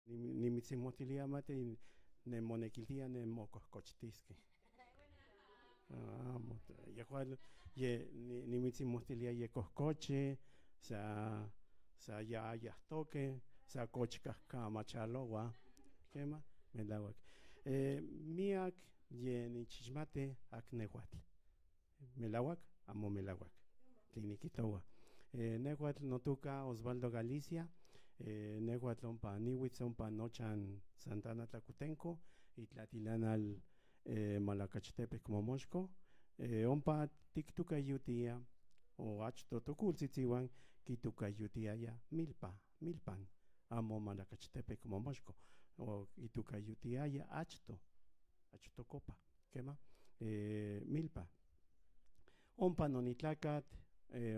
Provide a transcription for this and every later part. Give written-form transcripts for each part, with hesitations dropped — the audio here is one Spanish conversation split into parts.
Nimitzimotilia mate nemonequiltia nemocochcochtisque. Yehual nimitzimotilia ye coscoche, sa ya toque, sa cochcasca machalowa, quema, melawak. Miak ye nichismate aknehuatl. Melawak, amo melawak. Cliniquitowa. Nehuatl notuca Osvaldo Galicia. Nehuatl ompa niwitz ompa nochan Santana Tlacutenco y Tlatilanal Malacachtepec Momoxco. Ompa tiktukayutia o achto tokultzitziwan kitukayutiaya milpan amo Malacachtepec Momoxco o kitukayutiaya achto copa quema milpa ompa nonitlacat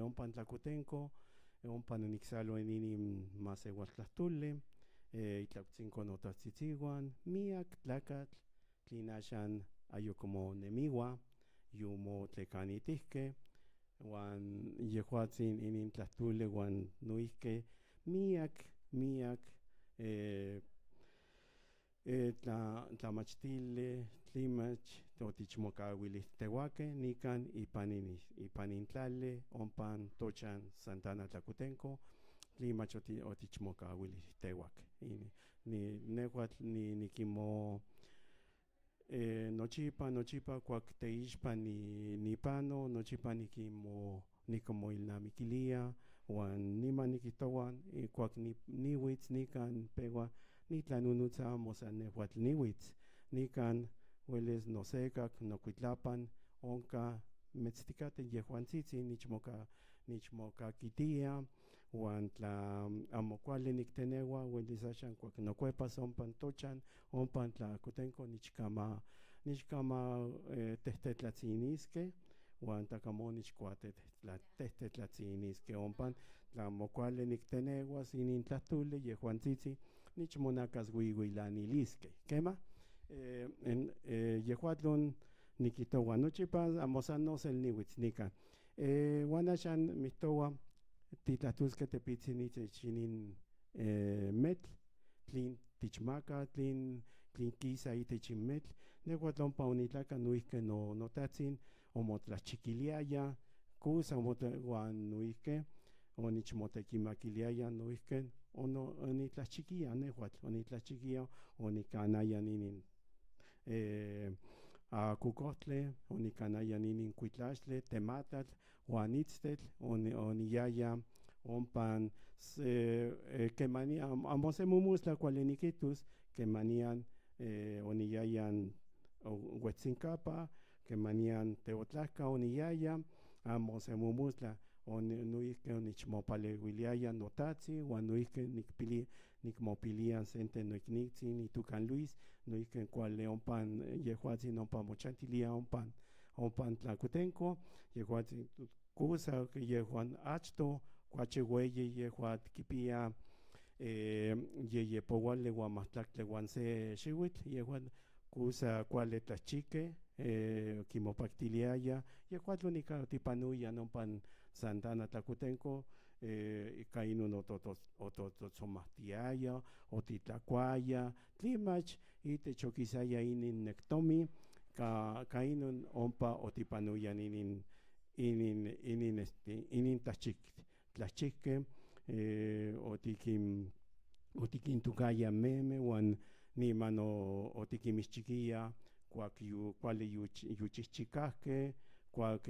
ompa Tlacutenco ompa nonixalo eninim maseualtlahtule itlautzinco notatzitziwan miak tlacatl tlinashan ayocomo nemiwa yumo tlecanitihque wan yehuatzin inin tlahtule wan nuihque miak tlamachtile tlimach totichmokawilihtihuaque nican ipan intlale ompan tochan Santana Tlacutenco tlimach otichmokawilihtihuaque nehuatl nikimo nochipa cuac teixpa nipano nochipa nikimoilnamiquilia wan niman nikihtoua cuac niwitz nican peua nitlanunutza amo san nehuatl niwitz nican ueles nosecac nocuitlapan onca metzticate yehuantzitzin nichmocaquitia wan tla amo cuali nicteneua uelis axan cuac nocuepas ompan tochan ompan Tlacutenco nichcama tehtetlatzinisque wan tacamo tehtetlatzinisque ompan tla amo cuali nicteneuas inin tlahtule yehuantzitzin nichmonacas huihuilanilisque quema yehuatlon nikihtoua nochipa amo san nosel niwitz nican wan axan mihtoua titlahtosque tepitzin itech inin metl tlin tichmaca tlin quisa itech in metl nehuatl ompa onitlaca noihque notatzin omotlachikiliaya cusa wan noihque onichmotequimaquiliaya noihque onitlachchiquia nehuatl onitlachchiquia onicanayan inin cucohtli onicanayan inin cuitlaxtli tematlatl wan itztetl oniyaya ompan quemania amo semomustla cuali niquihtos quemanian oniyayan Huetzincapa quemanian Teotlahca oniyaya amo semomustla noihque onichmopaleuiliaya notatzin wan noihque nicmopilia sente noicnitzin itocan Luis noihque cuali ompan yehuatzin ompa mochantilia ompan Tlacutenco yehuatzin cusa yehuan achto cuachi ueyi yehuatl quipia yeyepouali uan mahtlactli uan se xiuitl yehuan cusa cuali tlachchique quimopactiliaya yehuatl onica otipanuya ompan Santana Tlacutenco ica inon ototzomahtiaya otitlacuaya tlimach itech oquisaya inin nectomi ca inon ompa otipanuya inin tlachchique otiquintocaya meme wan niman otiquimixchiquia cuac cuali yuchihchicahque cuac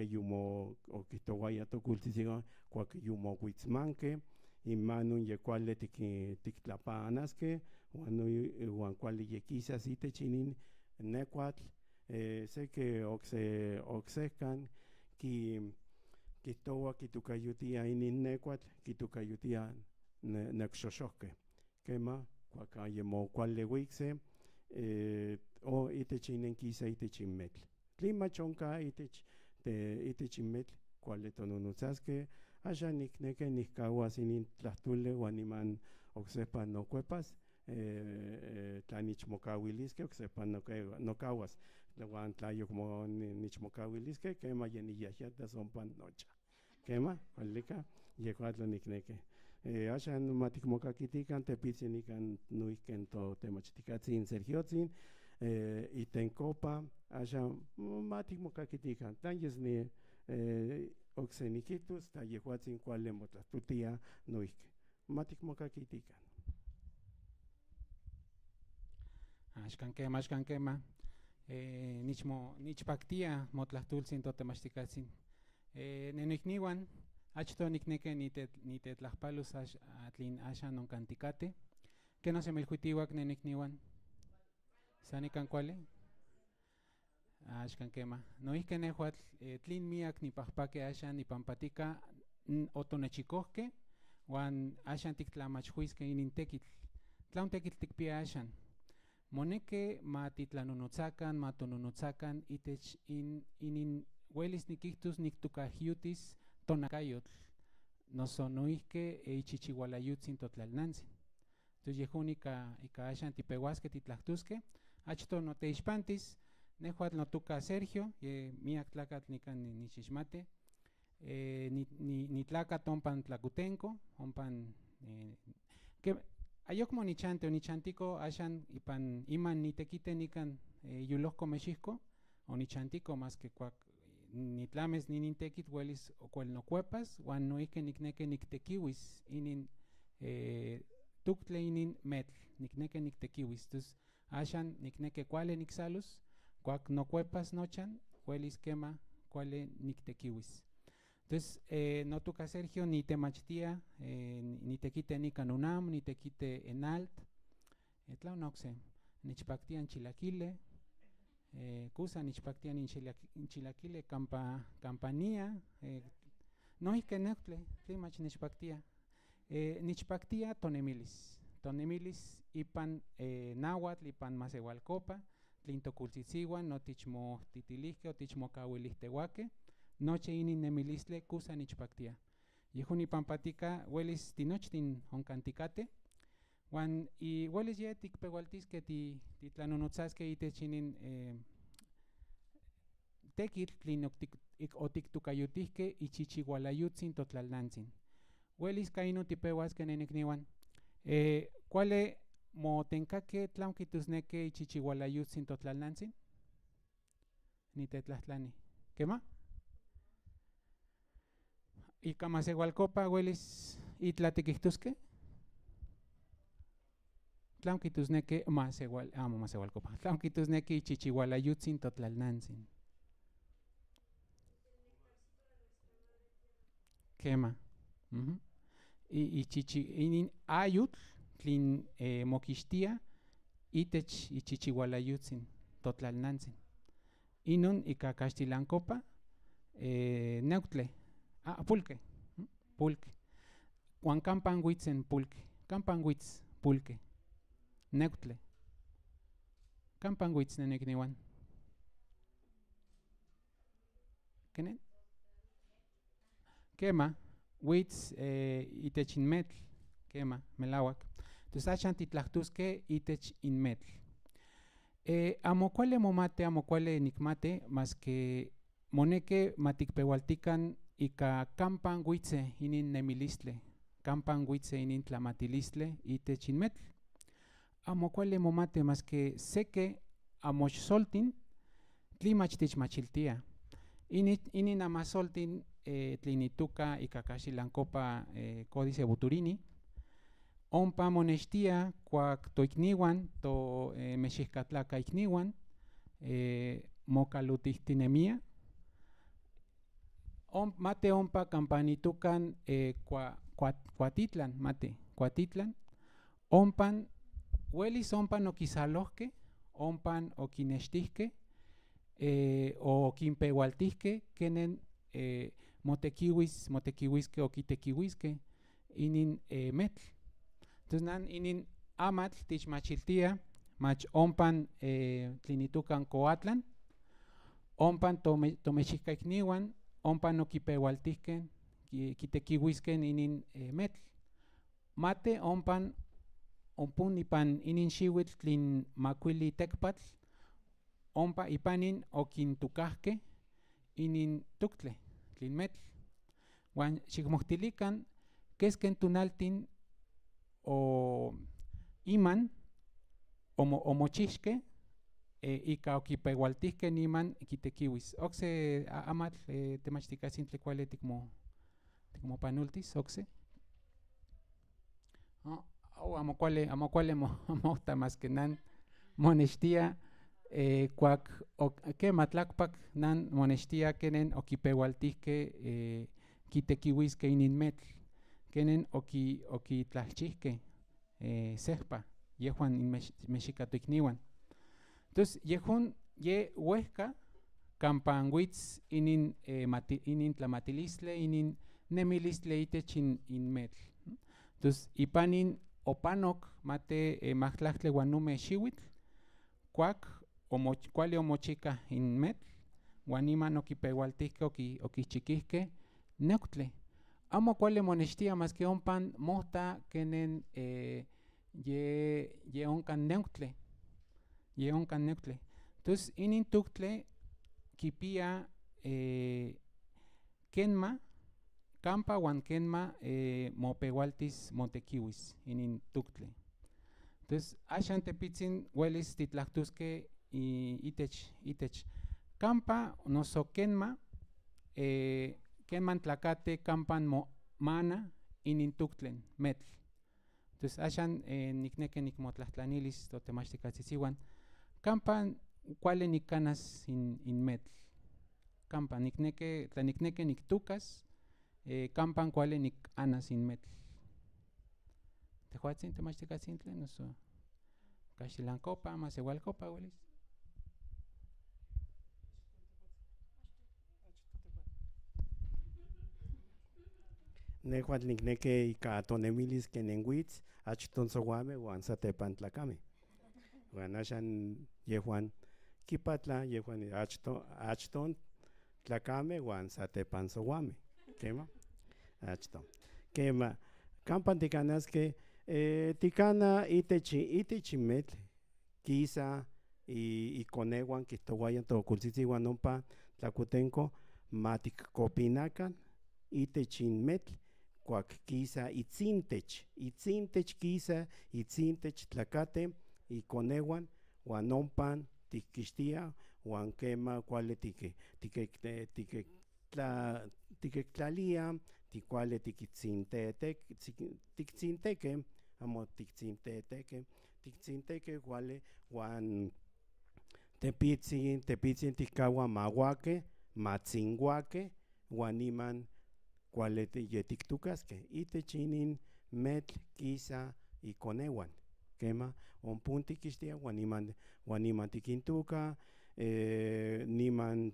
oquihtohuaya tocultzitziwan cuac yumohuitzmanque inmanon ye cuali tictlapanasque wan cuali yequisas itech inin necuatl seque ocsecan quihtoua quitocayutia inin necuatl quitocayutia necxoxohque quema cuac ayemo cuali huicse itech inin quisa itech in metl tlimach onca itech in metl cuali tononotzasque axan nicneque niccahuas inin tlahtule wan niman ocsepa nocuepas tla nichmocauilisque ocsepa nocauas wan tla ayacmo nichmocauilisque quema ya niyahyatas ompa nocha quema cualica yehuatl nicneque Axan matikmokakitikan tepitzinikan nuihken to temachitikatzin Sergiotzin, itenkopa, axan matikmokakitikan, tlan yesni oksenikitus, ta yehuatzin kuali motlahtutia nuihke. Matikmokakitikan. Axkan kema. Nichpaktia motlahtultzin totemachtikatsin. Nenikniwan, achto nikneke nitetlahpalus atlin axan nonkantikate. ¿Qué no se melhuitiwak nenikniwan? Sanikan kuali? Axkan kema. Noihke nehuatl tlin miak nipahpake axan nipampatika otonechikohke, wan axan tiktlamachhuiske inin tekitl. Tlaun tekitl tikpia axan. Moneke matitlanonotzakan, matononotzakan itech inin uelis nikihtus niktukahyutis tonakayotl, noso noihke ichichiualayutzin totlalnantzin. Entonces yehun ika axan tipeuaske titlahtuske, achto noteixpantis, nehuatl notuka Sergio, miak tlakatl nikan nichixmate, nitlakat ompan tlakutenko, ompan ayokmo nichante o nichantiko axan iman nitekite nikan yulohko mexihko, o nichantiko más que kuak nitlames ninintekit uelis okuel nokuepas, wan noihke nikneke niktekiuis inin tuktle inin metl, nikneke niktekiuis. Entonces axan nikneke kuali niksalus, kuak nokuepas nochan, uelis kema kuali niktekiuis. Entonces, notuka Sergio nitemachtia, nitekite nikan UNAM, nitekite ENALT, tlaun okse, nichpaktia chilaquile, kusa nichpaktia chilaquile campania, noihke neutle, tlimach nichpaktia. Nichpaktia tonemilis ipan nahuatl, ipan masewalcopa, tlin tokultzitziuan, notichmohtitilihke, otichmokauilihtewake, noche inin nemilistle kusa nichpaktia. Yehun ipampatika uelis tinochtin onkantikate, wan uelis ye tikpeualtiske titlanonotzaske itech inin tekitl tlin otiktukayutihke ichichiualayutzin totlalnantzin. Uelis ka ino tipeuaske nenikniwan. Kuale motenkake tlaun kitusneke ichichiualayutzin totlalnantzin? Nitetlatlani. Kema? Ika masewalcopa uelis itlatikihtuske? Tlaun kitusneke masewalcopa. Tlaun kitusneke ichichiualayutzin totlalnantzin. Kema. Inin ayutl tlin mokixtia itech ichichiualayutzin totlalnantzin. Inon ika caxtilancopa neutle. Pulque. Juan campan huitzen pulque. Campan huitz pulque. Neutle. Campan huitz nenekniwan. ¿Kenen? Kema. Huitz itech inmetl. Kema. Melawak. Entonces achan titlahtuske itech inmetl. Amo cuale momate, amo cuale nikmate, más que moneke matikpeualtikan ika campan huitze inin nemilistle, campan huitze inin tlamatilistle itech inmetl. Amo cuale momate más que seke amoch soltin tlimach tichmachiltia. Inin amasoltin tlinituka ika caxilancopa códice Buturini. Ompa monextia kuak toikniwan, to mexihkatlaka ikniwan, mokalutihtinemia. Mate ompa campanitukan Cuatitlan, mate, Cuatitlan. Ompan, uelis ompan okisalohke, ompan okinextihke, o kinpeualtihke, kenen motekiuiske o kitekiuiske inin metl. Entonces nan inin amatl tichmachiltia, mach ompan tlinitukan Coatlan, ompan tomexihkaikniwan, ompan okipeualtihken, kitekiuisken inin metl. Mate ompan ompun ipan inin xiuitl tlin makuili tekpatl, ompa ipanin okintukahke inin tuktle, tlin metl. Wan xikmohtilikan Kesken tunaltin o iman o mochixke ika okipehualtihke niman kitekiuis. Okse amatl temachtikasintli kuali tikmopanultis okse. Amo kuali mohta mas que nan monextia kuak kema tlakpak nan monextia kenen okipehualtihke kitekiuiske inin metl, kenen okitlalchihke sehpa yehuan mexikatoikniuan. Entonces yehun ye huehka kampan witz inin tlamatilistle, inin nemilistle itech in metl. Entonces ipanin opanok mate mahtlahtli uan ome xiuitl kuak kuali omochika in metl uan niman okipehualtihke okichikihke neuktli. Amo kuali monextia mas que ompan mohta kenen ye onkan neuktli. Entonces inin tuktle kipia kenma kampa uan kenma mopehualtis motekiuis inin tuktle. Entonces axan tepitzin huelis titlahtuske itech kampa noso kenma kenman tlakate kampan mana inin tuktlen metl. Entonces axan nikneki nikmotlahtlaниlis totemachtikatzitsiuan kampan kuali nikanas in metl. Kampa nikneki niktukas kampan kuali nikanas in metl. Tehuatzin temachtikatzintle noso kaxilankopa ama sewalkopa huelis. Nehuatl nikneki ika tonemilis kenen witz achton sowameh uan satepan tlakameh. Uan axan yehuan kipatla yehuan achton tlakameh uan satepan sowameh. Kema achton. Kema kampan tikanaskeh tikana itech inmetl kisa ikoneuan kihtowaya tookontzitziuan ompa tlakutenko matikkopinakan itech inmetl kuak kisa itzintech kisa itzintech tlakate ikoneuan uan ompan tikkixtia uan kema kuali tikektlalia tikuali tiktzintekeh amo tiktzintekeh kuali uan tepitzin tikkaua mauakeh matzinkuakeh uan niman kuali yetiktukaskeh itech inin metl kisa ikoneuan. Kema ompun tikkixtia uan niman tikintuka niman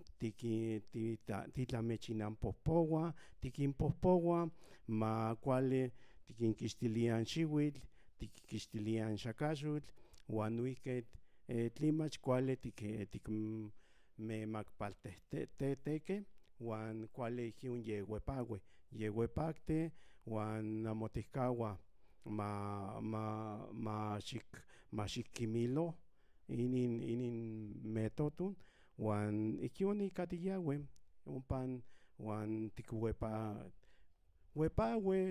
titlamechinanpohpoua tikinpohpoua ma kuali tikinkixtilia xiuitl, tikkixtilia xakaxotl uan noihki tlen mach kuali tikmemakpaltetekeh uan kuali ihkon yeuepakteh uan amo tihkaua maxikkimilo inin metoton uan ihkon ika tiyaueh ompan uan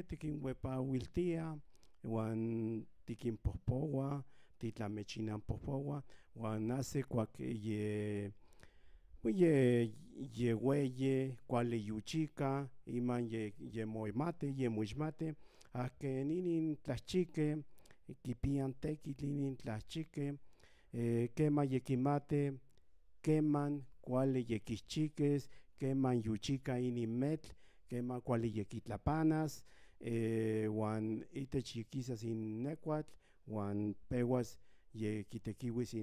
tikinuepauiltia uan tikinpohpoua titlamechinanpohpoua uan ahsi kuak yeweyi kuali yuchika iman yemoixmati ken inin tlahchikeh kipian tekitl inin tlahchikeh keman yekimateh keman kuali yekihchikes keman yuchika inin metl keman kuali yekitlapanas uan itech yikisas in nekuatl uan pewas yekitekiuis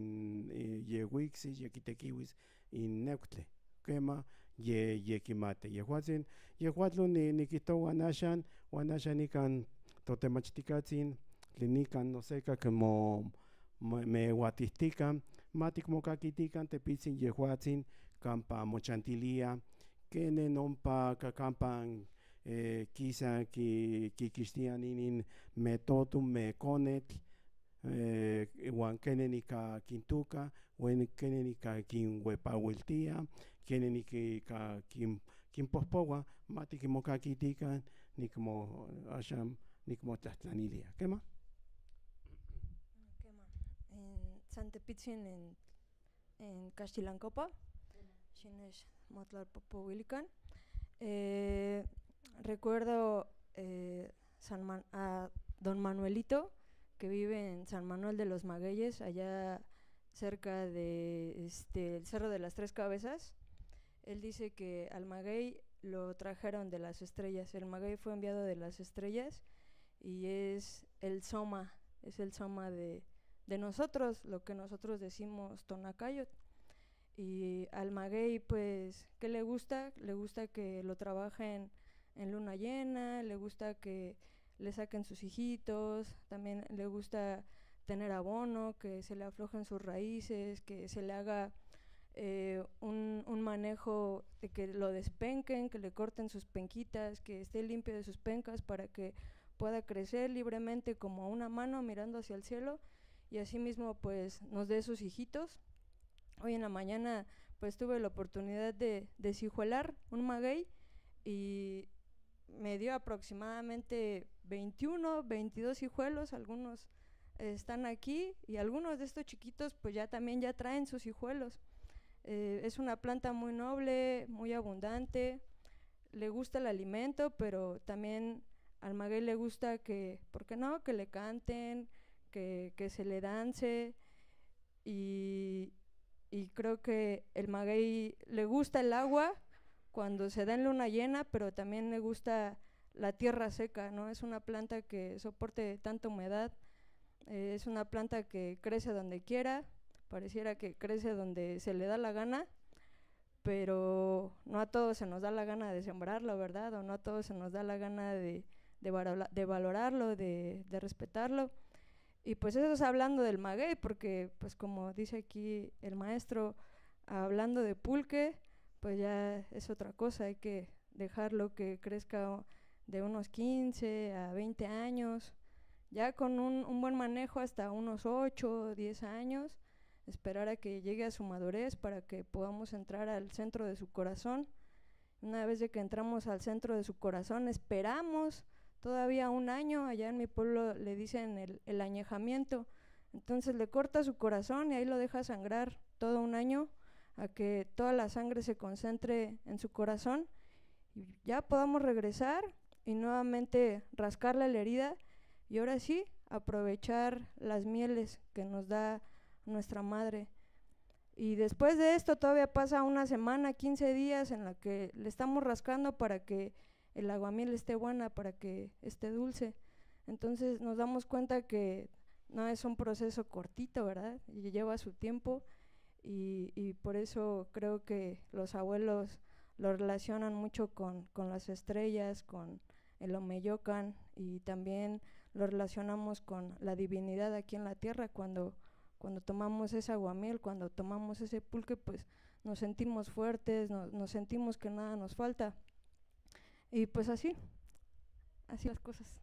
yehuiksi yekitekiuis in neuktli. Kema yekimateh yehuatzin nikihtoua axan uan axan nikan totemachtikatsin tlen nikan nosekak meuatihtikan matikmokakitikan tepitzin yehuatzin kampa mochantilia kenen ompa kampan kisa kikixtian inin metoton mekonetl uan kenen ika kintuka uan kenen ika kinuepauiltia kenen ika kinpohpoua matikinmokakitikan nikmo axan nikmotlajtlanilia. Kema? Kema. En Santepitzin en Cachilancopa, Xinesh Motlalpopowilican. Recuerdo a don Manuelito, que vive en San Manuel de los Magueyes, allá cerca de el Cerro de las Tres Cabezas. Él dice que al maguey lo trajeron de las estrellas. El maguey fue enviado de las estrellas y es el soma de nosotros, lo que nosotros decimos tonacayot. Y al maguey, pues, ¿qué le gusta? Le gusta que lo trabajen en luna llena, le gusta que le saquen sus hijitos, también le gusta tener abono, que se le aflojen sus raíces, que se le haga un manejo de que lo despenquen, que le corten sus penquitas, que esté limpio de sus pencas para que pueda crecer libremente como una mano mirando hacia el cielo y así mismo pues nos dé sus hijitos. Hoy en la mañana pues tuve la oportunidad de deshijuelar un maguey y me dio aproximadamente 21, 22 hijuelos, algunos están aquí y algunos de estos chiquitos pues ya traen sus hijuelos. Es una planta muy noble, muy abundante, le gusta el alimento, pero también al maguey le gusta que, ¿por qué no?, que le canten, que se le dance y creo que el maguey le gusta el agua cuando se da en luna llena, pero también le gusta la tierra seca, ¿no? Es una planta que soporte tanta humedad, es una planta que crece donde quiera, pareciera que crece donde se le da la gana, pero no a todos se nos da la gana de sembrarlo, ¿verdad? O no a todos se nos da la gana de valorarlo, de respetarlo. Y pues eso es hablando del maguey, porque pues como dice aquí el maestro, hablando de pulque, pues ya es otra cosa, hay que dejarlo que crezca de unos 15 a 20 años, ya con un buen manejo hasta unos 8 o 10 años, esperar a que llegue a su madurez para que podamos entrar al centro de su corazón. Una vez de que entramos al centro de su corazón, esperamos todavía un año, allá en mi pueblo le dicen el añejamiento, entonces le corta su corazón y ahí lo deja sangrar todo un año a que toda la sangre se concentre en su corazón y ya podamos regresar y nuevamente rascarle la herida y ahora sí aprovechar las mieles que nos da nuestra madre. Y después de esto todavía pasa una semana, 15 días en la que le estamos rascando para que el aguamiel esté buena, para que esté dulce. Entonces nos damos cuenta que no es un proceso cortito, ¿verdad? Y lleva su tiempo y por eso creo que los abuelos lo relacionan mucho con las estrellas, con el Omeyocan y también lo relacionamos con la divinidad aquí en la tierra. Cuando tomamos ese aguamiel, cuando tomamos ese pulque, pues nos sentimos fuertes, nos sentimos que nada nos falta. Y pues así las cosas.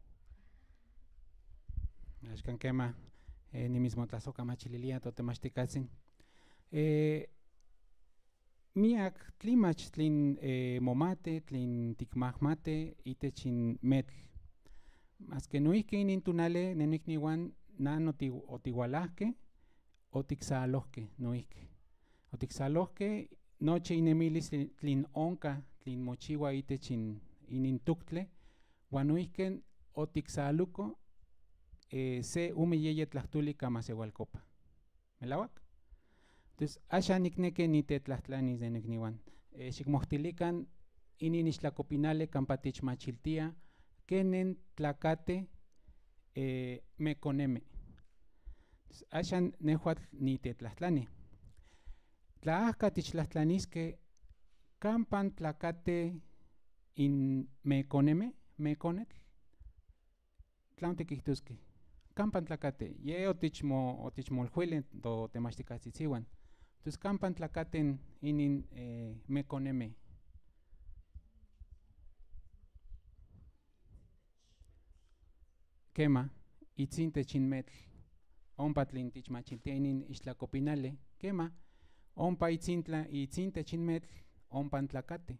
Axkan kema, ni mismo tlazoka machililia totemachtikatsin. Miak tlimach tlin momate, tlin tikmahmate, itechin metl. Mas que noihki inin tunale nenikniwan nan otigualahke, otiksalohke noihki. Otiksalohke noche inemilis tlin onka, tlin mochiwa itechin inin tuktle, wan noihken otiksaluko se umiyeye tlahtuli kama sewalcopa. ¿Melawak? Entonces, asha nikneke nitetlahtlanis de nikniwan. Xikmohtilikan inin ixtlakopinale kampatich machiltia, kenen tlakate mekoneme. Ashan nehuatl nitetlahttlani. Tlaahka tichtlahttlaniske kampan tlakate in mekoneme, mekonetl, tlan tikihtoskeh. Kampan tlakate, ye otichmolhuili do temachtikahtzitziwan. Entonces, kampan tlakaten inin mekoneme. Kema, itzintech in metl, ompa tlin tichmachiltia inin ixtlakopinale, kema, ompa itzintech in metl, ompan tlakate,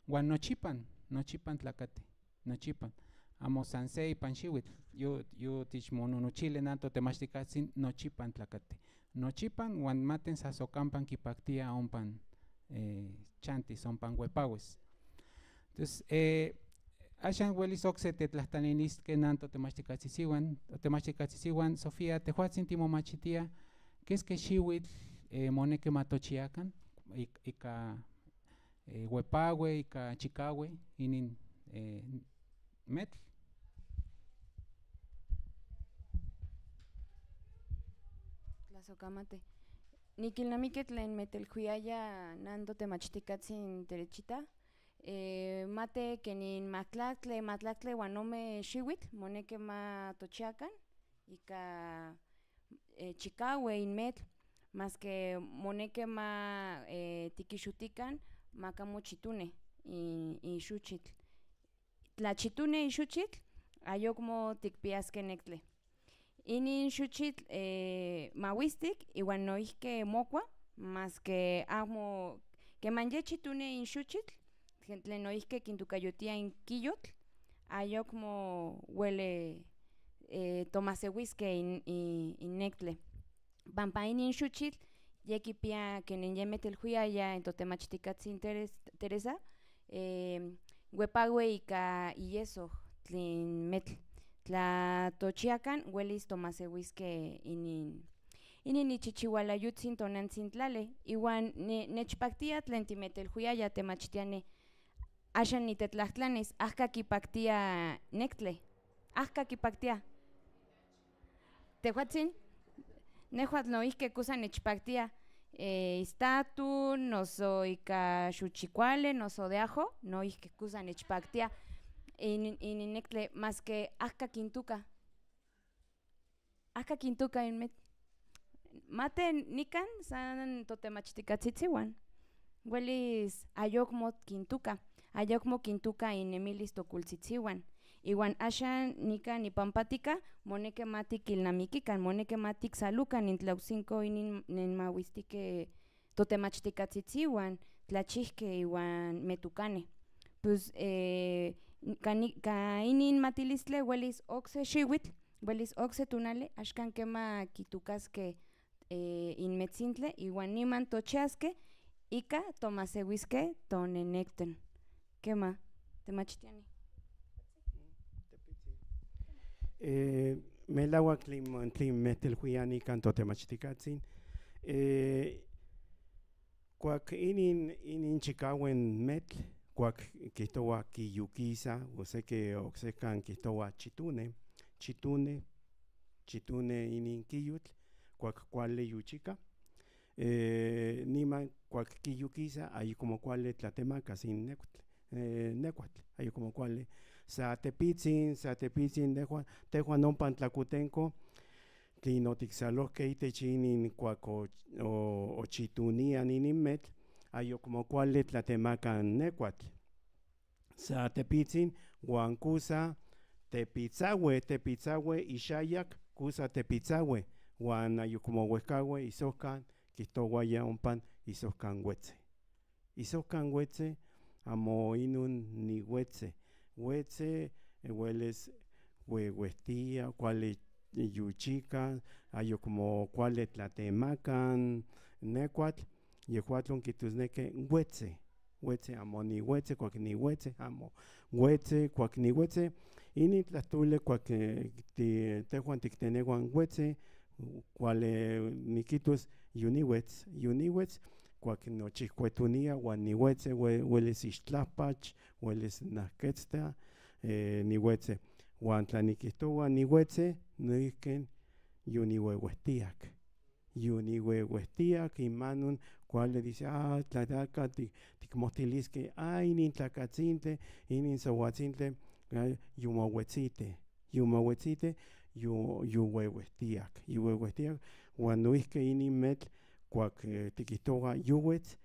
wan nochipan tlakate, nochipan. Amo san se ipan xiuitl, yo tichmononochili nanto temachtikatsin nochipan tlakati. Nochipan uan maten sasokampan kipaktia ompan chantis, ompan huepauis. Entonces, axan uelis okse tetlahtlaniliskeh nanto temachtikatzitsiuan, Sofía, tehuatzin timomachitia, keski xiuitl moneki matochiakan ika huepaue, ika chikaue, inin metl. Tlazokamate. Nikilnamiki tlen metelhuiaya nando temachtikatsin terechita. Mate kenin matlatle uan ome xiuitl moneki matochiakan ika chikaue inmetl, mas que moneki ma tikixutikan makamo chitune ixuchitl. Tla chitune ixuchitl, ayokmo tikpiaskeh nektle. Inin xuchitl mawistik iwan noihke mokua, mas que amo keman ye chitune inxuchitl, tlen noihke kintokayotia in kiyotl, ayokmo uele tomasewiskeh in nektle. Panpa inin xuchitl yekipia kenen yemetelhuiaya in totemachtikatsin Teresa, huepaue ika iyeso tlen metl. Tla tochiakan uelis tomasewiskeh inin ichichiualayutzin tonantzin tlali, iwan nechpaktia tlen timetelhuiaya temachtiani. Axan nitetlahtlanis, ahka kipaktia nektle, ahka kipaktia. Tehuatzin, nehuatl noihke kusa nechpaktia istatun, noso ika xuchikuale, noso de ajo, noihke kusa nechpaktia inin nektle, mas que ahka kintuka. Ahka kintuka inmetl. Mate nikan san totemachtikatzitsiuan, uelis ayokmo kintuka innemilis tokultzitziuan. Iwan axan nikan nipampatika moneki matikilnamikikan, moneki matiksalukan in tlaokcinco inin mawistikeh totemachtikatzitsiuan, tlachihkeh iwan metukaneh. Pues ka inin matilistli uelis okse xiuitl, uelis okse tunali axkan kema kitukaskeh inmetzintli iwan niman tochiaskeh ika tomasewiskeh tonenekton. Kema, temachtiani. Melauak tlen metelhuiani kan totemachtikatsin. Kuak inin chikauen metl, kuak kihtowa kiyukisa, o seki oksekan kihtowa chitune inin kiyutl, kuak kuali yuchika. Niman kuak kiyukisa, ayekmo kuali tlatemakas in nekuatl, ayekmo kuali. Sa tepitzin tehuan ompan tlakutenko, tlen otiksalohkeh itech inin kuak ochitunian inin metl, ayekmo kuali tlatemaka nekuatl. Sa tepitzin uan kusa tepitzaue ixayak, kusa tepitzaue, uan ayekmo uehkaue isohkan kihtowaya ompan isohkan uetze. Isohkan uetze amo inun niuetze. Uetze uelis uehtia, kuali yuchika, ayekmo kuali tlatemakan nekuatl, yehuatlon kijtosneki uetze, amo niuetze, kuak niuetze, amo uetze, kuak niuetze. Inin tlahtoli kuak tehuan tikteneuan uetze, kuali nikihtos yuniuetz, kuak nochihkuetonia uan niuetze, uelis ixtlahpach, uelis nahketzta, niuetze. Uan tla nikihtowa niuetze, noihken yuniueuehtiak, inmanon kuali dice, tlataka tikmohtiliskeh, inin tlakatzintli, inin siuatzintli, yomouetziteh, yueuehtiak, uan noihke inin metl, kuak tikihtowa yuetz,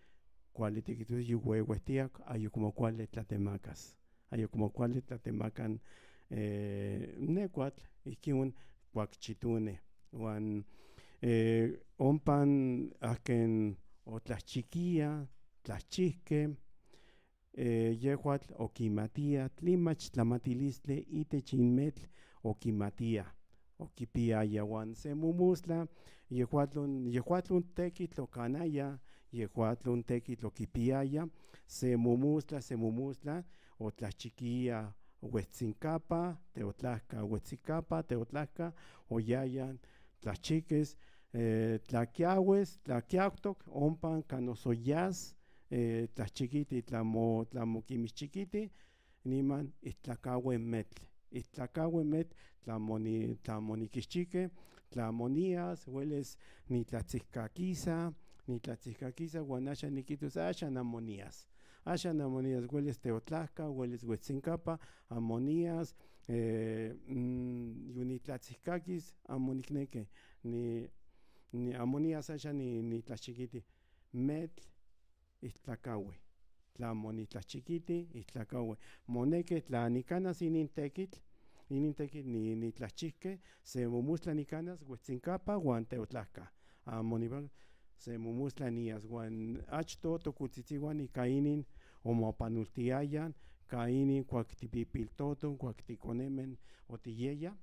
kuali tikihtos yueuehtiak, ayekmo kuali tlatemakas, ayekmo kuali tlatemakan nekuatl, ihkon kuak chitune. Uan ompan ahken otlahchikia, tlahchihkeh, yehuatl okimatia tlimach tlamatilistle itech inmetl okimatia okipiaya uan se mumusla yehuatlon tekitl okanaya yehuatlon tekitl okipiaya se mumusla otlachikia Huetzincapa, Teotlajka, oyayan tlachiques, tlaquiahues, tlaquiautoc, ompan canosoyas, tlachiquiti, tlamoquimichiquiti, niman itlacahue metl, tlamoniquichique, tlamonías, hueles nitlatzihcaquisa, guanacha niquitus, axan amonías. Axan amonías, hueles Teotlajka, hueles Huetzincapa, amonías, yunitlatzihcaquis, amonicneque, ni amonías axan ni tlachiquiti, metl, istlacahue, tlamonitlachiquiti, istlacahue, moneque tlanicanas inintequitl, ni tlachihque, se mumustla nicanas, Huetzincapa, huan Teotlajka, amonibal, se mumustlanías, guan achto tocutzitzihuan ica inin omopanultiayan, ca inin cuac tipipiltoton, cuac ticonemen otiyeya,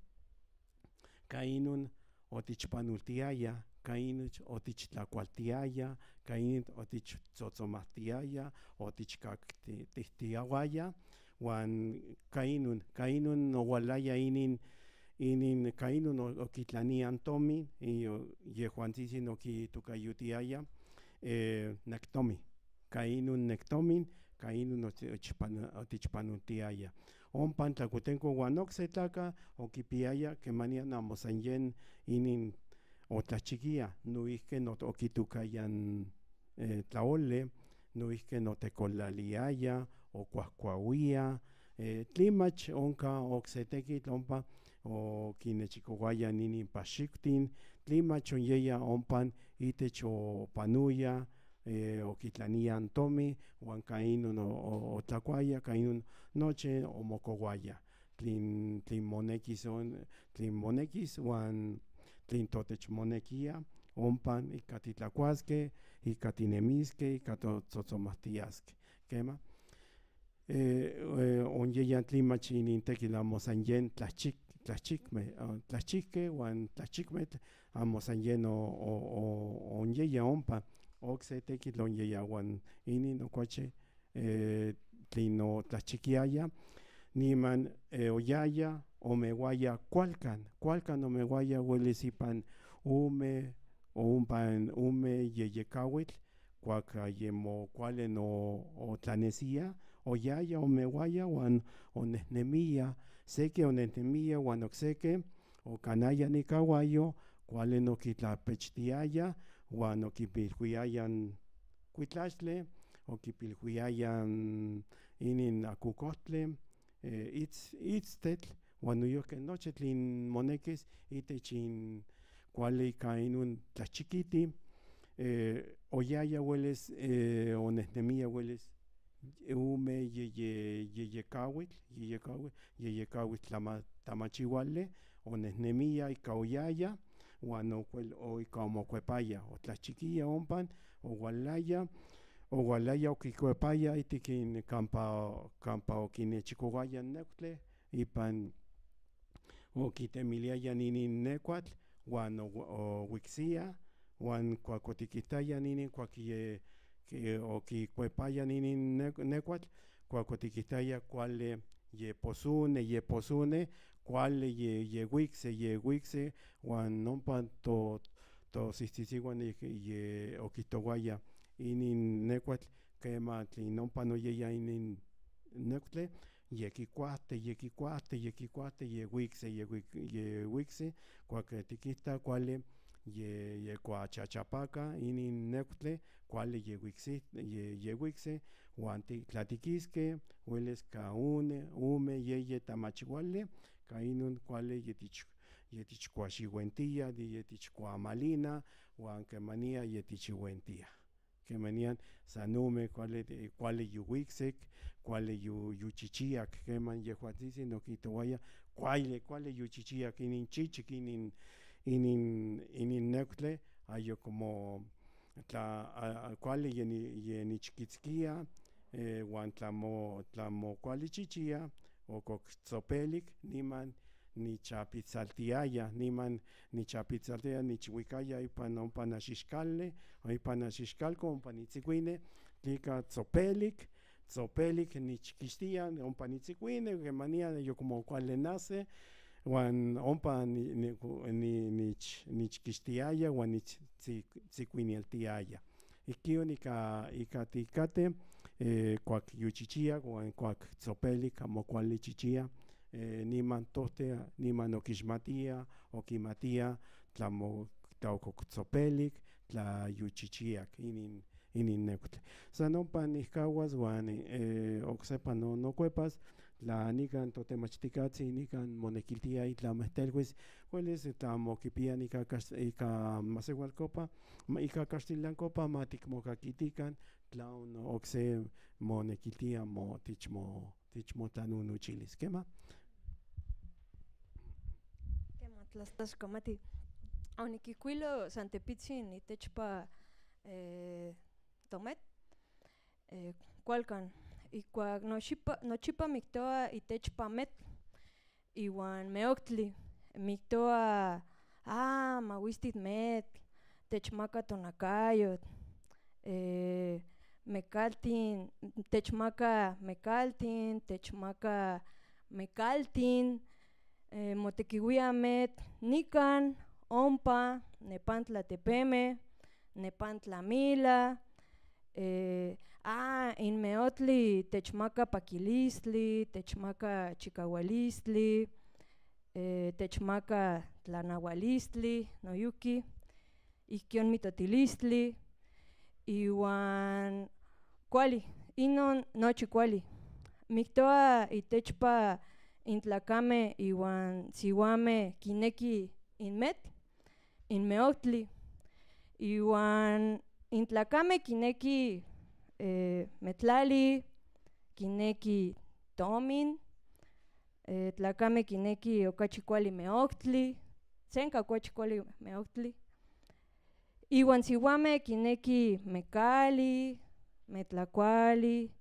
ca inun otichpanultiaya, ca inuch otichtlacualtiaya, ca inin otichtzotzomahtiaya, otichcactihtiauaya, guan ca inun oualaya inin ca inun oquitlanian tomin, yehuantzitzi oquitocayutiaya nectomin, ca inun nectomin, ca inun otichpanultiaya. Ompan tlacutenco guan ocse tlaca oquipiaya quemanian amo san yen inin otlachiquia, noihque oquitucayan tlaole, noihque otecolaliaya, ocuahcuauia, tlimach onca ocse tequitl ompa oquinechicohuaya inin paxictin, tlimach onyeya ompan itech opanuya, oquitlanian tomi, huan ca inun otlacuaya, ca inun noche omocouaya, tlin monequis huan tlin totechmonequia, ompan ica titlacuasque, ica tinemisque, ica totzotzomahtiasque, quema. Onyeyan tlimach inin tequitl amo san yen tlachihque huan tlachicmetl amo san yen onyeya ompa, ocse tequitl onyeya huan inin ocachi tlin otlachiquiaya, niman oyaya omeuaya cualcan omeuaya huelis ipan ume o umpan ume yeyecauitl, cuac ayemo cuali otlanesia, oyaya omeuaya huan onehnemia, seque onehnemia huan ocseque ocanaya nicauayo, cuali oquitlapechtiaya, huan oquipilhuiayan cuitlaxtle, oquipilhuiayan inin acucohtle, itztetl, huan noyihque nochi tlin monequis itech in cuali ica inun tlachiquiti, oyaya hueles onehnemia hueles ume yeyecauitl tamachihuale, onehnemia ica oyaya, huan ica omocuepaya, otlachiquia ompan, oualaya oquicuepaya itic in campa oquinechicouaya nectle, ipan oquitemiliaya inin necuatl, huan ohuicsia, huan cuac otiquitaya inin cuac oquicuepaya inin necuatl, cuac otiquitaya cuali yeposune, cuali yehuicse, huan ompa tosihtzitzihuan oquitouaya inin necuatl, quema tlin ompa oyeya inin nectle, yequicuahte, yehuicse, cuac tiquita cuali yecuachachapaca inin nectle, cuali yehuicse, huan tla tiquisque, hueles ca ume yeye tamachihuale, ca inun cuali yetichcuaxiuentia, yetichcuamalina, huan quemania yetichiuentia. Quemanian san ume cuali yuhuicsec, cuali yuchichiac, queman yehuatzitzi oquitouaya cuali yuchichiac inin chichic inin nectle, ayo como cuali yenichquitzquia, wan tlamo kualichichia okok tzopelik niman nichapitzaltiaya niman nichapitzaltia nichwikaya ipan ompa naxixkalne o ipan naxixkalko ompa nitzikuine tlika tzopelik nichkixtia ompa nitzikuine kemania yokomo kuali nase wan ompa nichkixtiaya wan nitzikuinieltiaya ikion ika tikate kuak yuchichia wan kuak tzopelik amo kuali chichia niman tohtea niman okixmatia okimatia tlamo okok tzopelik tla yuchichiak inin nekutl san ompa nihkawas wan oksepa nokuepas tla nikan totemachtikatsin nikan monekiltia itla mehtelhuis uelis tla mokipian ika masewalkopa ika kaxtilankopa matikmokakitikan tla okse monekiltia tichmotlanunuchilis kema Tlastaskamati onikikuilo san tepitzin itechpa tomet kualkan ikuak nochipa miktoa itechpa metl iwan meoktli miktoa mawistit metl techmaka tonakayotl mekaltin techmaka mekaltin techmaka mekaltin motekiuia metl nikan ompa nepan tlatepemeh nepan tlamila in meotli techmaka pakilistli techmaka chikaualistli techmaka tlanaualistli noyuki ihkion mitotilistli iwan kuali inon nochi kuali miktoa itechpa intlakameh iwan siuameh kineki inmetl inmeoktli iwan intlakameh kineki metlali kineki tomin tlakameh kineki okachi kuali meoktli senka okachi kuali meoktli iwan siuameh kineki mekali metlakuali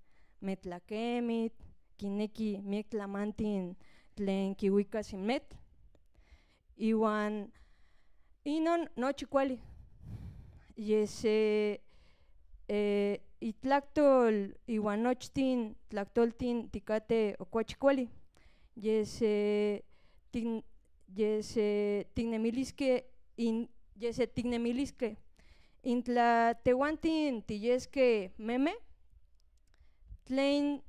metlakemitl kineki miek tlamantin tlen kiuikas in metl iwan inon nochi kuali yese itlaktol iwan nochtin tlaktoltin tikateh okachi kuali yese tiknemiliskeh intla tehuantin tiyeskeh memeh tlen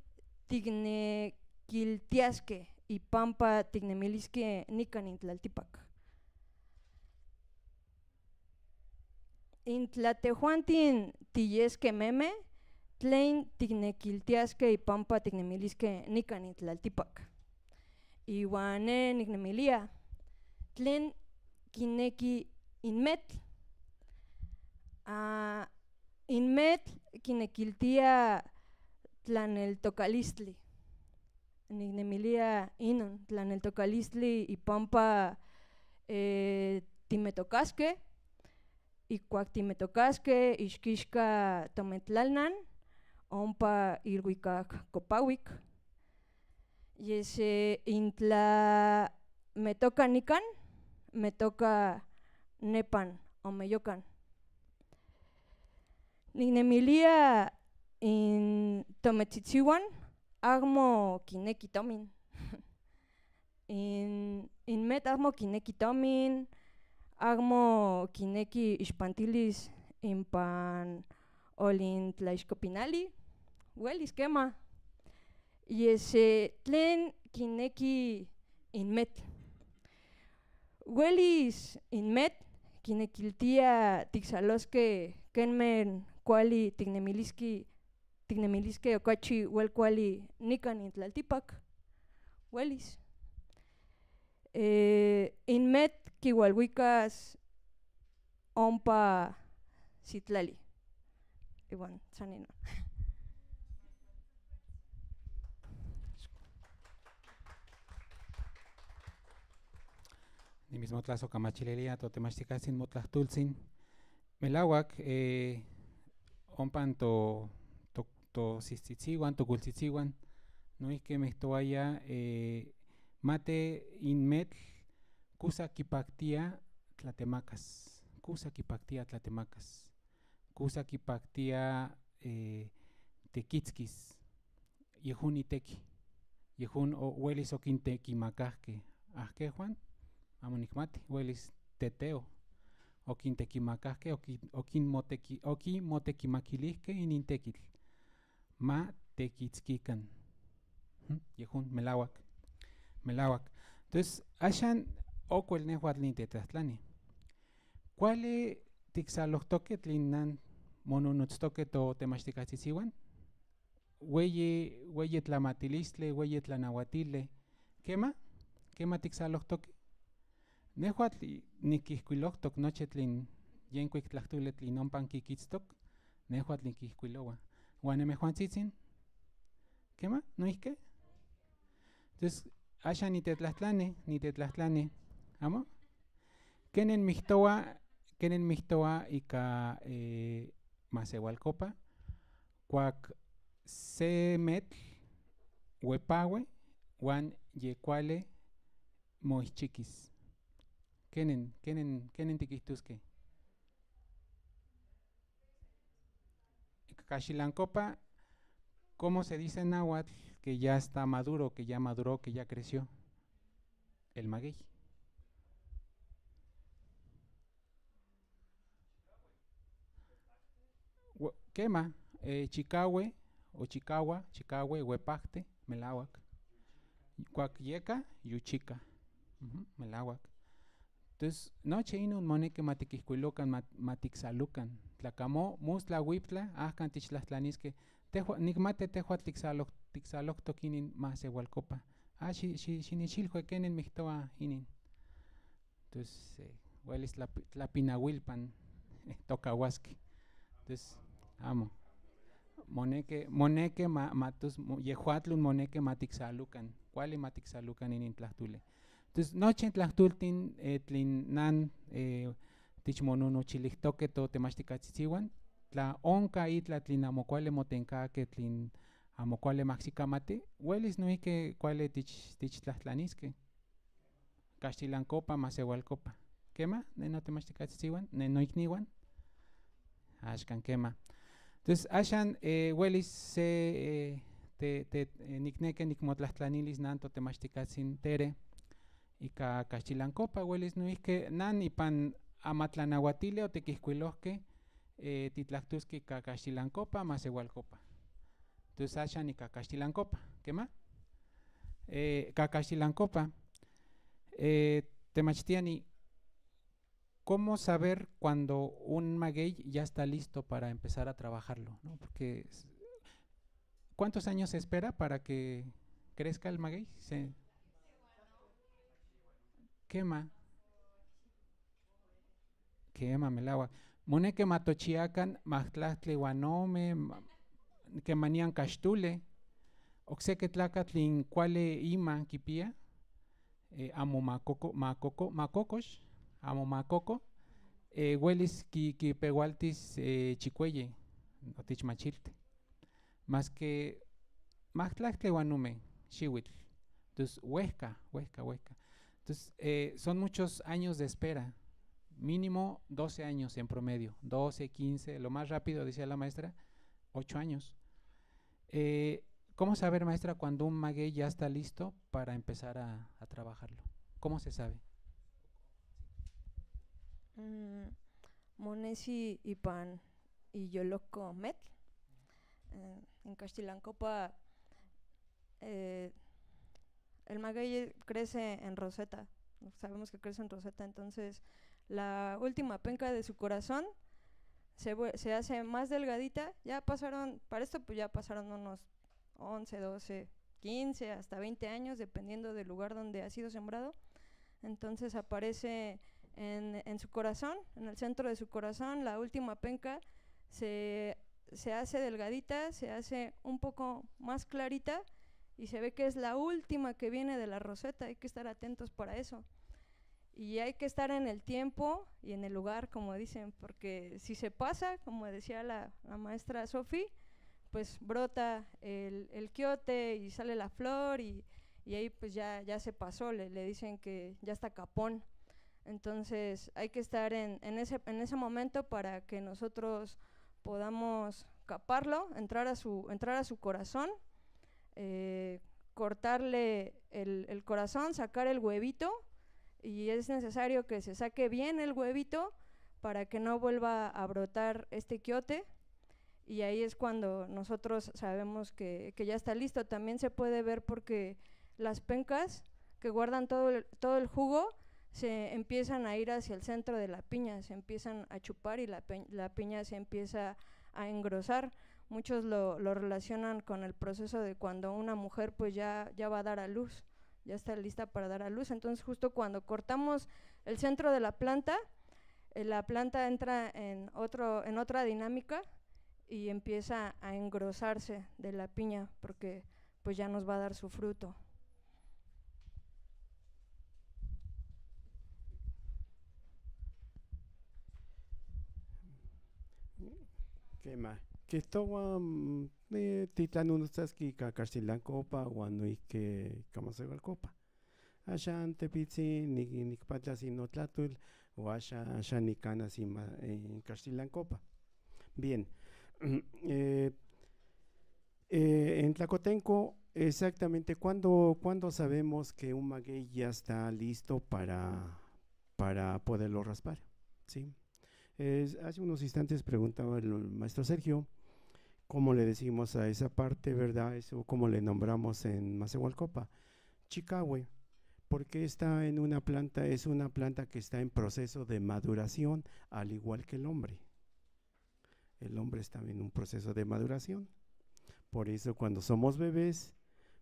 tiknekiltiaskeh ipampa tiknemiliskeh nikan intlaltipak intla tehuantin tiyeskeh memeh tlen tiknekiltiaskeh ipampa tiknemiliskeh nikan intlaltipak iwan ne niknemilia tlen kineki inmetl inmetl kinekiltia tlaneltokalistli niknemilia inon tlaneltokalistli ipampa timetokaskeh ikuak timetokaskeh ixkixka tometlalnan ompa ilhuikak kopauik yese intla metoka nikan metoka nepan omeyokan niknemilia in tometzitziuan amo kineki tomin inmetl amo kineki tomin amo kineki ixpantilis impan olintlaixkopinali uelis kema yese tlen kineki inmetl uelis inmetl kinekiltia tiksaloskeh kenmen kuali tiknemiliskeh okachi kuali nikan intlaltipak uelis inmetl kiualuikas ompa sitlali iwan san inon Nimismotlasokamachilelia totemachtikatsin motlahtultzin melauak ompan to sitzitziwan, to kultzitziwan, noihki mihtoaya mate inmetl kusa kipaktia tlatemacas, kusa kipaktia tekitzkis, yehun iteki, yehun uelis okintekimacahkeh ahkehuan, amo nikmati, uelis teteo, okintekimacahkeh, okimotekimakilihkeh inin tekitl, ma tekitzkikan, yehun melauak. Entonces, axan okuel nehuatl nintetlahtlanih. Kuali tiksalohtoqueh tlin nan mononotztoqueh totemachtikatzitziuan, ueyi tlamatilistli, ueyi tlanauatileh, kema tiksalohtoqueh. Nehuatl nikihkuilohtok nochi tlin yenkuik tlahtoli tlin ompan kikitztok, nehuatl nikihkuilowa. Uan nemehuantzitzin, kema, noihke? Entonces, axan nitetlahtlanih, amo? Kenen mihtowa ika masewalkopa, kuak se metl uepaue uan yekuale moihchikis. Kenen tikihtoskeh? Caxilancopa, ¿cómo se dice en náhuatl que ya está maduro, que ya maduró, que ya creció? El maguey. Quema, chicahue o chicahua, huepacte, melauac. Cuac yeka, yuchica, melauac. Entonces, noche inun moneke matikihkuilocan, matiksalucan. Tlacamo, musla huiptla, ahcan tichtlahtlanisque, nikmate tehua tiksalohtok inin masewalcopa. Xinichilhue kenen mihtoa inin. Entonces, uelis tlapinahuilpan tocauasque. Entonces, amo. Moneke yehuatlun moneke matiksalucan. Kuali matiksalucan inin tlahtule. Entonces, noche tlahtultin tlin nan tichmononochilihtoque totemachtikatzitziuan, tla onka itla tlin amo kuali motenkake tlin amo kuali mahsikamati, uelis noihke kuali tichtlahtlanisque. Caxtilancopa, masewalcopa. Kema, ne notemachtikatzitziuan, ne noikniuan, axkan kema. Entonces, axan uelis se nikneke nikmotlahtlaниlis nan totemachtikatsin tere, ika caxtilancopa uelis noihke nan ipan amatlanauatili otikihkuilohkeh titlahtoskeh ika caxtilancopa masewalcopa. Entonces axan ika caxtilancopa, kema? Ika caxtilancopa temachtiani, ¿cómo saber cuando un maguey ya está listo para empezar a trabajarlo? ¿No? Porque ¿cuántos años se espera para que crezca el maguey? Quema melauac. Moneke matochiacan mahtlahtli guanome, kemanian caxtule, ocseke tlacatlin kuale ima kipia, amo macocox, amo macoco, uelis kipeualtis chicueye, otichmachilte. Más que mahtlahtli guanome, xihuitl. Entonces, huesca. Entonces, son muchos años de espera, mínimo 12 años en promedio, 12, 15, lo más rápido, decía la maestra, 8 años. ¿Cómo saber, maestra, cuando un maguey ya está listo para empezar a trabajarlo? ¿Cómo se sabe? Monesi ipan y yoloco met. En Caxtilancopa el maguey crece en roseta, sabemos que crece en roseta, entonces la última penca de su corazón se hace más delgadita. Ya pasaron, para esto pues ya pasaron unos 11, 12, 15, hasta 20 años, dependiendo del lugar donde ha sido sembrado. Entonces aparece en su corazón, en el centro de su corazón, la última penca se hace delgadita, se hace un poco más clarita y se ve que es la última que viene de la roseta. Hay que estar atentos para eso. Y hay que estar en el tiempo y en el lugar, como dicen, porque si se pasa, como decía la maestra Sofi, pues brota el quiote y sale la flor y ahí pues ya se pasó, le dicen que ya está capón. Entonces hay que estar en ese momento para que nosotros podamos caparlo, entrar a su corazón, cortarle el corazón, sacar el huevito, y es necesario que se saque bien el huevito para que no vuelva a brotar este quiote, y ahí es cuando nosotros sabemos que ya está listo. También se puede ver porque las pencas que guardan todo el jugo se empiezan a ir hacia el centro de la piña, se empiezan a chupar y la piña se empieza a engrosar. Muchos lo relacionan con el proceso de cuando una mujer pues ya va a dar a luz, ya está lista para dar a luz. Entonces justo cuando cortamos el centro de la planta entra en otra dinámica y empieza a engrosarse de la piña, porque pues ya nos va a dar su fruto. ¿Qué más? Que towa titlanunutsaski kakarsilankopa uan noihki kamasewalkopa. Axan tepitzin nikpatlas inotlatul o axan nikanas in Karsilankopa. Bien. En Tlacotenco, exactamente, ¿cuándo sabemos que un maguey ya está listo para poderlo raspar? ¿Sí? Hace unos instantes preguntaba el maestro Sergio cómo le decimos a esa parte, ¿verdad? Eso, ¿cómo le nombramos en Macehualcopa? Chicahue, porque está en una planta, es una planta que está en proceso de maduración, al igual que el hombre. El hombre está en un proceso de maduración. Por eso cuando somos bebés,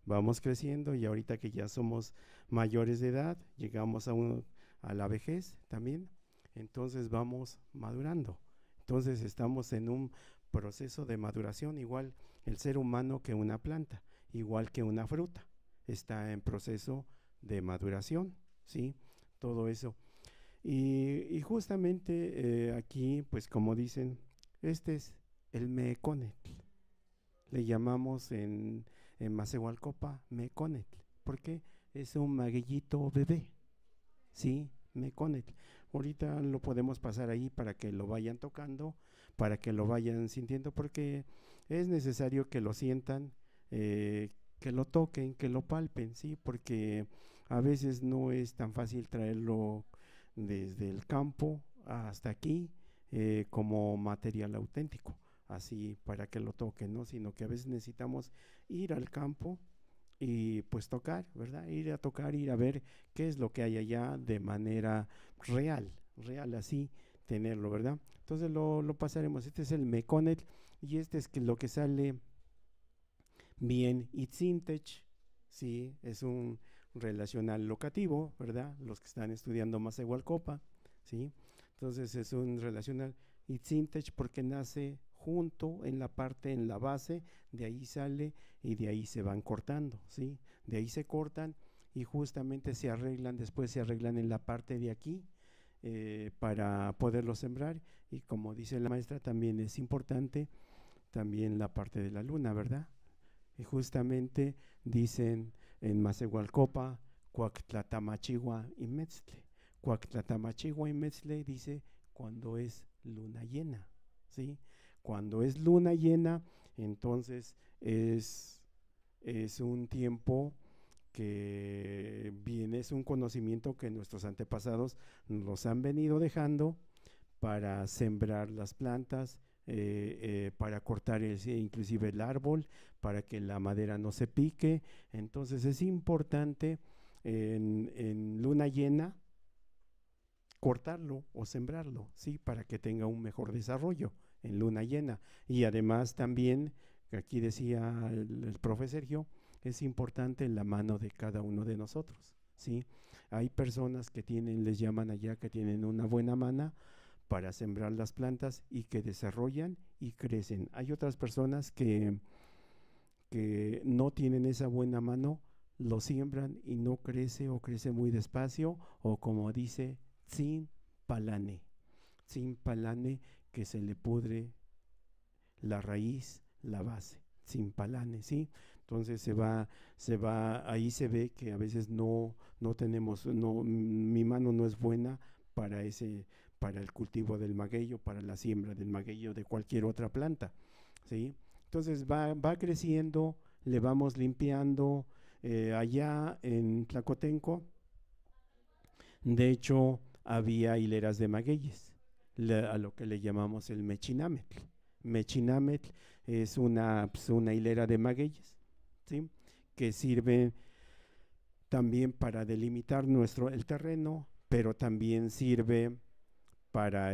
vamos creciendo, y ahorita que ya somos mayores de edad, llegamos a la vejez también, entonces vamos madurando. Entonces estamos en un proceso de maduración, igual el ser humano que una planta, igual que una fruta, está en proceso de maduración, ¿sí? Todo eso. Y justamente aquí, pues como dicen, este es el meconetl. Le llamamos en Macehualcopa meconetl, porque es un magueyito bebé, ¿sí? Meconetl. Ahorita lo podemos pasar ahí para que lo vayan tocando, para que lo vayan sintiendo, porque es necesario que lo sientan, que lo toquen, que lo palpen, ¿sí? Porque a veces no es tan fácil traerlo desde el campo hasta aquí como material auténtico, así para que lo toquen, ¿no? Sino que a veces necesitamos ir al campo y pues tocar, ¿verdad? Ir a tocar, ir a ver qué es lo que hay allá de manera real, así tenerlo, ¿verdad? Entonces lo pasaremos. Este es el meconetl, y este es lo que sale bien itzintech, ¿sí? Es un relacional locativo, ¿verdad? Los que están estudiando Macehualcopa, ¿sí? Entonces es un relacional itzintech porque nace junto en la base, de ahí sale y de ahí se van cortando, ¿sí? De ahí se cortan y justamente después se arreglan en la parte de aquí para poderlo sembrar. Y como dice la maestra, también es importante también la parte de la luna, ¿verdad? Y justamente dicen en Macehualcopa, Cuactlatamachigua y Metzle. Cuactlatamachigua y Metzle dice cuando es luna llena, ¿sí? Cuando es luna llena, entonces es un tiempo que viene, es un conocimiento que nuestros antepasados nos han venido dejando para sembrar las plantas, para cortar inclusive el árbol, para que la madera no se pique. Entonces es importante en luna llena cortarlo o sembrarlo, ¿sí? Para que tenga un mejor desarrollo en luna llena. Y además también, aquí decía el profe Sergio, es importante la mano de cada uno de nosotros, ¿sí? Hay personas que les llaman allá, que tienen una buena mano para sembrar las plantas y que desarrollan y crecen. Hay otras personas que no tienen esa buena mano, lo siembran y no crece, o crece muy despacio, o como dice, sin palane, que se le pudre la raíz, la base, Tzimpalane, ¿sí? Entonces ahí se ve que a veces no tenemos, mi mano no es buena para el cultivo del maguey, para la siembra del maguey o de cualquier otra planta, ¿sí? Entonces va creciendo, le vamos limpiando. Allá en Tlacotenco, de hecho, había hileras de magueyes, a lo que le llamamos el Mechinametl. Mechinametl es una hilera de magueyes, ¿sí? Que sirve también para delimitar el terreno, pero también sirve para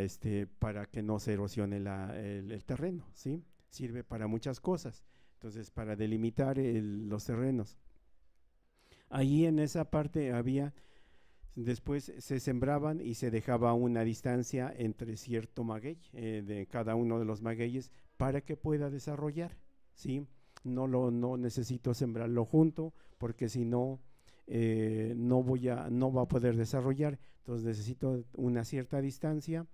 que no se erosione el terreno, ¿sí? Sirve para muchas cosas. Entonces, para delimitar los terrenos. Allí en esa parte después se sembraban y se dejaba una distancia entre cierto maguey, de cada uno de los magueyes, para que pueda desarrollar, ¿sí? No necesito sembrarlo junto, porque si no, no va a poder desarrollar. Entonces necesito una cierta distancia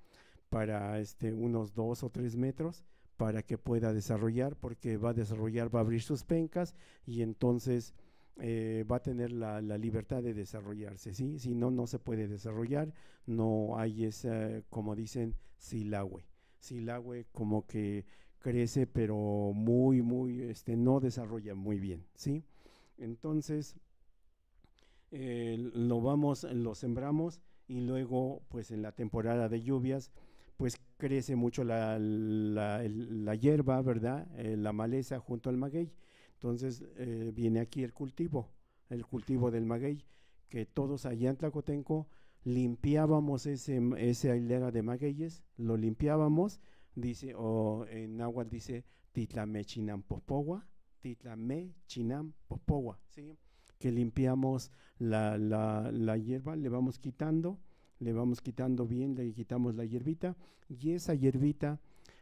para unos 2 o 3 metros para que pueda desarrollar, porque va a abrir sus pencas y entonces va a tener la libertad de desarrollarse, ¿sí? Si no, no se puede desarrollar, no hay esa, como dicen, silagüe. Silagüe como que crece, pero muy, no desarrolla muy bien, ¿sí? Entonces, lo sembramos y luego, pues en la temporada de lluvias, pues crece mucho la hierba, ¿verdad? La maleza junto al maguey. Entonces viene aquí el cultivo del maguey, que todos allá en Tlacotenco limpiábamos esa hilera de magueyes, lo limpiábamos, dice, o en náhuatl dice Titlamechinam Popogua, ¿sí? Que limpiamos la hierba, le vamos quitando bien, le quitamos la hierbita, y esa hierbita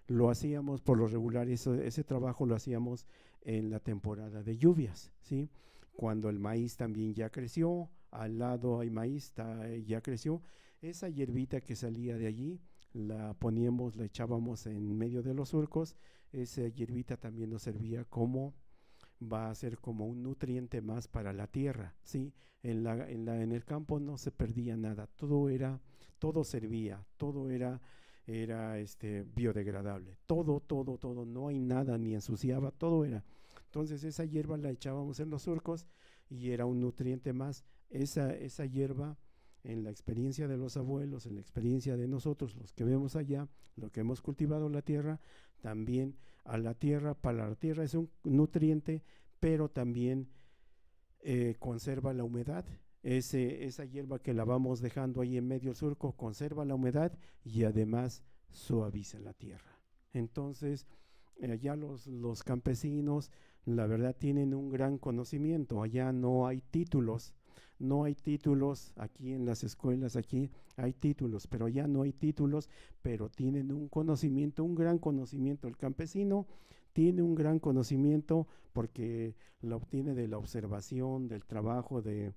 lo hacíamos por lo regular, ese trabajo lo hacíamos en la temporada de lluvias, ¿sí? Cuando el maíz también ya creció, al lado hay maíz, ya creció, esa hierbita que salía de allí, la echábamos en medio de los surcos. Esa hierbita también nos servía va a ser como un nutriente más para la tierra, ¿sí? En el campo no se perdía nada, todo servía, todo era biodegradable, todo, no hay nada, ni ensuciaba, todo era. Entonces esa hierba la echábamos en los surcos y era un nutriente más. Esa hierba, en la experiencia de los abuelos, en la experiencia de nosotros, los que vemos allá, lo que hemos cultivado la tierra, también para la tierra es un nutriente, pero también conserva la humedad. Esa hierba que la vamos dejando ahí en medio del surco conserva la humedad y además suaviza la tierra. Entonces, allá los campesinos, la verdad, tienen un gran conocimiento. Allá no hay títulos, aquí en las escuelas, aquí hay títulos, pero allá no hay títulos, pero tienen un conocimiento, un gran conocimiento. El campesino tiene un gran conocimiento porque lo obtiene de la observación, del trabajo de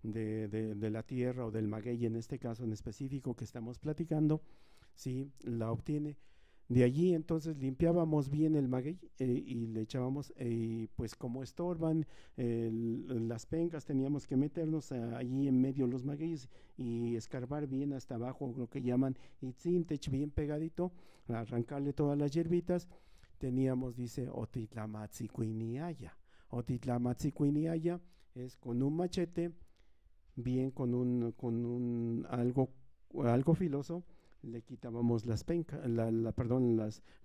la tierra o del maguey, en este caso en específico que estamos platicando, ¿sí? La obtiene. De allí entonces limpiábamos bien el maguey y le echábamos, pues como estorban las pencas, teníamos que meternos allí en medio de los magueyes y escarbar bien hasta abajo, lo que llaman itzintech, bien pegadito, arrancarle todas las hierbitas. Teníamos, dice, Otitlamatzikuiniaya. Otitlamatzikuiniaya es con un machete, bien con algo filoso, le quitábamos las pencas,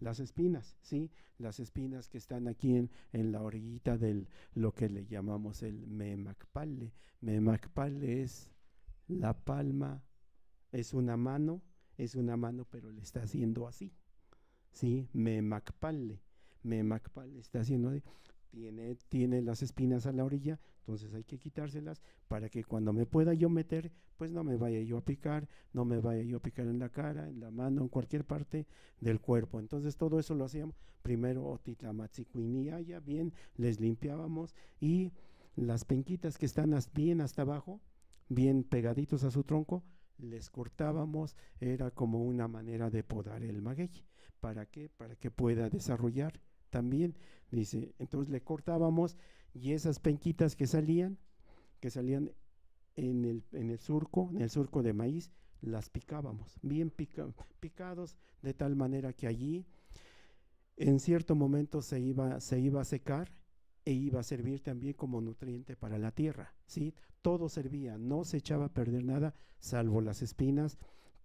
las espinas, ¿sí? Las espinas que están aquí en la orillita de lo que le llamamos el memacpale. Memacpale es la palma, es una mano, pero le está haciendo así, ¿sí? Memacpale está haciendo así. Tiene las espinas a la orilla, entonces hay que quitárselas para que cuando me pueda yo meter, pues no me vaya yo a picar, no me vaya yo a picar en la cara, en la mano, en cualquier parte del cuerpo. Entonces todo eso lo hacíamos primero, Otitlamatzikuiniaya, bien, les limpiábamos, y las penquitas que están bien hasta abajo, bien pegaditos a su tronco, les cortábamos. Era como una manera de podar el maguey. ¿Para qué? Para que pueda desarrollar también, dice, entonces le cortábamos y esas penquitas que salían en el surco de maíz, las picábamos, bien picados, de tal manera que allí en cierto momento se iba a secar e iba a servir también como nutriente para la tierra, ¿sí? Todo servía, no se echaba a perder nada, salvo las espinas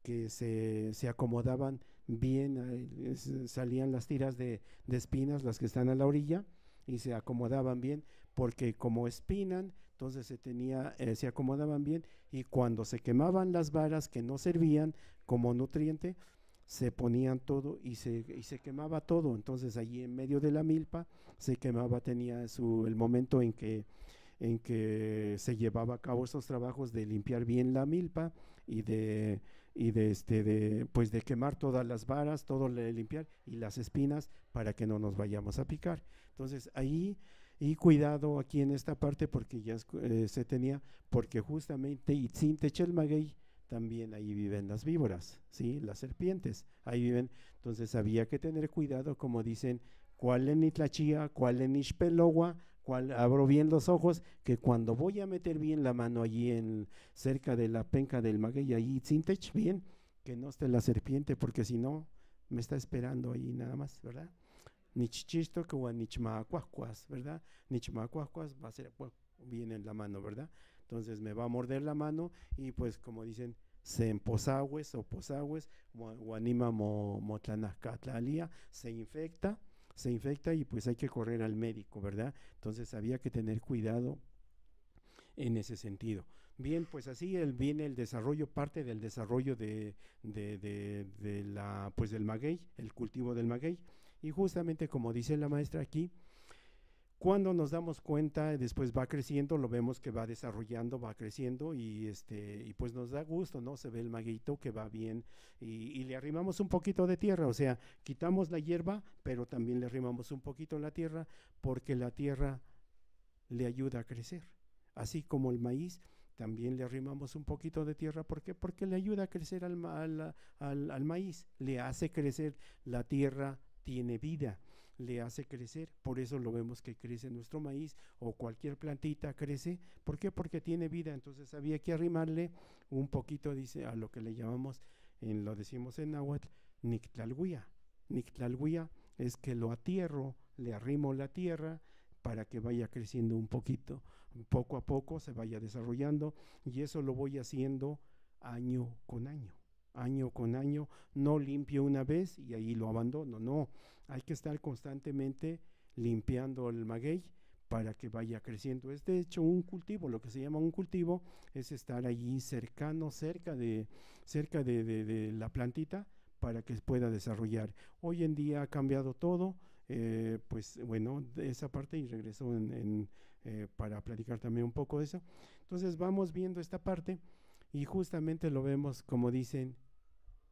que se acomodaban bien, salían las tiras de espinas, las que están a la orilla, y se acomodaban bien, porque como espinan, entonces se acomodaban bien, y cuando se quemaban las varas que no servían como nutriente, se ponían todo y se quemaba todo. Entonces allí en medio de la milpa se quemaba, tenía el momento en que se llevaba a cabo estos trabajos de limpiar bien la milpa y de quemar todas las varas, todo de limpiar, y las espinas para que no nos vayamos a picar. Entonces ahí, y cuidado aquí en esta parte, porque ya se tenía, porque justamente Itzin Techelmaguey, también ahí viven las víboras, ¿sí? Las serpientes, ahí viven. Entonces había que tener cuidado, como dicen, cuál en Itlachía, cuál en Ixpelogua, cuál, abro bien los ojos, que cuando voy a meter bien la mano allí cerca de la penca del maguey, ahí Itzintech, bien, que no esté la serpiente, porque si no, me está esperando ahí nada más, ¿verdad? Nichichisto que o nichmacuascuas, ¿verdad? Nichmacuascuas va a ser bien en la mano, ¿verdad? Entonces me va a morder la mano y pues como dicen, se emposagües o posagües, o anima motlanacatlalía, se infecta y pues hay que correr al médico, ¿verdad? Entonces había que tener cuidado en ese sentido. Bien, pues así viene el desarrollo, parte del desarrollo del maguey, el cultivo del maguey, y justamente como dice la maestra aquí, cuando nos damos cuenta, después va creciendo, lo vemos que va desarrollando, va creciendo y pues nos da gusto, ¿no? Se ve el magueyito que va bien y le arrimamos un poquito de tierra, o sea, quitamos la hierba, pero también le arrimamos un poquito la tierra, porque la tierra le ayuda a crecer. Así como el maíz, también le arrimamos un poquito de tierra. ¿Por qué? Porque le ayuda a crecer al maíz, le hace crecer, la tierra tiene vida, le hace crecer, por eso lo vemos que crece nuestro maíz o cualquier plantita crece. ¿Por qué? Porque tiene vida. Entonces había que arrimarle un poquito, dice, a lo que le llamamos, lo decimos en náhuatl, nictlalhuia. Nictlalhuia es que lo atierro, le arrimo la tierra para que vaya creciendo un poquito, poco a poco se vaya desarrollando, y eso lo voy haciendo año con año. Año con año, no limpio una vez y ahí lo abandono, no, hay que estar constantemente limpiando el maguey para que vaya creciendo. Es de hecho un cultivo, lo que se llama un cultivo es estar allí cerca de la plantita para que pueda desarrollar. Hoy en día ha cambiado todo, pues bueno, de esa parte, y regreso para platicar también un poco de eso. Entonces vamos viendo esta parte y justamente lo vemos como dicen,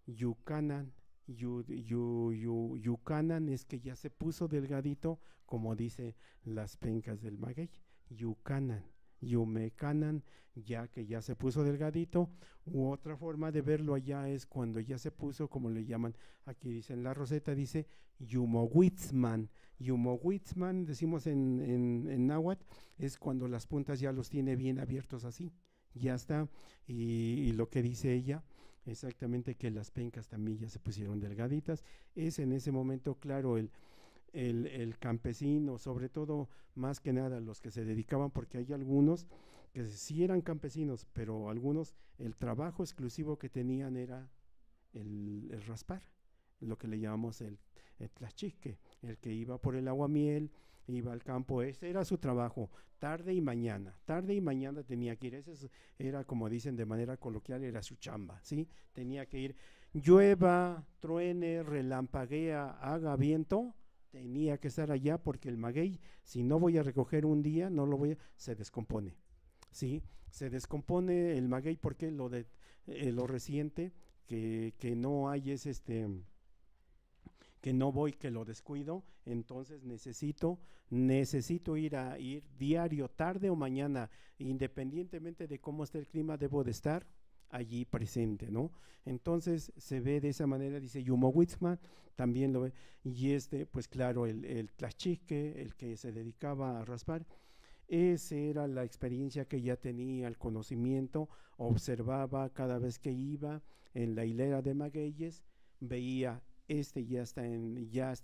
Yucanan, Yucanan es que ya se puso delgadito, como dice las pencas del maguey. Yucanan, Yumecanan, ya que ya se puso delgadito. U otra forma de verlo allá es cuando ya se puso, como le llaman, aquí dice en la roseta, dice Yumowitzman. Yumowitzman, decimos en náhuatl, es cuando las puntas ya los tiene bien abiertos así, ya está. Y lo que dice ella, exactamente, que las pencas también ya se pusieron delgaditas, es en ese momento, claro, el campesino, sobre todo, más que nada los que se dedicaban, porque hay algunos que sí eran campesinos, pero algunos, el trabajo exclusivo que tenían era el raspar, lo que le llamamos el tlachique, el que iba por el aguamiel, iba al campo, ese era su trabajo, tarde y mañana tenía que ir, ese era, como dicen de manera coloquial, era su chamba, ¿sí? Tenía que ir, llueva, truene, relampaguea, haga viento, tenía que estar allá, porque el maguey, si no voy a recoger un día, se descompone, ¿sí? Se descompone el maguey porque lo reciente que no hay es que no voy, que lo descuido, entonces necesito ir diario, tarde o mañana, independientemente de cómo esté el clima, debo de estar allí presente, ¿no? Entonces se ve de esa manera, dice Yumo Witzman, también lo ve, y pues claro, el tlachique, el que se dedicaba a raspar, esa era la experiencia que ya tenía, el conocimiento, observaba cada vez que iba en la hilera de magueyes, veía ya está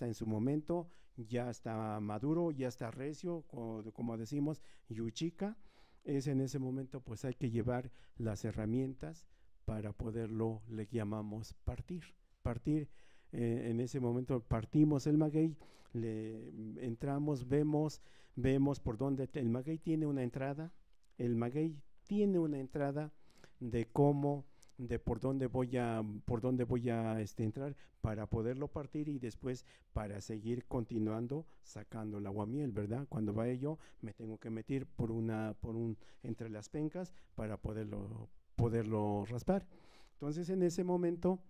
en su momento, ya está maduro, ya está recio, como decimos, yuchica. Es en ese momento pues hay que llevar las herramientas para poderlo, le llamamos partir. En ese momento partimos el maguey, le entramos, vemos por dónde el maguey tiene una entrada, de cómo, de por dónde voy a entrar para poderlo partir y después para seguir continuando sacando el aguamiel, ¿verdad? Cuando vaya yo me tengo que meter entre las pencas para poderlo raspar. Entonces en ese momento,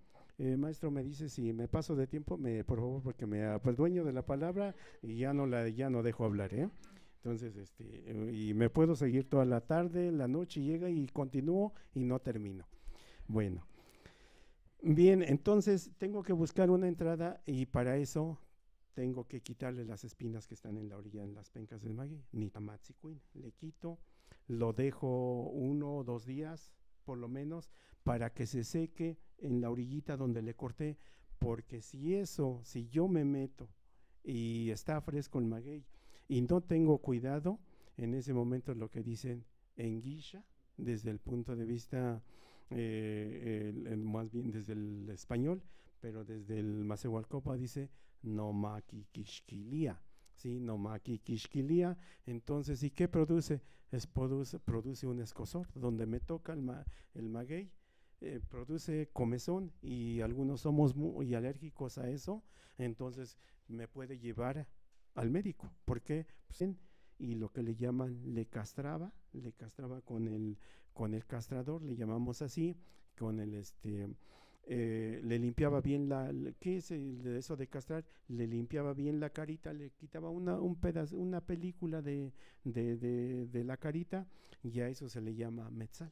maestro, me dice si me paso de tiempo, por favor, porque me adueño de la palabra y ya no dejo hablar, ¿eh? Entonces, y me puedo seguir toda la tarde, la noche llega y continúo y no termino. Bueno, bien, entonces tengo que buscar una entrada y para eso tengo que quitarle las espinas que están en la orilla, en las pencas del maguey, nitamatzicuin, le quito, lo dejo 1 o 2 días, por lo menos, para que se seque en la orillita donde le corté, porque si yo me meto y está fresco el maguey y no tengo cuidado, en ese momento lo que dicen en guisha, desde el punto de vista, más bien desde el español, pero desde el Macehualcopa dice no maquiquixquilia, ¿sí? No maquiquixquilia. Entonces, ¿y qué produce? Produce un escozor, donde me toca el maguey, produce comezón y algunos somos muy alérgicos a eso, entonces me puede llevar al médico. ¿Por qué? Pues, y lo que le llaman le castraba con el castrador, le llamamos así, con el le limpiaba bien ¿qué es eso de castrar? Le limpiaba bien la carita, le quitaba una película de la carita y a eso se le llama metzal,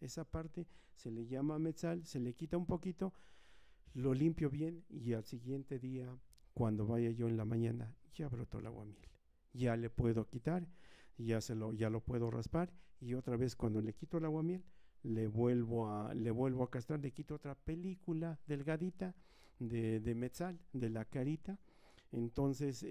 esa parte se le llama metzal, se le quita un poquito, lo limpio bien y al siguiente día, cuando vaya yo en la mañana, ya brotó el aguamiel, ya le puedo quitar, ya lo puedo raspar y otra vez cuando le quito el aguamiel, le vuelvo a castrar, le quito otra película delgadita de metzal, de la carita. Entonces,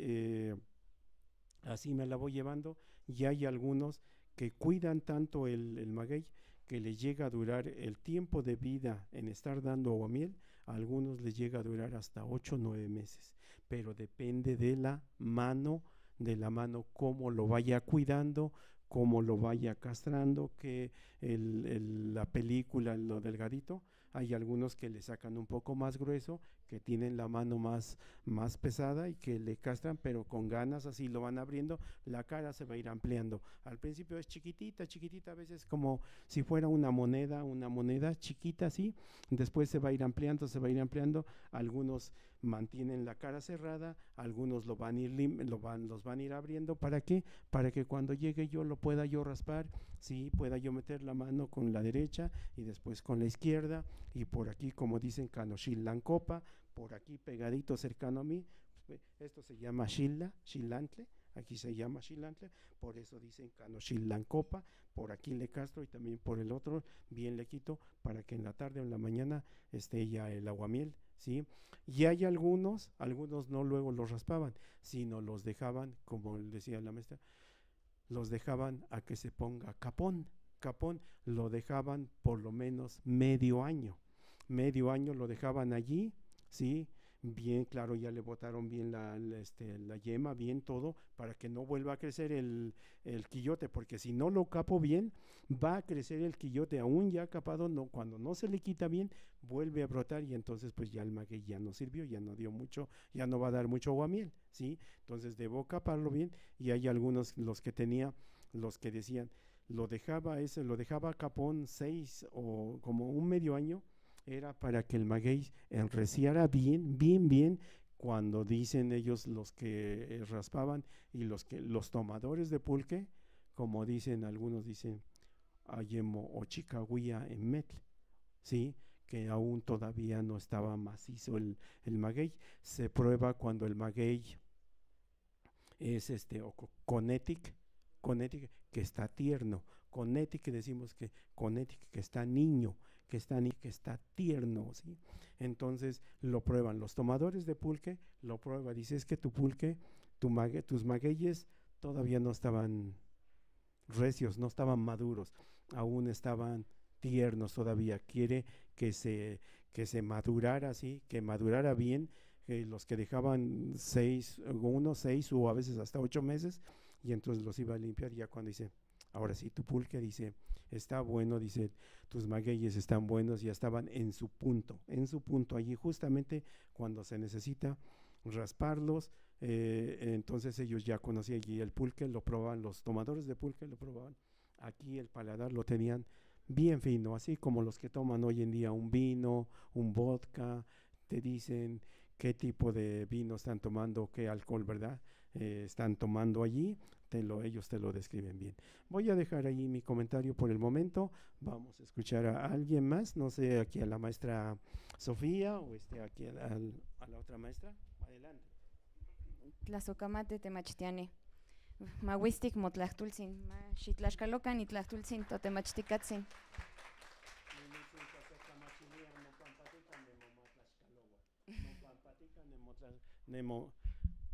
así me la voy llevando y hay algunos que cuidan tanto el maguey que les llega a durar el tiempo de vida en estar dando aguamiel, a algunos les llega a durar hasta 8 o 9 meses, pero depende de la mano, cómo lo vaya cuidando, cómo lo vaya castrando, que la película, lo delgadito, hay algunos que le sacan un poco más grueso, que tienen la mano más pesada y que le castran, pero con ganas, así lo van abriendo, la cara se va a ir ampliando. Al principio es chiquitita, a veces como si fuera una moneda chiquita así, después se va a ir ampliando, algunos mantienen la cara cerrada, algunos los van a ir abriendo. ¿Para qué? Para que cuando llegue yo lo pueda yo raspar, sí, pueda yo meter la mano con la derecha y después con la izquierda, y por aquí, como dicen, canoxillancopa, por aquí pegadito cercano a mí, esto se llama xilantle, aquí se llama xilantle, por eso dicen canoxillancopa, por aquí le castro y también por el otro bien le quito para que en la tarde o en la mañana esté ya el aguamiel, ¿sí? Y hay algunos no luego los raspaban, sino los dejaban, como decía la maestra, los dejaban a que se ponga capón, lo dejaban por lo menos medio año lo dejaban allí, ¿sí? Bien, claro, ya le botaron bien la yema, bien todo, para que no vuelva a crecer el quillote, porque si no lo capo bien, va a crecer el quillote, aún ya capado, no, cuando no se le quita bien, vuelve a brotar y entonces pues ya el maguey ya no sirvió, ya no dio mucho, ya no va a dar mucho aguamiel, ¿sí? Entonces debo caparlo bien, y hay algunos, los que decían, lo dejaba capón 6 o como un medio año, era para que el maguey enreciara bien, cuando dicen ellos los que raspaban y los tomadores de pulque, como dicen, algunos dicen ayemo o chicahuía en metl, ¿sí? Que aún todavía no estaba macizo el maguey. Se prueba cuando el maguey es conetic, que está tierno, conetic que decimos que conetic que está niño, que está tierno, ¿sí? Entonces lo prueban los tomadores de pulque, lo prueba, dice, es que tu pulque, tus magueyes todavía no estaban recios, no estaban maduros, aún estaban tiernos todavía, quiere que se madurara así, que madurara bien, los que dejaban 6 o a veces hasta 8 meses, y entonces los iba a limpiar. Ya cuando dice, ahora sí, tu pulque, dice, está bueno, dice, tus magueyes están buenos, ya estaban en su punto, allí justamente cuando se necesita rasparlos. Entonces ellos ya conocían allí el pulque, lo probaban, los tomadores de pulque lo probaban, aquí el paladar lo tenían bien fino, así como los que toman hoy en día un vino, un vodka, te dicen qué tipo de vino están tomando, qué alcohol, ¿verdad? Están tomando allí, ellos te lo describen bien. Voy a dejar ahí mi comentario por el momento. Vamos a escuchar a alguien más, no sé, aquí a la maestra Sofía o aquí a la otra maestra. Adelante. Tlazocamate temachtiane. Mahuistic motlachtulzin, xitlaxcalocan y tlachtulzin totemachticatzin.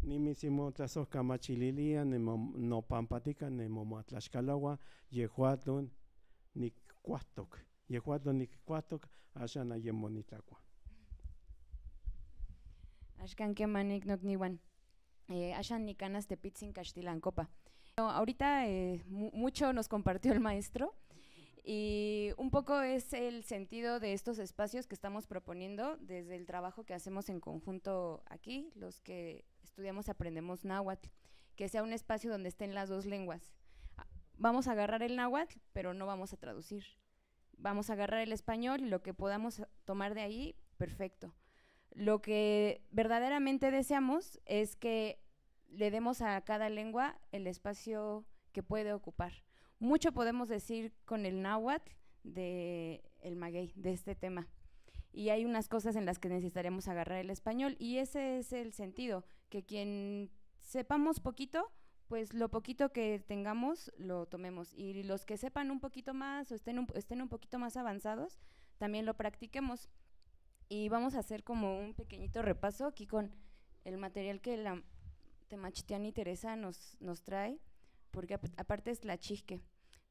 Nimisimo tlazocamachililia, no pampatica, nemomatlaxcalagua, yehuatlon nicuatoc, ashan ayemonitacua. Ashkan kemanik nokniwan. Ashan nikanas tepitzin castilancopa. Ahorita mucho nos compartió el maestro y un poco es el sentido de estos espacios que estamos proponiendo desde el trabajo que hacemos en conjunto aquí, los que estudiamos y aprendemos náhuatl, que sea un espacio donde estén las dos lenguas. Vamos a agarrar el náhuatl, pero no vamos a traducir. Vamos a agarrar el español y lo que podamos tomar de ahí, perfecto. Lo que verdaderamente deseamos es que le demos a cada lengua el espacio que puede ocupar. Mucho podemos decir con el náhuatl del maguey, de este tema. Y hay unas cosas en las que necesitaremos agarrar el español y ese es el sentido, que quien sepamos poquito, pues lo poquito que tengamos lo tomemos. Y los que sepan un poquito más o estén un poquito más avanzados, también lo practiquemos. Y vamos a hacer como un pequeñito repaso aquí con el material que la Temachtiani Teresa nos trae, porque aparte es la chisque.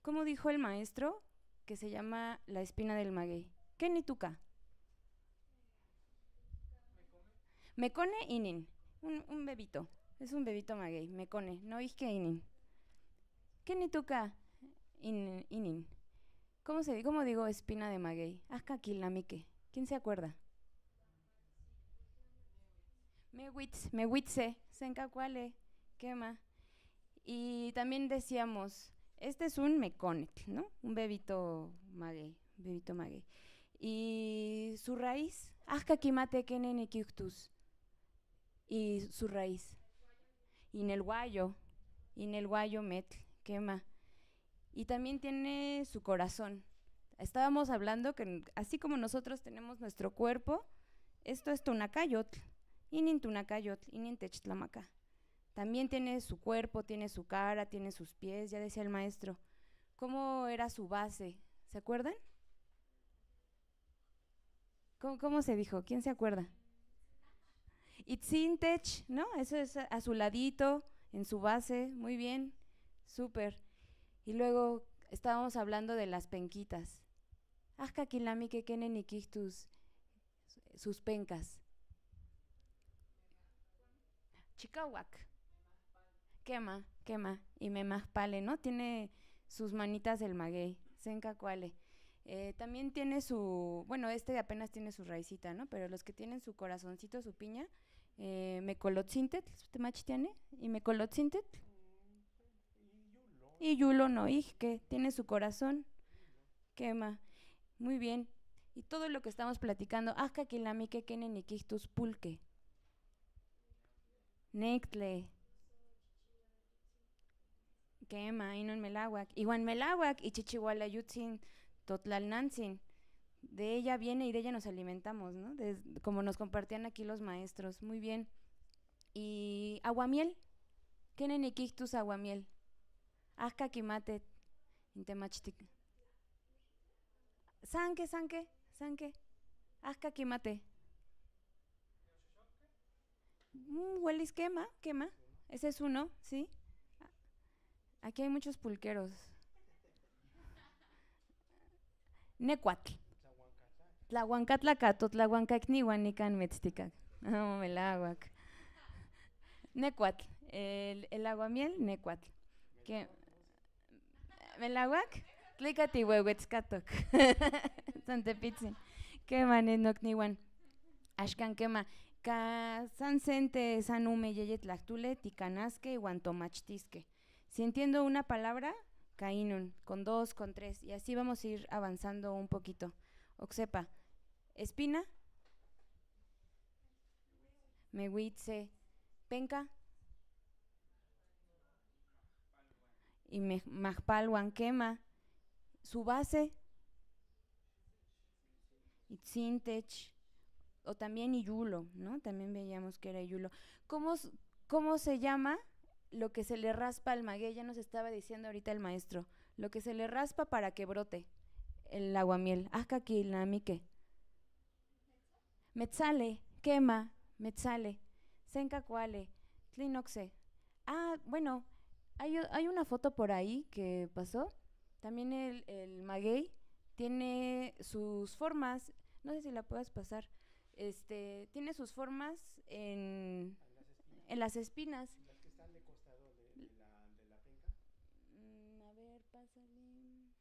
¿Cómo dijo el maestro? Que se llama la espina del maguey. ¿Qué nituca? Mecone inin, un bebito, es un bebito maguey, mecone, no isque inin. ¿Qué nituca? Inin. ¿Cómo digo espina de maguey? Asca quilamique. ¿Quién se acuerda? Mewitze, sencacuale, quema. Y también decíamos, este es un meconetl, ¿no? Un bebito maguey. Y su raíz, asca quimate kenenikiuctus. Y su raíz. Inelguayo metl, quema. Y también tiene su corazón. Estábamos hablando que así como nosotros tenemos nuestro cuerpo, esto es tunacayotl, inin tunacayotl, inin techtlamaca. También tiene su cuerpo, tiene su cara, tiene sus pies, ya decía el maestro. ¿Cómo era su base? ¿Se acuerdan? ¿Cómo se dijo? ¿Quién se acuerda? Itzintech, ¿no? Eso es a su ladito, en su base, muy bien, súper. Y luego estábamos hablando de las penquitas. Ajka kilami que kenen ikictus, sus pencas. Chicahuac. Quema. Y memajpale, ¿no? Tiene sus manitas el maguey, sencacuale. También tiene su, bueno, apenas tiene su raicita, ¿no? Pero los que tienen su corazoncito, su piña, mecolotzintet, temachtiane, y mecolotzintet. Y yulo no, que tiene su corazón, quema. Muy bien. Y todo lo que estamos platicando, ajka kilamique kenen ikictus pulque. Nectle. Quema, inon Melahuac. Iguan Melahuac y Chichihualayutzin, Totlalnantzin. De ella viene y de ella nos alimentamos, ¿no? Como nos compartían aquí los maestros. Muy bien. Y aguamiel. ¿Qué nenequictus aguamiel? Ajka kimate. Intemachtik. Sanque. Ajka kimate. Huelis quema. Ese es uno, ¿sí? Aquí hay muchos pulqueros. Necuatl. Tlahuancatlacato, tlahuancacnihuan, nican metzticac. Melahuac. Necuatl. El aguamiel, necuatl. ¿Qué? Melahuac. Tlicatihuehuetzcatoc. Santepitzin. ¿Qué manenocnihuan? Ashkan quema. Ka sansente sanume yeyetlactule, ticanasque y guantomachtisque. Si entiendo una palabra, cainun, con 2, con 3, y así vamos a ir avanzando un poquito. Oxepa, espina, mehuitze, penca, y majpalhuan quema, su base, itzintech, o también iyulo, ¿no? También veíamos que era iyulo. ¿Cómo se llama lo que se le raspa al maguey? Ya nos estaba diciendo ahorita el maestro. Lo que se le raspa para que brote el aguamiel. Ajcaquilnamique. Metzale, quema, metzale. Sencacuale, tlinoxe. Bueno, hay una foto por ahí que pasó. También el maguey tiene sus formas. No sé si la puedas pasar. Tiene sus formas en las espinas. Las que están de costado de la penca. A ver, pásale.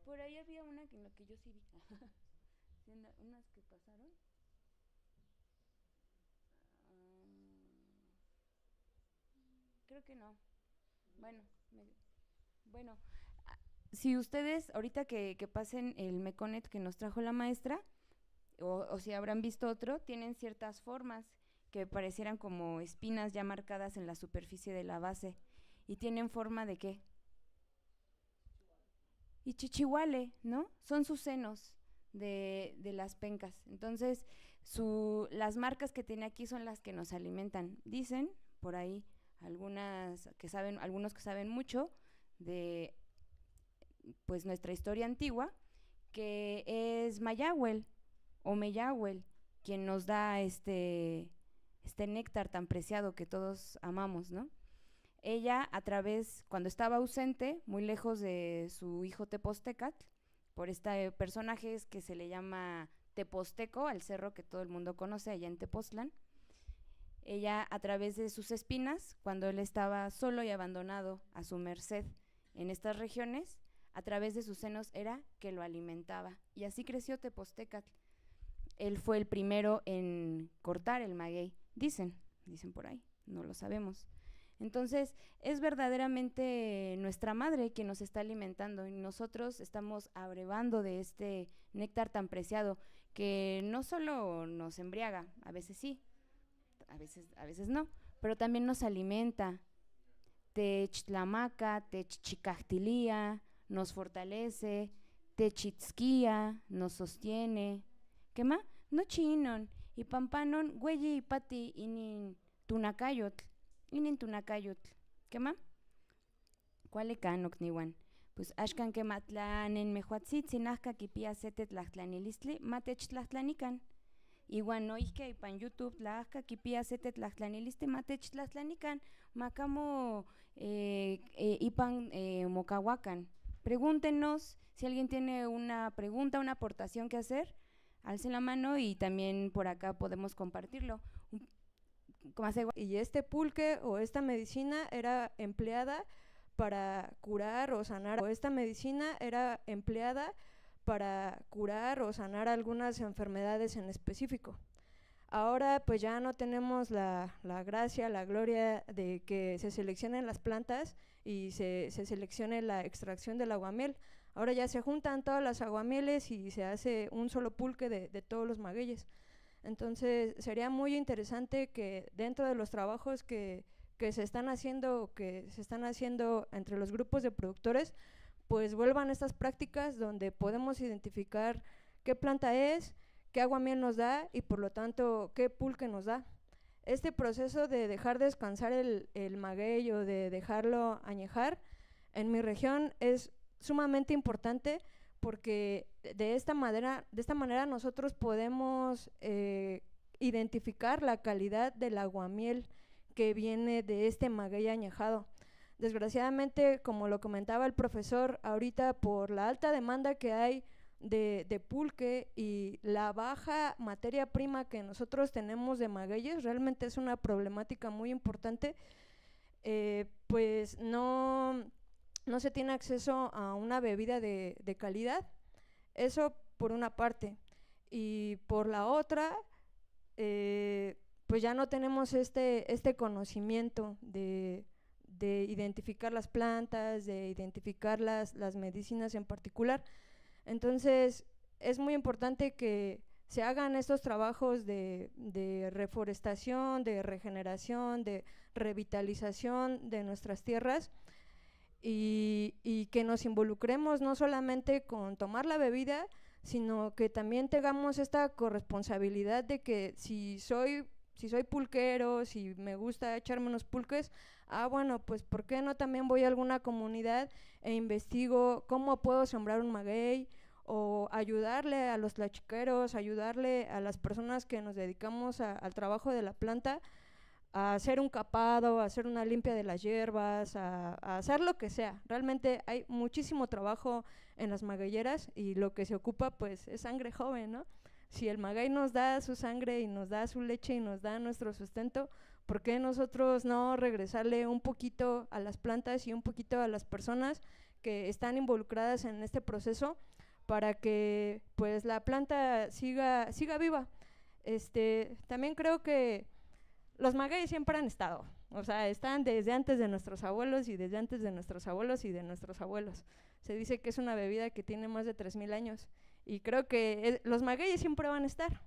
Por ahí había una en la que yo sí vi. Unas que pasaron. Creo que no. Bueno, si ustedes, ahorita que pasen el meconet que nos trajo la maestra, o si habrán visto otro, tienen ciertas formas que parecieran como espinas ya marcadas en la superficie de la base. ¿Y tienen forma de qué? Y chichihuale, ¿no? Son sus senos de las pencas. Entonces, las marcas que tiene aquí son las que nos alimentan. Dicen, por ahí, algunos que saben mucho de pues nuestra historia antigua, que es Mayahuel o Meyahuel quien nos da este néctar tan preciado que todos amamos, ¿no? Ella, cuando estaba ausente, muy lejos de su hijo Tepostecatl, por este personaje que se le llama Teposteco, al cerro que todo el mundo conoce allá en Tepoztlán, ella, a través de sus espinas, cuando él estaba solo y abandonado a su merced en estas regiones, a través de sus senos era que lo alimentaba. Y así creció Tepostecatl. Él fue el primero en cortar el maguey, dicen por ahí, no lo sabemos. Entonces, es verdaderamente nuestra madre quien nos está alimentando y nosotros estamos abrevando de este néctar tan preciado que no solo nos embriaga, a veces sí, a veces no, pero también nos alimenta, techtlamaca, techchicactilía, nos fortalece, techitzquía, nos sostiene. ¿Qué más? No chinon, y pampanon, güey y pati, inin tunacayotl. ¿Qué más? ¿Cuál ecanok niwan? Pues ashkan que matlan en mehuatzitzin ajka kipia sete tlachtlanilistli, matech tlachtanican. Igual no y pan YouTube la ajka kipia sete tlachtlanilistli, matech tlachtanican. Macamo ipan mocahuacan. Pregúntenos si alguien tiene una pregunta, una aportación que hacer, alcen la mano y también por acá podemos compartirlo. Y este pulque o esta medicina era empleada para curar o sanar, algunas enfermedades en específico. Ahora pues ya no tenemos la gracia, la gloria de que se seleccionen las plantas y se seleccione la extracción del aguamiel. Ahora ya se juntan todas las aguamieles y se hace un solo pulque de todos los magueyes. Entonces sería muy interesante que dentro de los trabajos que que se están haciendo entre los grupos de productores, pues vuelvan estas prácticas donde podemos identificar qué planta es, qué aguamiel nos da y por lo tanto qué pulque nos da. Este proceso de dejar descansar el maguey o de dejarlo añejar, en mi región es sumamente importante porque de esta manera nosotros podemos identificar la calidad del aguamiel que viene de este maguey añejado. Desgraciadamente, como lo comentaba el profesor, ahorita por la alta demanda que hay de pulque y la baja materia prima que nosotros tenemos de magueyes, realmente es una problemática muy importante, pues no se tiene acceso a una bebida de calidad. Eso por una parte. Y por la otra, pues ya no tenemos este conocimiento de identificar las plantas, de identificar las medicinas en particular. Entonces, es muy importante que se hagan estos trabajos de reforestación, de regeneración, de revitalización de nuestras tierras y que nos involucremos no solamente con tomar la bebida, sino que también tengamos esta corresponsabilidad de que si soy pulquero, si me gusta echarme unos pulques, bueno, pues ¿por qué no también voy a alguna comunidad e investigo cómo puedo sembrar un maguey o ayudarle a los tlachiqueros, ayudarle a las personas que nos dedicamos al trabajo de la planta a hacer un capado, a hacer una limpia de las hierbas, a hacer lo que sea. Realmente hay muchísimo trabajo en las magueyeras y lo que se ocupa pues es sangre joven, ¿no? Si el maguey nos da su sangre y nos da su leche y nos da nuestro sustento, ¿por qué nosotros no regresarle un poquito a las plantas y un poquito a las personas que están involucradas en este proceso para que pues la planta siga viva? También creo que los magueyes siempre han estado, o sea, están desde antes de nuestros abuelos y desde antes de nuestros abuelos y de nuestros abuelos. Se dice que es una bebida que tiene más de 3000 años y creo que los magueyes siempre van a estar,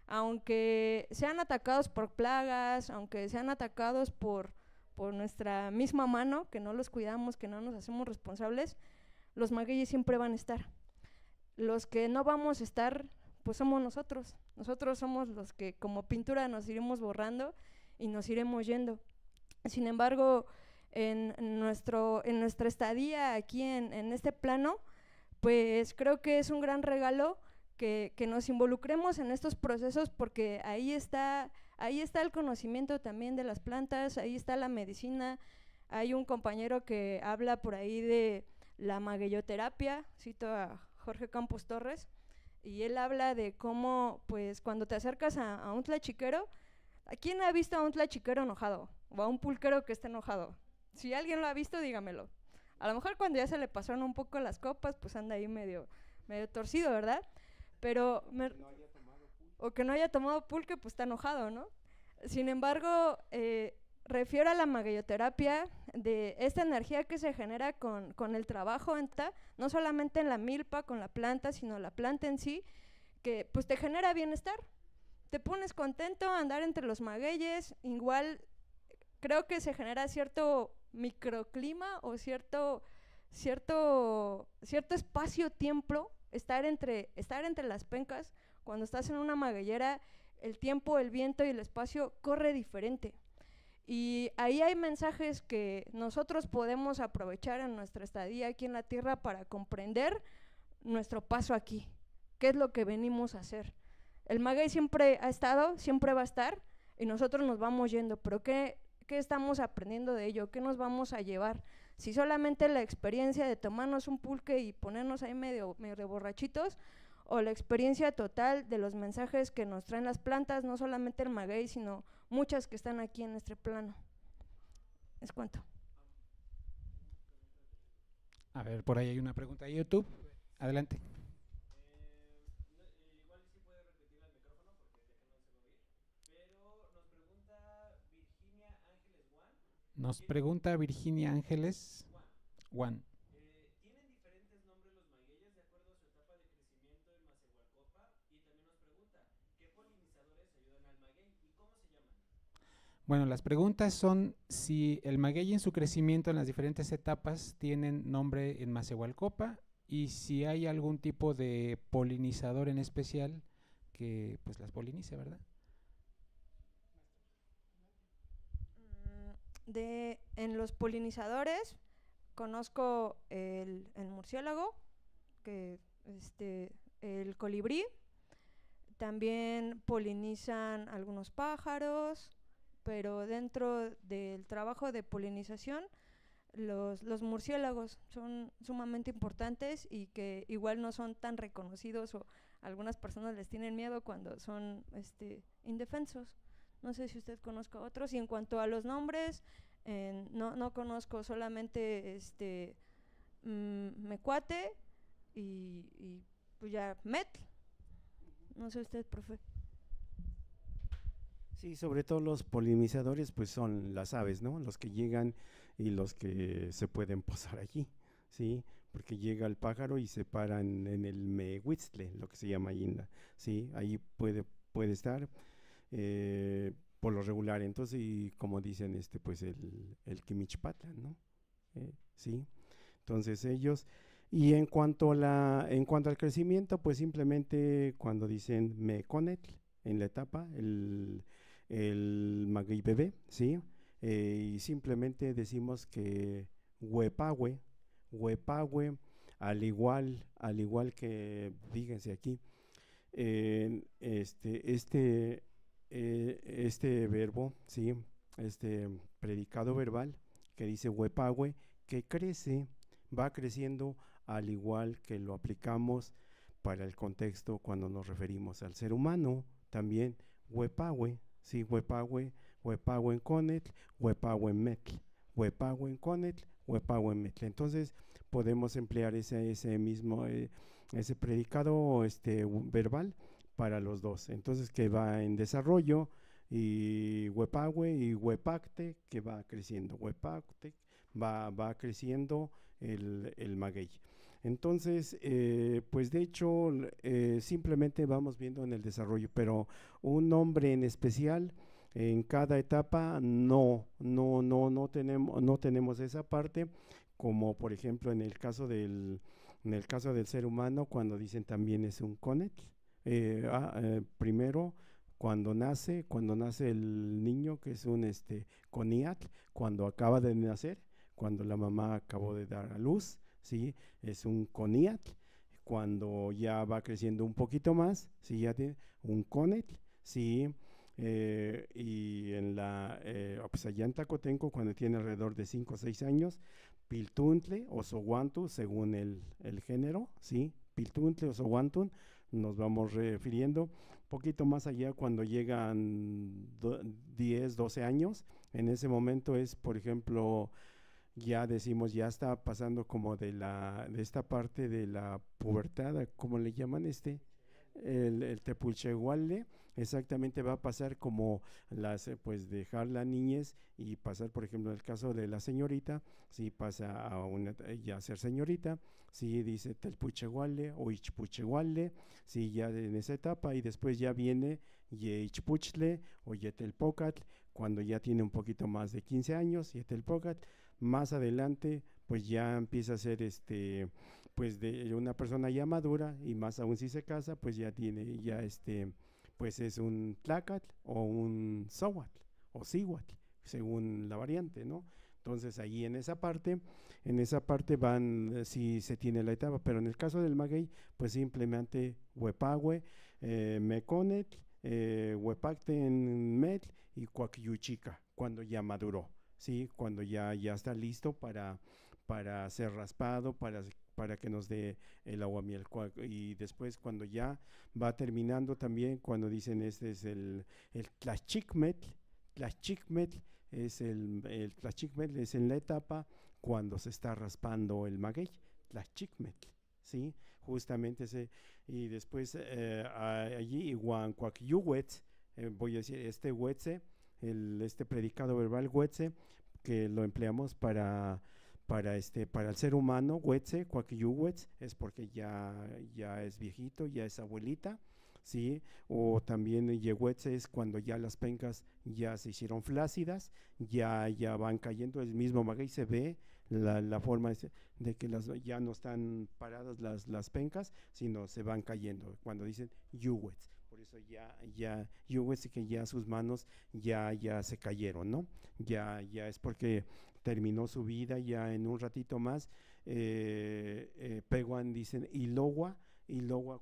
aunque sean atacados por plagas, aunque sean atacados por nuestra misma mano, que no los cuidamos, que no nos hacemos responsables, los magueyes siempre van a estar. Los que no vamos a estar, pues somos nosotros. Nosotros somos los que como pintura nos iremos borrando y nos iremos yendo. Sin embargo, en nuestra estadía aquí en este plano, pues creo que es un gran regalo que nos involucremos en estos procesos porque ahí está el conocimiento también de las plantas, ahí está la medicina. Hay un compañero que habla por ahí de la magueyoterapia, cito a Jorge Campos Torres, y él habla de cómo, pues, cuando te acercas a un tlachiquero, ¿a quién ha visto a un tlachiquero enojado? O a un pulquero que esté enojado. Si alguien lo ha visto, dígamelo. A lo mejor cuando ya se le pasaron un poco las copas, pues anda ahí medio torcido, ¿verdad? Pero o que no haya tomado pulque, pues está enojado, ¿no? Sin embargo, refiero a la magueyoterapia de esta energía que se genera con el trabajo, no solamente en la milpa, con la planta, sino la planta en sí, que pues te genera bienestar. Te pones contento a andar entre los magueyes, igual creo que se genera cierto microclima o cierto espacio-tiempo, estar entre las pencas. Cuando estás en una magueyera, el tiempo, el viento y el espacio corre diferente. Y ahí hay mensajes que nosotros podemos aprovechar en nuestra estadía aquí en la tierra para comprender nuestro paso aquí, qué es lo que venimos a hacer. El maguey siempre ha estado, siempre va a estar, y nosotros nos vamos yendo, pero ¿qué estamos aprendiendo de ello? ¿Qué nos vamos a llevar? Si solamente la experiencia de tomarnos un pulque y ponernos ahí medio borrachitos, o la experiencia total de los mensajes que nos traen las plantas, no solamente el maguey, sino muchas que están aquí en este plano. Es cuanto. A ver, por ahí hay una pregunta de YouTube. Adelante. Igual sí puede repetir al micrófono porque ya que no se va a oír, pero nos pregunta Virginia Ángeles Juan. ¿Tienen diferentes nombres los magueyes de acuerdo a su etapa de crecimiento en Mazahualcopa? Y también nos pregunta, ¿qué polinizadores ayudan al maguey y cómo se llaman? Bueno, las preguntas son si el maguey en su crecimiento en las diferentes etapas tienen nombre en Macehualcopa y si hay algún tipo de polinizador en especial que pues las polinice, ¿verdad? En los polinizadores conozco el murciélago, el colibrí, también polinizan algunos pájaros, pero dentro del trabajo de polinización los murciélagos son sumamente importantes y que igual no son tan reconocidos o algunas personas les tienen miedo cuando son indefensos. No sé si usted conozca otros. Y en cuanto a los nombres, no conozco, solamente mecuate y pues ya metl. No sé usted, profe. Sí, sobre todo los polinizadores pues son las aves, ¿no? Los que llegan y los que se pueden posar allí, ¿sí? Porque llega el pájaro y se paran en el mehuitztle, lo que se llama yinda, ¿sí? Ahí puede estar por lo regular. Entonces, y como dicen, pues el quimichpatlan, ¿no? Sí. Entonces ellos, y en cuanto al crecimiento, pues simplemente cuando dicen meconetl en la etapa, el maguey bebé, ¿sí? Y simplemente decimos que huepahue, al igual que, fíjense aquí, este verbo, ¿sí? Este predicado verbal que dice huepahue, que va creciendo al igual que lo aplicamos para el contexto cuando nos referimos al ser humano, también huepahue, sí, huepahue en conetl, huepahue en metl, huepahue en conetl, huepahue en metl. Entonces podemos emplear ese mismo, ese predicado verbal para los dos. Entonces que va en desarrollo, y huepahue y huepacte que va creciendo, huepacte va creciendo el maguey. Entonces, pues de hecho, simplemente vamos viendo en el desarrollo, pero un nombre en especial en cada etapa no tenemos esa parte, como por ejemplo en el caso del ser humano, cuando dicen también es un conetl. Primero, cuando nace el niño, que es un coniatl, cuando acaba de nacer, cuando la mamá acabó de dar a luz, ¿sí? Es un coniatl. Cuando ya va creciendo un poquito más, ¿sí? Ya tiene un conetl, ¿sí? Y pues allá en Tacotenco, cuando tiene alrededor de 5 o 6 años, piltuntle o soguantu, según el género, ¿sí? Piltuntle o soguantun, nos vamos refiriendo. Un poquito más allá, cuando llegan 10, 12 años, en ese momento es, por ejemplo, ya decimos, ya está pasando como de esta parte de la pubertad, ¿cómo le llaman el tepulchehuale? Exactamente, va a pasar como pues dejar la niñez y pasar, por ejemplo, en el caso de la señorita, si pasa ya a ser señorita, si dice telpuchehuale o ichpuchehuale, si ya en esa etapa, y después ya viene yeichpuchle o yetelpocatl, cuando ya tiene un poquito más de 15 años, yetelpocatl. Más adelante, pues ya empieza a ser pues de una persona ya madura, y más aún si se casa, pues ya tiene, pues es un tlacatl o un zohuatl o cihuatl, según la variante, ¿no? Entonces ahí en esa parte van, si se tiene la etapa, pero en el caso del maguey, pues simplemente huepahue, meconetl, huepacte en metl y cuacyuchica, cuando ya maduró. Sí, cuando ya está listo para ser raspado, para que nos dé el aguamiel. Y después, cuando ya va terminando también, cuando dicen este es el tlachicmetl es tlachicmetl es en la etapa cuando se está raspando el maguey, tlachicmetl, ¿sí? Justamente y después allí, igual cuacyuhuetz, voy a decir, huetze, este predicado verbal huetze, que lo empleamos para el ser humano, huetze, cuaquiyuhuetz, es porque ya es viejito, ya es abuelita, ¿sí? O también yehuetze es cuando ya las pencas ya se hicieron flácidas, ya van cayendo, el mismo maguey se ve la forma de que ya no están paradas las pencas, sino se van cayendo, cuando dicen yuhuetz. Por eso ya yuhuetz, que ya sus manos ya se cayeron, ¿no? Ya es porque terminó su vida, ya en un ratito más. Peguan dicen Ilowa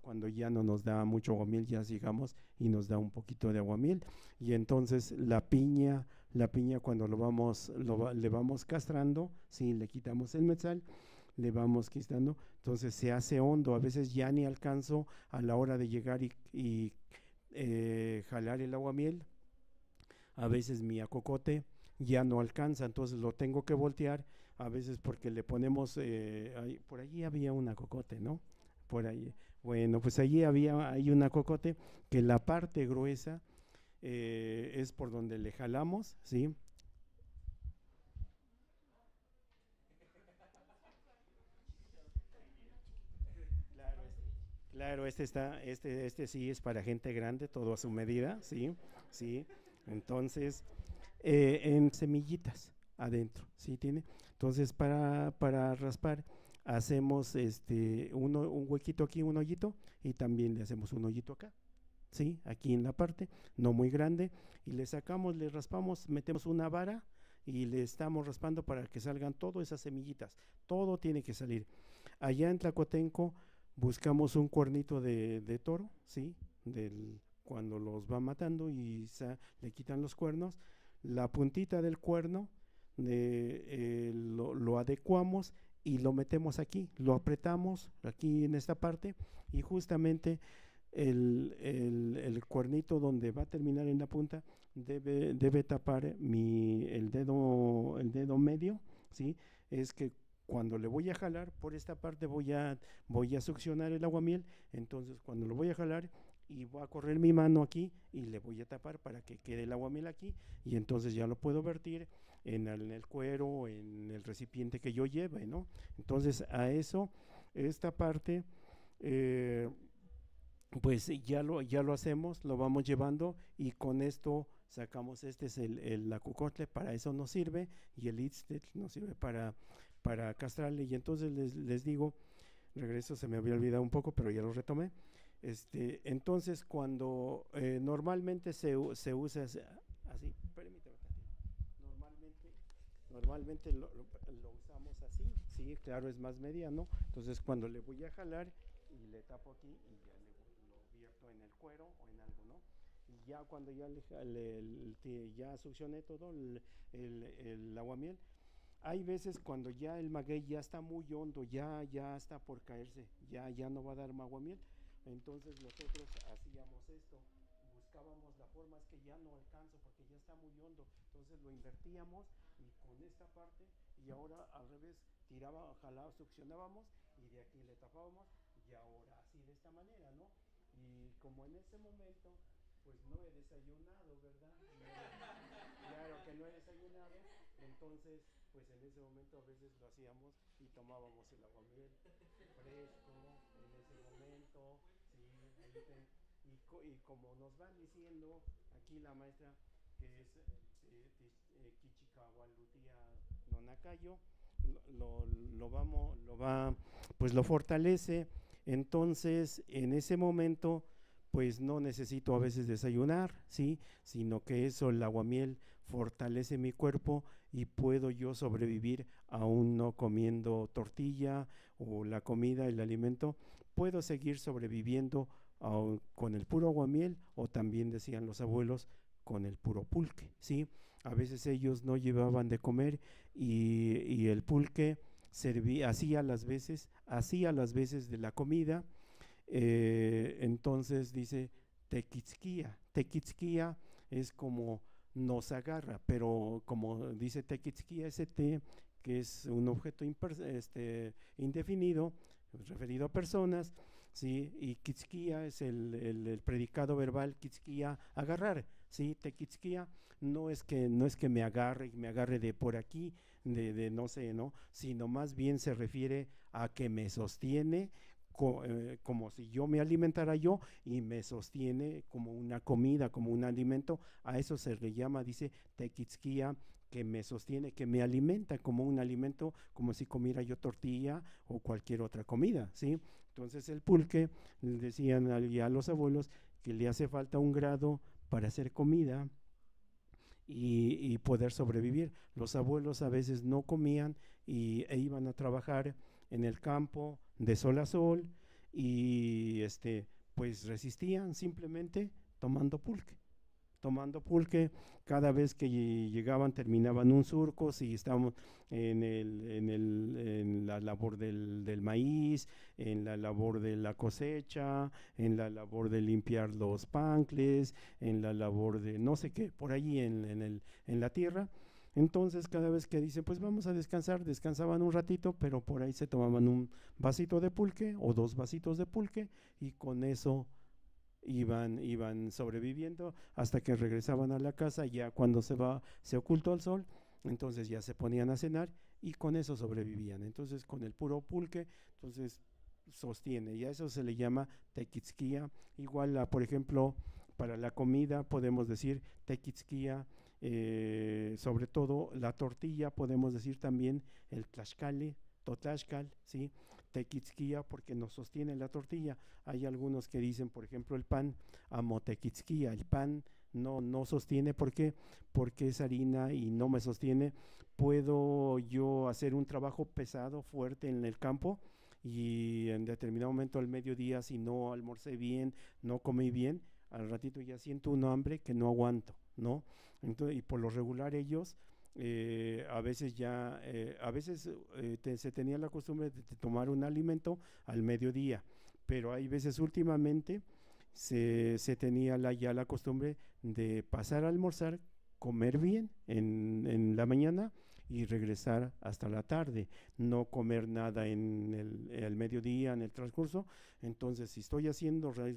cuando ya no nos da mucho aguamiel, ya sigamos y nos da un poquito de aguamiel. Y entonces la piña cuando le vamos castrando, sí, le quitamos el metzal, le vamos quitando, entonces se hace hondo. A veces ya ni alcanzo a la hora de llegar y jalar el aguamiel. A veces mi acocote ya no alcanza, entonces lo tengo que voltear, a veces porque le ponemos, por allí había un acocote, ¿no? Por ahí, bueno, pues allí hay un acocote que la parte gruesa es por donde le jalamos, ¿sí? Claro, este sí es para gente grande, todo a su medida, sí, sí. Entonces, en semillitas adentro, ¿sí tiene? Entonces, para raspar, hacemos un huequito aquí, un hoyito, y también le hacemos un hoyito acá, ¿sí? Aquí en la parte, no muy grande, y le sacamos, le raspamos, metemos una vara y le estamos raspando para que salgan todas esas semillitas, todo tiene que salir. Allá en Tlacotenco buscamos un cuernito de toro, ¿sí? Cuando los va matando y le quitan los cuernos, la puntita del cuerno lo adecuamos y lo metemos aquí, lo apretamos aquí en esta parte, y justamente el cuernito donde va a terminar en la punta debe tapar el dedo medio, ¿sí? Es que cuando le voy a jalar por esta parte voy a succionar el aguamiel, entonces cuando lo voy a jalar y voy a correr mi mano aquí y le voy a tapar para que quede el aguamiel aquí, y entonces ya lo puedo vertir en el cuero, en el recipiente que yo lleve, ¿no? Entonces a eso, esta parte, pues ya lo hacemos, lo vamos llevando, y con esto sacamos, este es el acucotle, para eso nos sirve, y el itztl nos sirve para castrarle. Y entonces les digo, regreso, se me había olvidado un poco, pero ya lo retomé. Entonces cuando normalmente se usa así, permítame, normalmente lo usamos así, sí, claro, es más mediano. Entonces cuando le voy a jalar y le tapo aquí y ya lo vierto en el cuero o en algo, ¿no? Y ya cuando ya ya succioné todo el aguamiel, hay veces cuando ya el maguey ya está muy hondo, ya está por caerse, ya no va a dar aguamiel. Entonces nosotros hacíamos esto, buscábamos la forma, es que ya no alcanzo porque ya está muy hondo, entonces lo invertíamos y con esta parte, y ahora al revés, jalaba, succionábamos y de aquí le tapábamos, y ahora así de esta manera, ¿no? Y como en ese momento pues no he desayunado, ¿verdad? Claro que no he desayunado, entonces pues en ese momento a veces lo hacíamos y tomábamos el aguamiel fresco en ese momento, sí, y como nos van diciendo aquí la maestra, que es Kichikawalutia Nonacayo, pues lo fortalece. Entonces en ese momento pues no necesito a veces desayunar, ¿sí? Sino que eso, el aguamiel, fortalece mi cuerpo y puedo yo sobrevivir aún no comiendo tortilla o la comida, el alimento. Puedo seguir sobreviviendo con el puro aguamiel, o también decían los abuelos, con el puro pulque, ¿sí? A veces ellos no llevaban de comer y el pulque hacía las veces de la comida. Entonces dice tequitzquía es como nos agarra, pero como dice tequitzquía, ese te, que es un objeto indefinido, referido a personas, ¿sí? Y quitzquía es el predicado verbal, quitzquía, agarrar, ¿sí? Tequitzquía no es que me agarre de por aquí, de no sé, ¿no? Sino más bien se refiere a que me sostiene como si yo me alimentara yo y me sostiene como una comida, como un alimento. A eso se le llama, dice tequitzquia, que me sostiene, que me alimenta como un alimento, como si comiera yo tortilla o cualquier otra comida, ¿sí? Entonces el pulque, decían ya a los abuelos, que le hace falta un grado para hacer comida y poder sobrevivir. Los abuelos a veces no comían e iban a trabajar en el campo de sol a sol y pues resistían simplemente tomando pulque. Cada vez que llegaban terminaban un surco, si estábamos en la labor del maíz, en la labor de la cosecha, en la labor de limpiar los pancles, en la labor de no sé qué, por allí en la tierra. Entonces cada vez que dicen pues vamos a descansar, descansaban un ratito, pero por ahí se tomaban un vasito de pulque o 2 vasitos de pulque y con eso iban sobreviviendo hasta que regresaban a la casa. Ya cuando se ocultó el sol, entonces ya se ponían a cenar y con eso sobrevivían. Entonces con el puro pulque, entonces sostiene, y a eso se le llama tequitzquia. Igual por ejemplo, para la comida podemos decir tequitzquia, sobre todo la tortilla, podemos decir también el tlaxcale, totlaxcal, ¿sí? Tequitzquia, porque nos sostiene la tortilla. Hay algunos que dicen, por ejemplo, el pan, amotequitzquia, el pan no sostiene. ¿Por qué? Porque es harina y no me sostiene. Puedo yo hacer un trabajo pesado, fuerte en el campo y en determinado momento al mediodía, si no almorcé bien, no comí bien, al ratito ya siento un hambre que no aguanto, ¿no? Entonces, y por lo regular ellos a veces se tenía la costumbre de tomar un alimento al mediodía, pero hay veces últimamente se tenía ya la costumbre de pasar a almorzar, comer bien en la mañana y regresar hasta la tarde, no comer nada en el mediodía, en el transcurso. Entonces, si estoy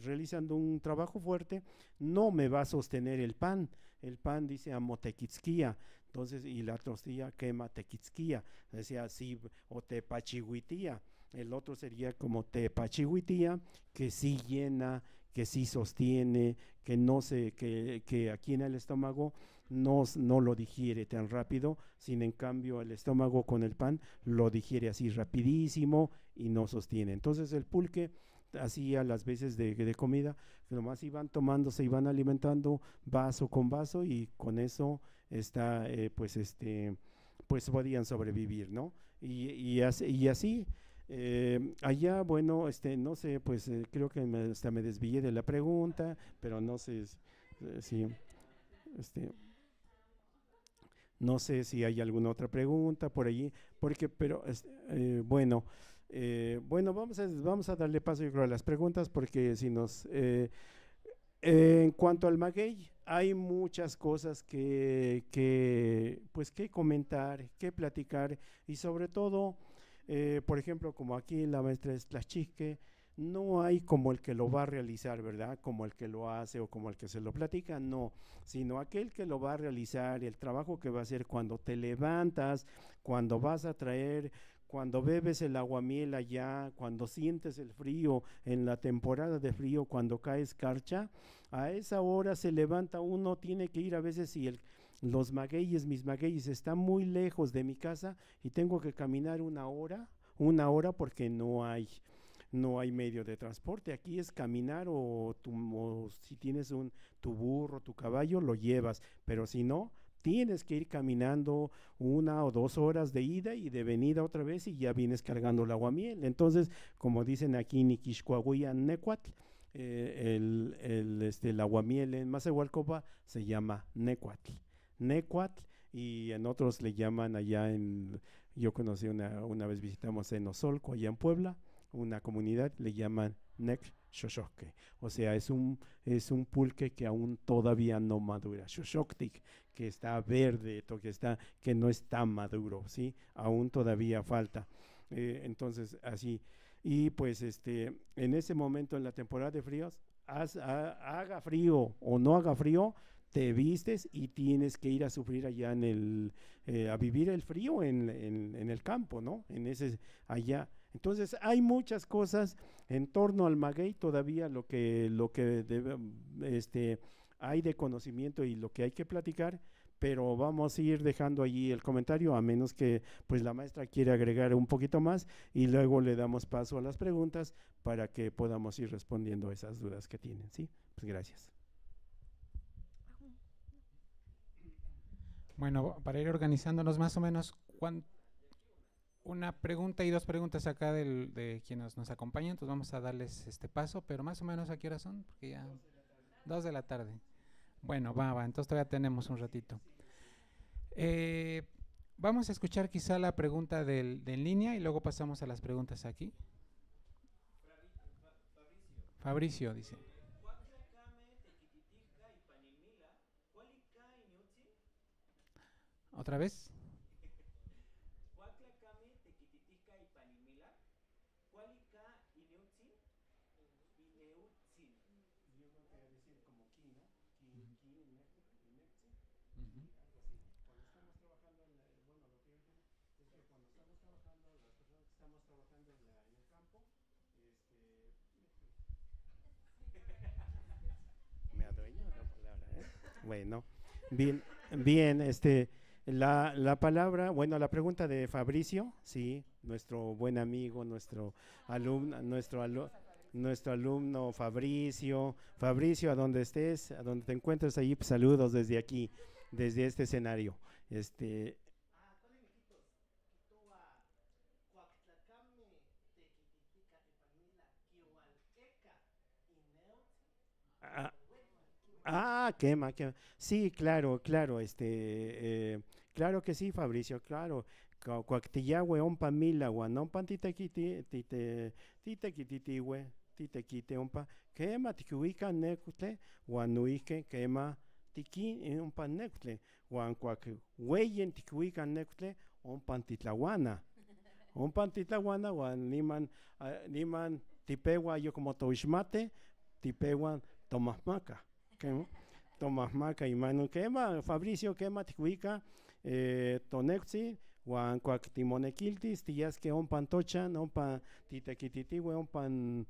realizando un trabajo fuerte, no me va a sostener el pan. El pan dice amotequitzquia, entonces, y la tortilla quema tequitzquia, decía así, o tepachihuitía. El otro sería como tepachihuitía, que sí llena, que sí sostiene, que no se, que aquí en el estómago no lo digiere tan rápido, sin en cambio el estómago con el pan lo digiere así rapidísimo y no sostiene. Entonces el pulque hacía las veces de comida, que nomás iban tomando, se iban alimentando vaso con vaso y con eso pues podían sobrevivir, ¿no? Y así allá, bueno, no sé, pues creo que hasta me desvié de la pregunta, pero no sé si, no sé si hay alguna otra pregunta por allí, pero bueno, vamos a darle paso, yo creo, a las preguntas, porque si nos… en cuanto al maguey, hay muchas cosas que comentar, que platicar, y sobre todo, por ejemplo, como aquí la maestra es tlaxchisque, no hay como el que lo va a realizar, ¿verdad? Como el que lo hace o como el que se lo platica, no, sino aquel que lo va a realizar, el trabajo que va a hacer cuando te levantas, cuando vas a traer, cuando bebes el aguamiel allá, cuando sientes el frío, en la temporada de frío, cuando cae escarcha, a esa hora se levanta uno, tiene que ir a veces, si mis magueyes están muy lejos de mi casa y tengo que caminar una hora porque no hay medio de transporte. Aquí es caminar o si tienes tu burro, tu caballo, lo llevas, pero si no, tienes que ir caminando 1 o 2 horas de ida y de venida otra vez y ya vienes cargando el aguamiel. Entonces, como dicen aquí, Niquixcoahuian Necuatl, el aguamiel en Mazahualcopa se llama Necuatl, y en otros le llaman allá yo conocí una vez visitamos en Osolco, allá en Puebla, una comunidad, le llaman Nec Xoxoque, o sea, es un pulque que aún todavía no madura, Xoxoctic, que está verde, que no está maduro, ¿sí? Aún todavía falta. Entonces, así, y pues en ese momento, en la temporada de fríos, haga frío o no haga frío, te vistes y tienes que ir a sufrir allá a vivir el frío en el campo, ¿no? Allá. Entonces hay muchas cosas en torno al maguey todavía hay de conocimiento y lo que hay que platicar, pero vamos a ir dejando allí el comentario a menos que pues la maestra quiera agregar un poquito más y luego le damos paso a las preguntas para que podamos ir respondiendo a esas dudas que tienen, ¿sí? Pues gracias. Bueno, para ir organizándonos más o menos, una pregunta y dos preguntas acá de quienes nos acompañan, entonces vamos a darles este paso, pero más o menos ¿a qué hora son? Porque ya 2 de la tarde. Bueno, va, entonces todavía tenemos un ratito. Vamos a escuchar quizá la pregunta de en línea y luego pasamos a las preguntas aquí. Fabricio dice. ¿Otra vez? Me adueño la palabra, ¿eh? Bueno, bien, la palabra, bueno, la pregunta de Fabricio, sí, nuestro buen amigo, nuestro alumno Fabricio. Fabricio, a donde estés, a donde te encuentres ahí, pues, saludos desde aquí, desde este escenario. Quema. Sí, claro, claro, claro que sí, Fabricio, claro. Cuactiyahue, ompa mila, guanompan titequititiwe, titequite ompa, quema tiquihuica necutle, guanuike, quema tiki ompa necutle, guan cuac hueyen tiquihuica necutle, ompan titlahuana. Ompan titlahuana, guan niman tipegua yo como toixmate, tipeguan tomasmaca. Tomás Maca y Manu quema, Fabricio quema ticuica, tonexi, Juan Cuactimonequiltis, tías que ompan tochan, ompan titequititiwe, ompan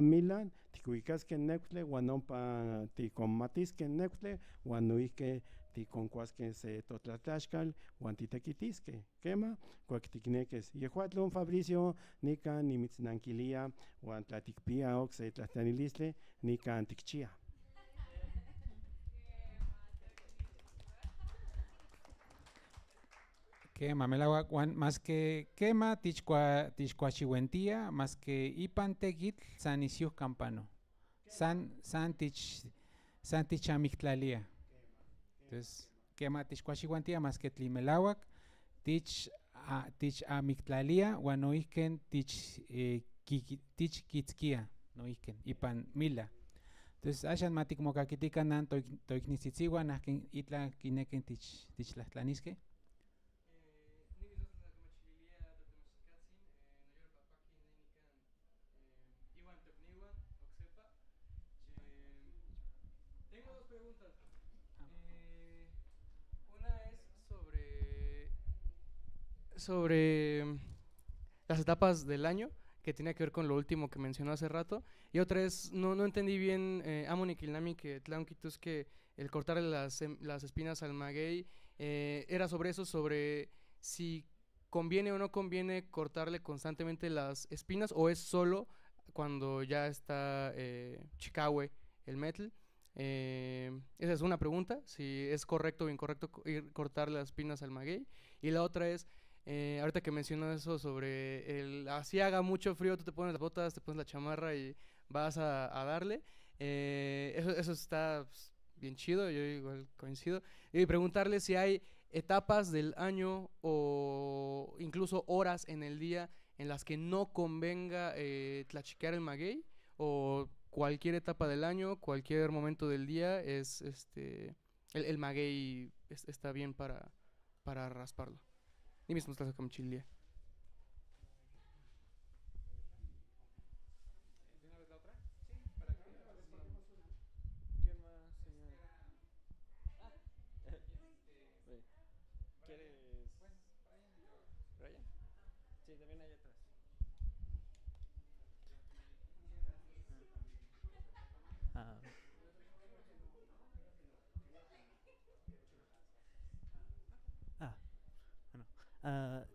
milan, ticuicas que necle, Juan ompan ticomatis que necle, Juan nuique ticoncuasque se totlatashcal, Juan titequitisque, quema, cuacticneques, yehuatlon Fabricio, nica nimitznanquilia, Juan tlaticpia oxe tlatanilistle, nica anticchia. Quema, melagua, más que quema, tichcuachihuentía, más que ipan tequitl, san isiu campano. San tichamictlalia. Entonces, quema, tichcuachihuentía, más que tlimelahuac, tichamictlalia, guanoisken, tichquitzquia, noisken, ipan mila. Entonces, ashan matic mocaquitica nan toicnisitzigua, nasken itla kineken tichtlanisque. Sobre las etapas del año, que tiene que ver con lo último que mencionó hace rato, y otra es, no entendí bien, Amon Kilnami, que Tlaunquitus, que el cortarle las espinas al maguey, era sobre eso, sobre si conviene o no conviene cortarle constantemente las espinas, o es solo cuando ya está chicahue el metal. Esa es una pregunta, si es correcto o incorrecto cortarle las espinas al maguey. Y la otra es, ahorita que mencionó eso sobre así haga mucho frío, tú te pones las botas, te pones la chamarra y vas a darle. Eso está bien chido, yo igual coincido. Y preguntarle si hay etapas del año o incluso horas en el día en las que no convenga tlachiquear el maguey, o cualquier etapa del año, cualquier momento del día, es el maguey está bien para rasparlo. Ni mismo estás con chile. ¿De una vez la otra? Sí, para que respondamos una. ¿Qué más, señor? ¿Quieres? Bueno, ¿Por allá? Sí, también hay atrás.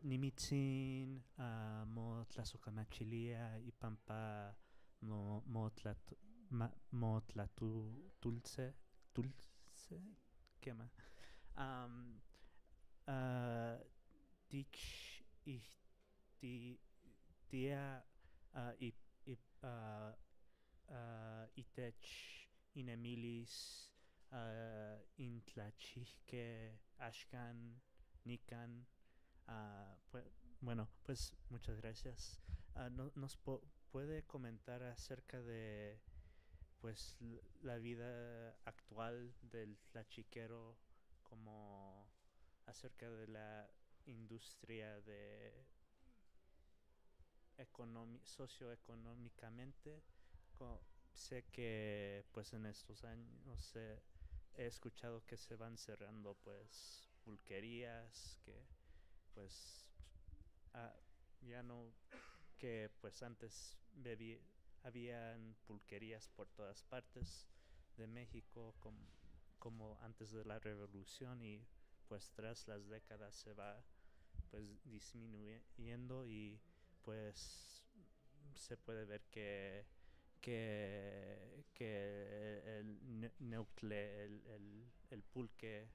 Nimitzin, mo tlazocamachilia y pampa mo dulce, ¿qué más? Dich ich dia itech inemilis intlachihke ashkan nikan. Bueno, pues muchas gracias. ¿Nos puede comentar acerca de pues la vida actual del tlachiquero, como acerca de la industria de socioeconómicamente? Sé que pues en estos años he escuchado que se van cerrando pues pulquerías, que pues ya no, que pues antes habían pulquerías por todas partes de México, como antes de la revolución, y pues tras las décadas se va pues disminuyendo, y pues se puede ver que el neutle, el pulque,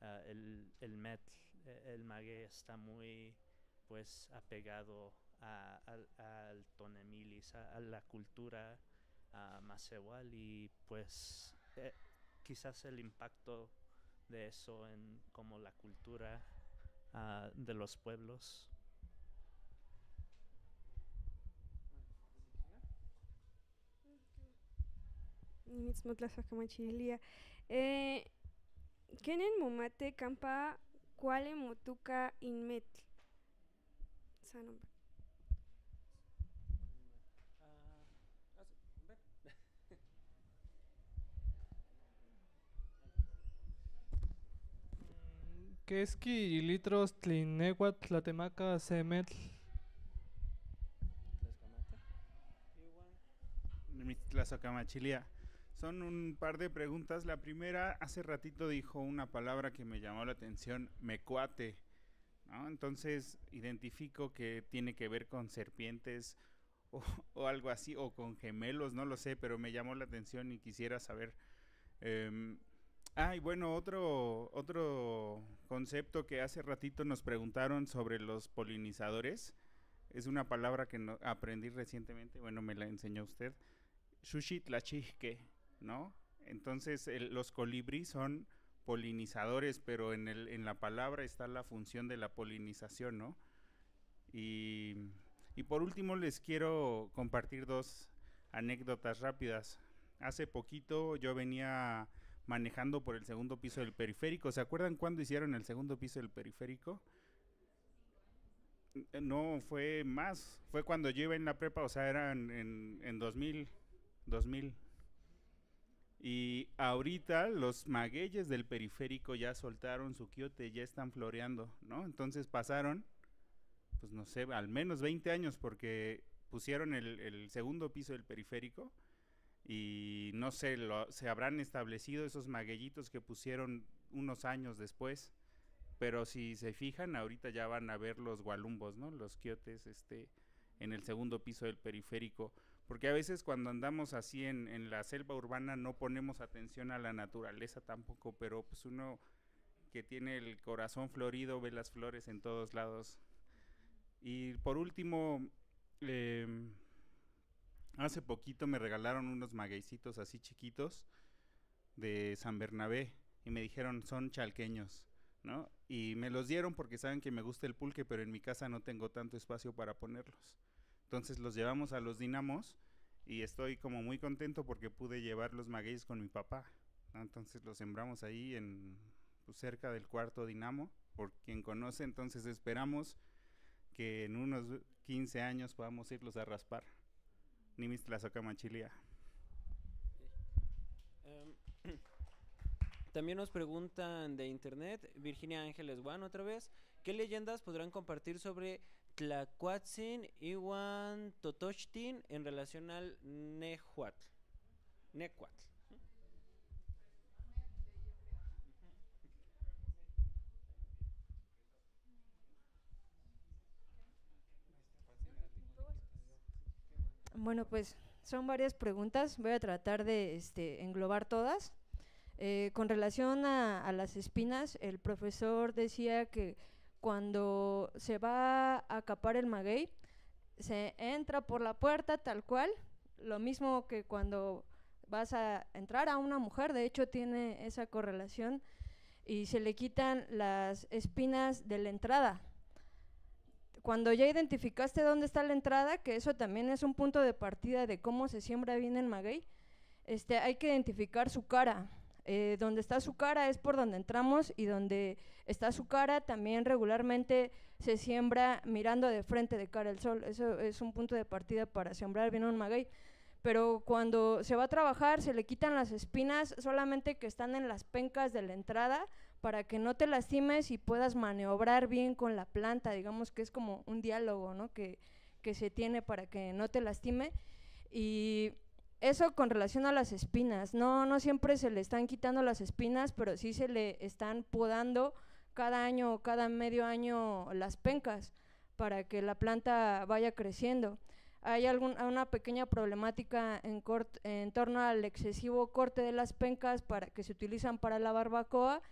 el metl, el maguey está muy pues apegado al tonemilis, a la cultura macehual, y pues quizás el impacto de eso en como la cultura de los pueblos. Nitzmotlazacamachilia. Kenen momate campa cuale motuca inmetl. Sanombre. Quesqui litros tlinehuatl tlatemaca semetl. Tlazocamachilia. Son un par de preguntas. La primera, hace ratito dijo una palabra que me llamó la atención, mecuate, ¿no? Entonces identifico que tiene que ver con serpientes o algo así, o con gemelos, no lo sé, pero me llamó la atención y quisiera saber. Y bueno, otro concepto que hace ratito nos preguntaron sobre los polinizadores. Es una palabra que aprendí recientemente, bueno, me la enseñó usted. Xuxitlachihque, ¿no? Entonces los colibrí son polinizadores, pero en la palabra está la función de la polinización, ¿no? Y por último les quiero compartir dos anécdotas rápidas. Hace poquito yo venía manejando por el segundo piso del periférico. ¿Se acuerdan cuándo hicieron el segundo piso del periférico? No, fue más. Fue cuando yo iba en la prepa, o sea, era en 2000. Y ahorita los magueyes del periférico ya soltaron su quiote, ya están floreando, ¿no? Entonces pasaron, pues no sé, al menos 20 años, porque pusieron el segundo piso del periférico y no sé, se habrán establecido esos magueyitos que pusieron unos años después, pero si se fijan, ahorita ya van a ver los gualumbos, ¿no? Los quiotes en el segundo piso del periférico, porque a veces cuando andamos así en la selva urbana no ponemos atención a la naturaleza tampoco, pero pues uno que tiene el corazón florido ve las flores en todos lados. Y por último, hace poquito me regalaron unos magueycitos así chiquitos de San Bernabé y me dijeron son chalqueños, ¿no? Y me los dieron porque saben que me gusta el pulque, pero en mi casa no tengo tanto espacio para ponerlos. Entonces los llevamos a los dinamos y estoy como muy contento porque pude llevar los magueyes con mi papá, ¿no? Entonces los sembramos ahí pues cerca del cuarto dinamo, por quien conoce. Entonces esperamos que en unos 15 años podamos irlos a raspar. Nimis Tlazocamachilia. También nos preguntan de internet, Virginia Ángeles Juan otra vez, ¿qué leyendas podrán compartir sobre Tlacuatzin Iwan Totochtin en relación al Nehuatl? Bueno, pues son varias preguntas, voy a tratar de englobar todas. Con relación a las espinas, el profesor decía que cuando se va a capar el maguey, se entra por la puerta tal cual, lo mismo que cuando vas a entrar a una mujer, de hecho tiene esa correlación, y se le quitan las espinas de la entrada. Cuando ya identificaste dónde está la entrada, que eso también es un punto de partida de cómo se siembra bien el maguey, hay que identificar su cara. Donde está su cara es por donde entramos, y donde está su cara también regularmente se siembra mirando de frente, de cara al sol. Eso es un punto de partida para sembrar bien un maguey. Pero cuando se va a trabajar se le quitan las espinas solamente que están en las pencas de la entrada, para que no te lastimes y puedas maniobrar bien con la planta. Digamos que es como un diálogo, ¿no?, que se tiene para que no te lastime. Y eso con relación a las espinas, no siempre se le están quitando las espinas, pero sí se le están podando cada año o cada medio año las pencas para que la planta vaya creciendo. Hay una pequeña problemática en torno al excesivo corte de las pencas que se utilizan para la barbacoa,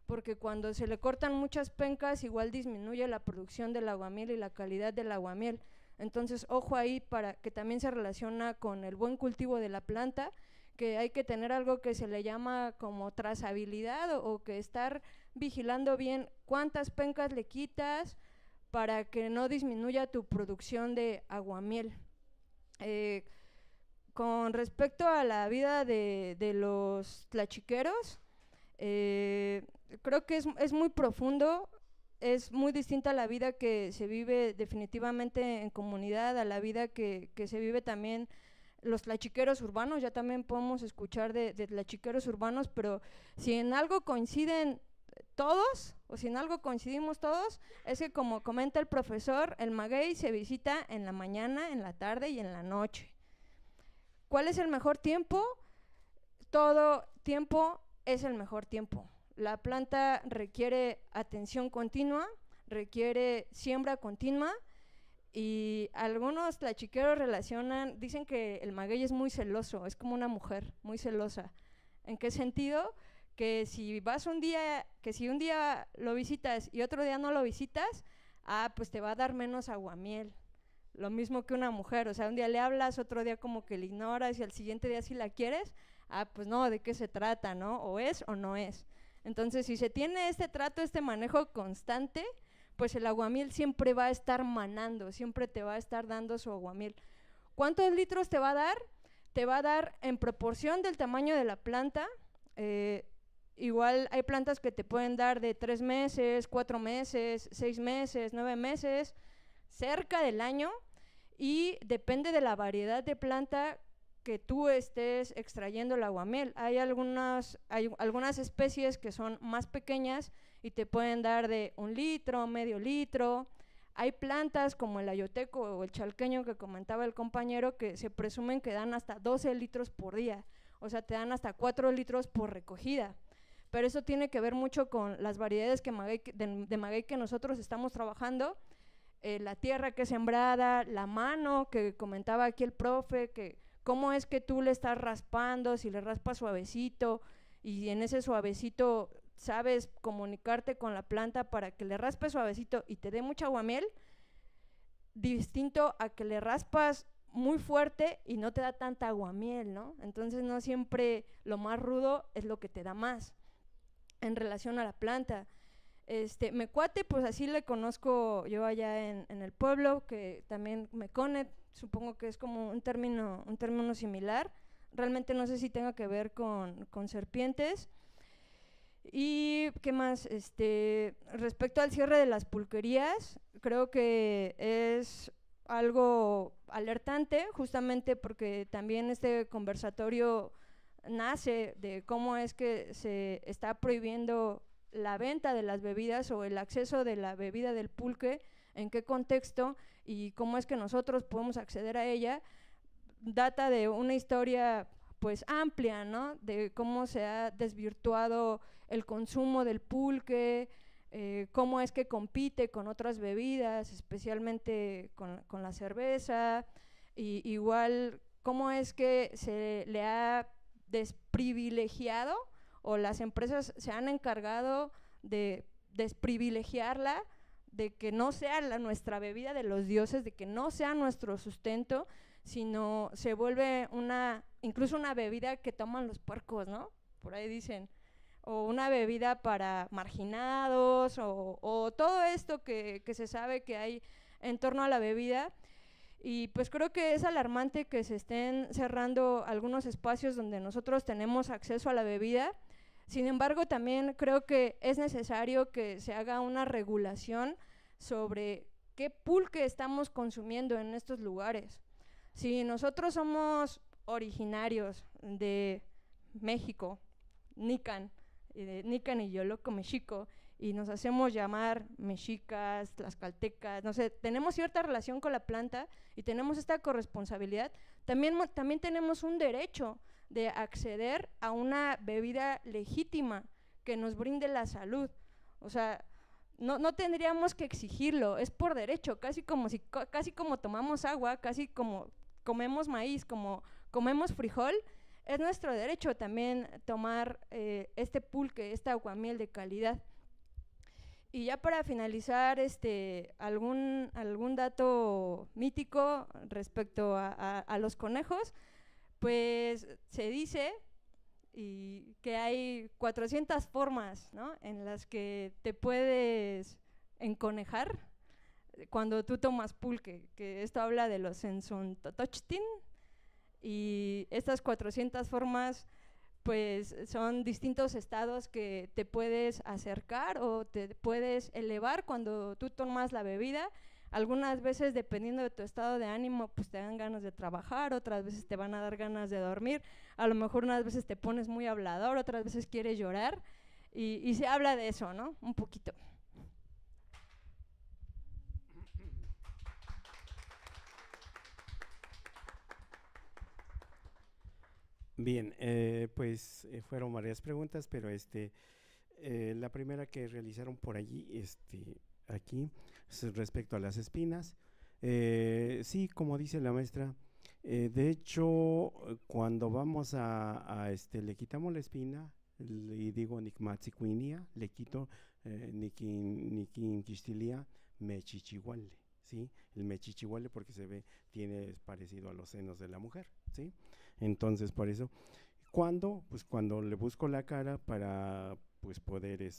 porque cuando se le cortan muchas pencas igual disminuye la producción del aguamiel y la calidad del aguamiel. Entonces, ojo ahí, para que también se relaciona con el buen cultivo de la planta, que hay que tener algo que se le llama como trazabilidad, o que estar vigilando bien cuántas pencas le quitas para que no disminuya tu producción de aguamiel. Con respecto a la vida de los tlachiqueros, creo que es muy profundo. Es muy distinta a la vida que se vive definitivamente en comunidad, a la vida que se vive también los tlachiqueros urbanos. Ya también podemos escuchar de tlachiqueros urbanos, pero si en algo coinciden todos, o si en algo coincidimos todos, es que, como comenta el profesor, el maguey se visita en la mañana, en la tarde y en la noche. ¿Cuál es el mejor tiempo? Todo tiempo es el mejor tiempo. La planta requiere atención continua, requiere siembra continua, y algunos tlachiqueros dicen que el maguey es muy celoso, es como una mujer muy celosa. ¿En qué sentido? Que si un día lo visitas y otro día no lo visitas, pues te va a dar menos aguamiel. Lo mismo que una mujer, o sea, un día le hablas, otro día como que le ignoras, y al siguiente día si la quieres, pues no, ¿de qué se trata, no? O es o no es. Entonces, si se tiene este trato, este manejo constante, pues el aguamiel siempre va a estar manando, siempre te va a estar dando su aguamiel. ¿Cuántos litros te va a dar? Te va a dar en proporción del tamaño de la planta. Igual hay plantas que te pueden dar de 3 meses, 4 meses, 6 meses, 9 meses, cerca del año, y depende de la variedad de planta que tú estés extrayendo el aguamiel. Hay algunas especies que son más pequeñas y te pueden dar de 1 litro, medio litro. Hay plantas como el ayoteco o el chalqueño que comentaba el compañero, que se presumen que dan hasta 12 litros por día, o sea, te dan hasta 4 litros por recogida. Pero eso tiene que ver mucho con las variedades de maguey que nosotros estamos trabajando, la tierra que es sembrada, la mano que comentaba aquí el profe, que cómo es que tú le estás raspando, si le raspas suavecito, y en ese suavecito sabes comunicarte con la planta para que le raspes suavecito y te dé mucha aguamiel, distinto a que le raspas muy fuerte y no te da tanta aguamiel, ¿no? Entonces no siempre lo más rudo es lo que te da más en relación a la planta. Mecuate, pues así le conozco yo allá en el pueblo, que también mecone, supongo que es como un término similar. Realmente no sé si tenga que ver con serpientes. Y qué más, respecto al cierre de las pulquerías, creo que es algo alertante, justamente porque también este conversatorio nace de cómo es que se está prohibiendo la venta de las bebidas o el acceso de la bebida del pulque, en qué contexto y cómo es que nosotros podemos acceder a ella. Data de una historia pues amplia, ¿no?, de cómo se ha desvirtuado el consumo del pulque, cómo es que compite con otras bebidas, especialmente con la cerveza, y igual cómo es que se le ha desprivilegiado o las empresas se han encargado de desprivilegiarla, de que no sea nuestra bebida de los dioses, de que no sea nuestro sustento, sino se vuelve incluso una bebida que toman los puercos, ¿no? Por ahí dicen, o una bebida para marginados, o todo esto que se sabe que hay en torno a la bebida. Y pues creo que es alarmante que se estén cerrando algunos espacios donde nosotros tenemos acceso a la bebida. Sin embargo, también creo que es necesario que se haga una regulación sobre qué pulque estamos consumiendo en estos lugares. Si nosotros somos originarios de México, Nican y Yoloco, Mexico, y nos hacemos llamar mexicas, tlaxcaltecas, no sé, tenemos cierta relación con la planta y tenemos esta corresponsabilidad, también tenemos un derecho de acceder a una bebida legítima que nos brinde la salud. O sea, no tendríamos que exigirlo, es por derecho, casi como tomamos agua, casi como comemos maíz, como comemos frijol, es nuestro derecho también tomar este pulque, esta aguamiel de calidad. Y ya para finalizar, algún dato mítico respecto a los conejos, pues se dice que hay 400 formas, ¿no?, en las que te puedes enconejar cuando tú tomas pulque, que esto habla de los Enzontotochtin, y estas 400 formas pues son distintos estados que te puedes acercar o te puedes elevar cuando tú tomas la bebida. Algunas veces, dependiendo de tu estado de ánimo, pues te dan ganas de trabajar, otras veces te van a dar ganas de dormir, a lo mejor unas veces te pones muy hablador, otras veces quieres llorar, y se habla de eso, ¿no?, un poquito. Bien, pues fueron varias preguntas, pero la primera que realizaron por allí, aquí, es respecto a las espinas. Sí, como dice la maestra, de hecho, cuando vamos le quitamos la espina, y digo Nicmatzicuinia, le quito Niquinquistilia mechichihuale, ¿sí? El mechichihuale porque tiene parecido a los senos de la mujer, ¿sí? Entonces, por eso, pues cuando le busco la cara para pues poder,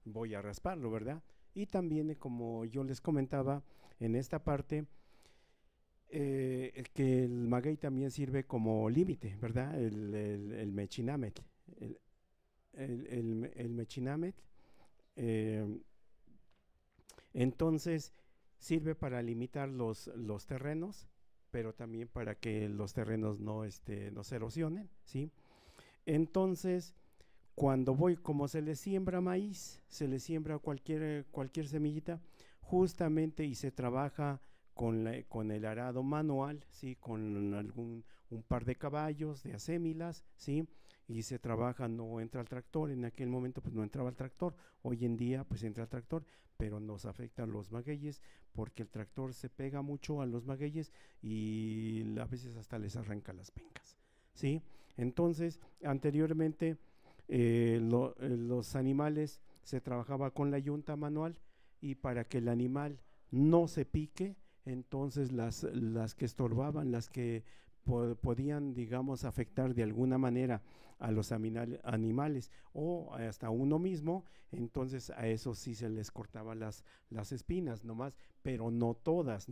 voy a rasparlo, ¿verdad? Y también, como yo les comentaba, en esta parte, que el maguey también sirve como límite, ¿verdad? El mechinamet. El mechinamet, entonces, sirve para limitar los terrenos, pero también para que los terrenos no se erosionen, ¿sí? Entonces, cuando como se le siembra maíz, se le siembra cualquier semillita, justamente, y se trabaja con el arado manual, ¿sí? Con un par de caballos, de acémilas, ¿sí? Y se trabaja, no entra el tractor, en aquel momento pues no entraba el tractor, hoy en día pues entra el tractor, pero nos afectan los magueyes porque el tractor se pega mucho a los magueyes y a veces hasta les arranca las pencas, ¿sí? Entonces, anteriormente los animales se trabajaba con la yunta manual, y para que el animal no se pique, entonces las que estorbaban, las que podían, digamos, afectar de alguna manera a los animales o hasta uno mismo, entonces a eso sí se les cortaba las espinas nomás, pero no todas,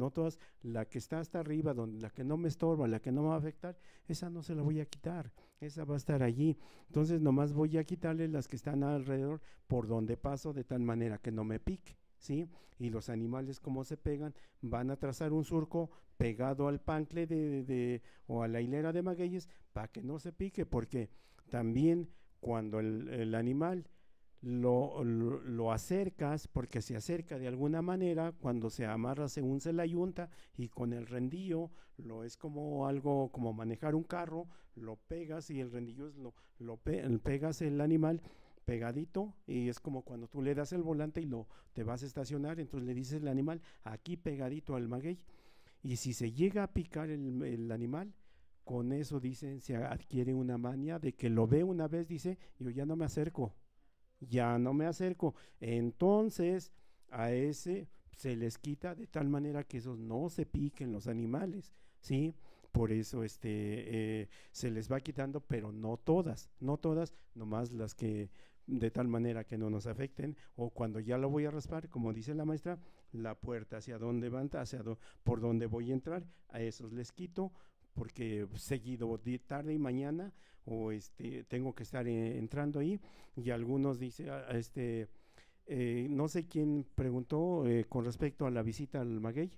la que está hasta arriba, la que no me estorba, la que no me va a afectar, esa no se la voy a quitar, esa va a estar allí, entonces nomás voy a quitarle las que están alrededor por donde paso, de tal manera que no me pique, ¿sí? Y los animales, como se pegan, van a trazar un surco pegado al pancle o a la hilera de magueyes para que no se pique, porque también cuando el animal lo acercas, porque se acerca de alguna manera, cuando se amarra según se la yunta, y con el rendillo es como algo, como manejar un carro, lo pegas y el rendillo pegas el animal pegadito, y es como cuando tú le das el volante y te vas a estacionar, entonces le dices al animal aquí pegadito al maguey, Y si se llega a picar el animal, con eso dicen, se adquiere una manía de que lo ve una vez, dice, yo ya no me acerco, ya no me acerco. Entonces, a ese se les quita de tal manera que esos no se piquen los animales, ¿sí? Por eso se les va quitando, pero no todas, nomás las que de tal manera que no nos afecten, o cuando ya lo voy a raspar, como dice la maestra, la puerta hacia dónde van, por dónde voy a entrar, a esos les quito, porque seguido tarde y mañana o tengo que estar entrando ahí. Y algunos dicen, no sé quién preguntó con respecto a la visita al maguey.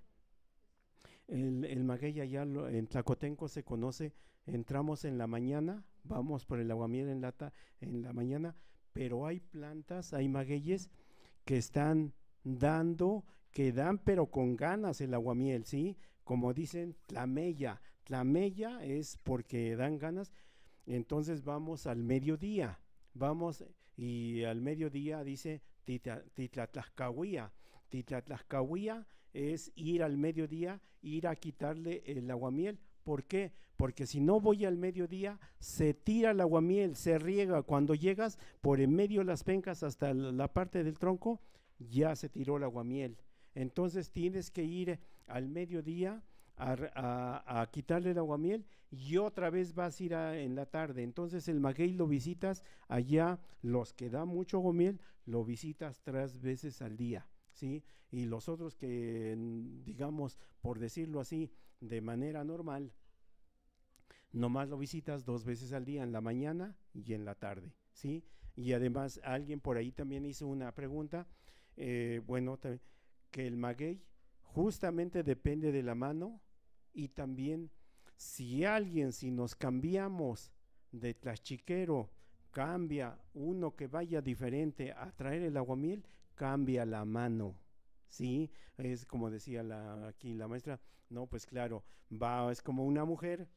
El maguey allá en Tlacotenco se conoce, entramos en la mañana, vamos por el aguamiel en la mañana, pero hay plantas, hay magueyes que están dando, que dan pero con ganas el aguamiel, ¿sí? Como dicen, tlamella es porque dan ganas. Entonces vamos al mediodía, y al mediodía dice titlatlascahuía es ir al mediodía, ir a quitarle el aguamiel. ¿Por qué? Porque si no voy al mediodía, se tira el aguamiel, se riega. Cuando llegas por en medio de las pencas hasta la parte del tronco, ya se tiró el aguamiel. Entonces tienes que ir al mediodía a quitarle el aguamiel, y otra vez vas a ir en la tarde. Entonces el maguey lo visitas allá, los que da mucho aguamiel, lo visitas 3 veces al día, ¿sí? Y los otros que, digamos, por decirlo así, de manera normal, nomás lo visitas 2 veces al día, en la mañana y en la tarde, ¿sí? Y además alguien por ahí también hizo una pregunta, que el maguey justamente depende de la mano, y también si nos cambiamos de tlachiquero, cambia uno que vaya diferente a traer el aguamiel, cambia la mano, ¿sí? Es como decía aquí la maestra, no, pues claro, es como una mujer,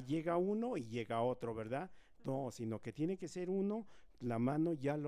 llega uno y llega otro, ¿verdad? No, sino que tiene que ser uno, la mano ya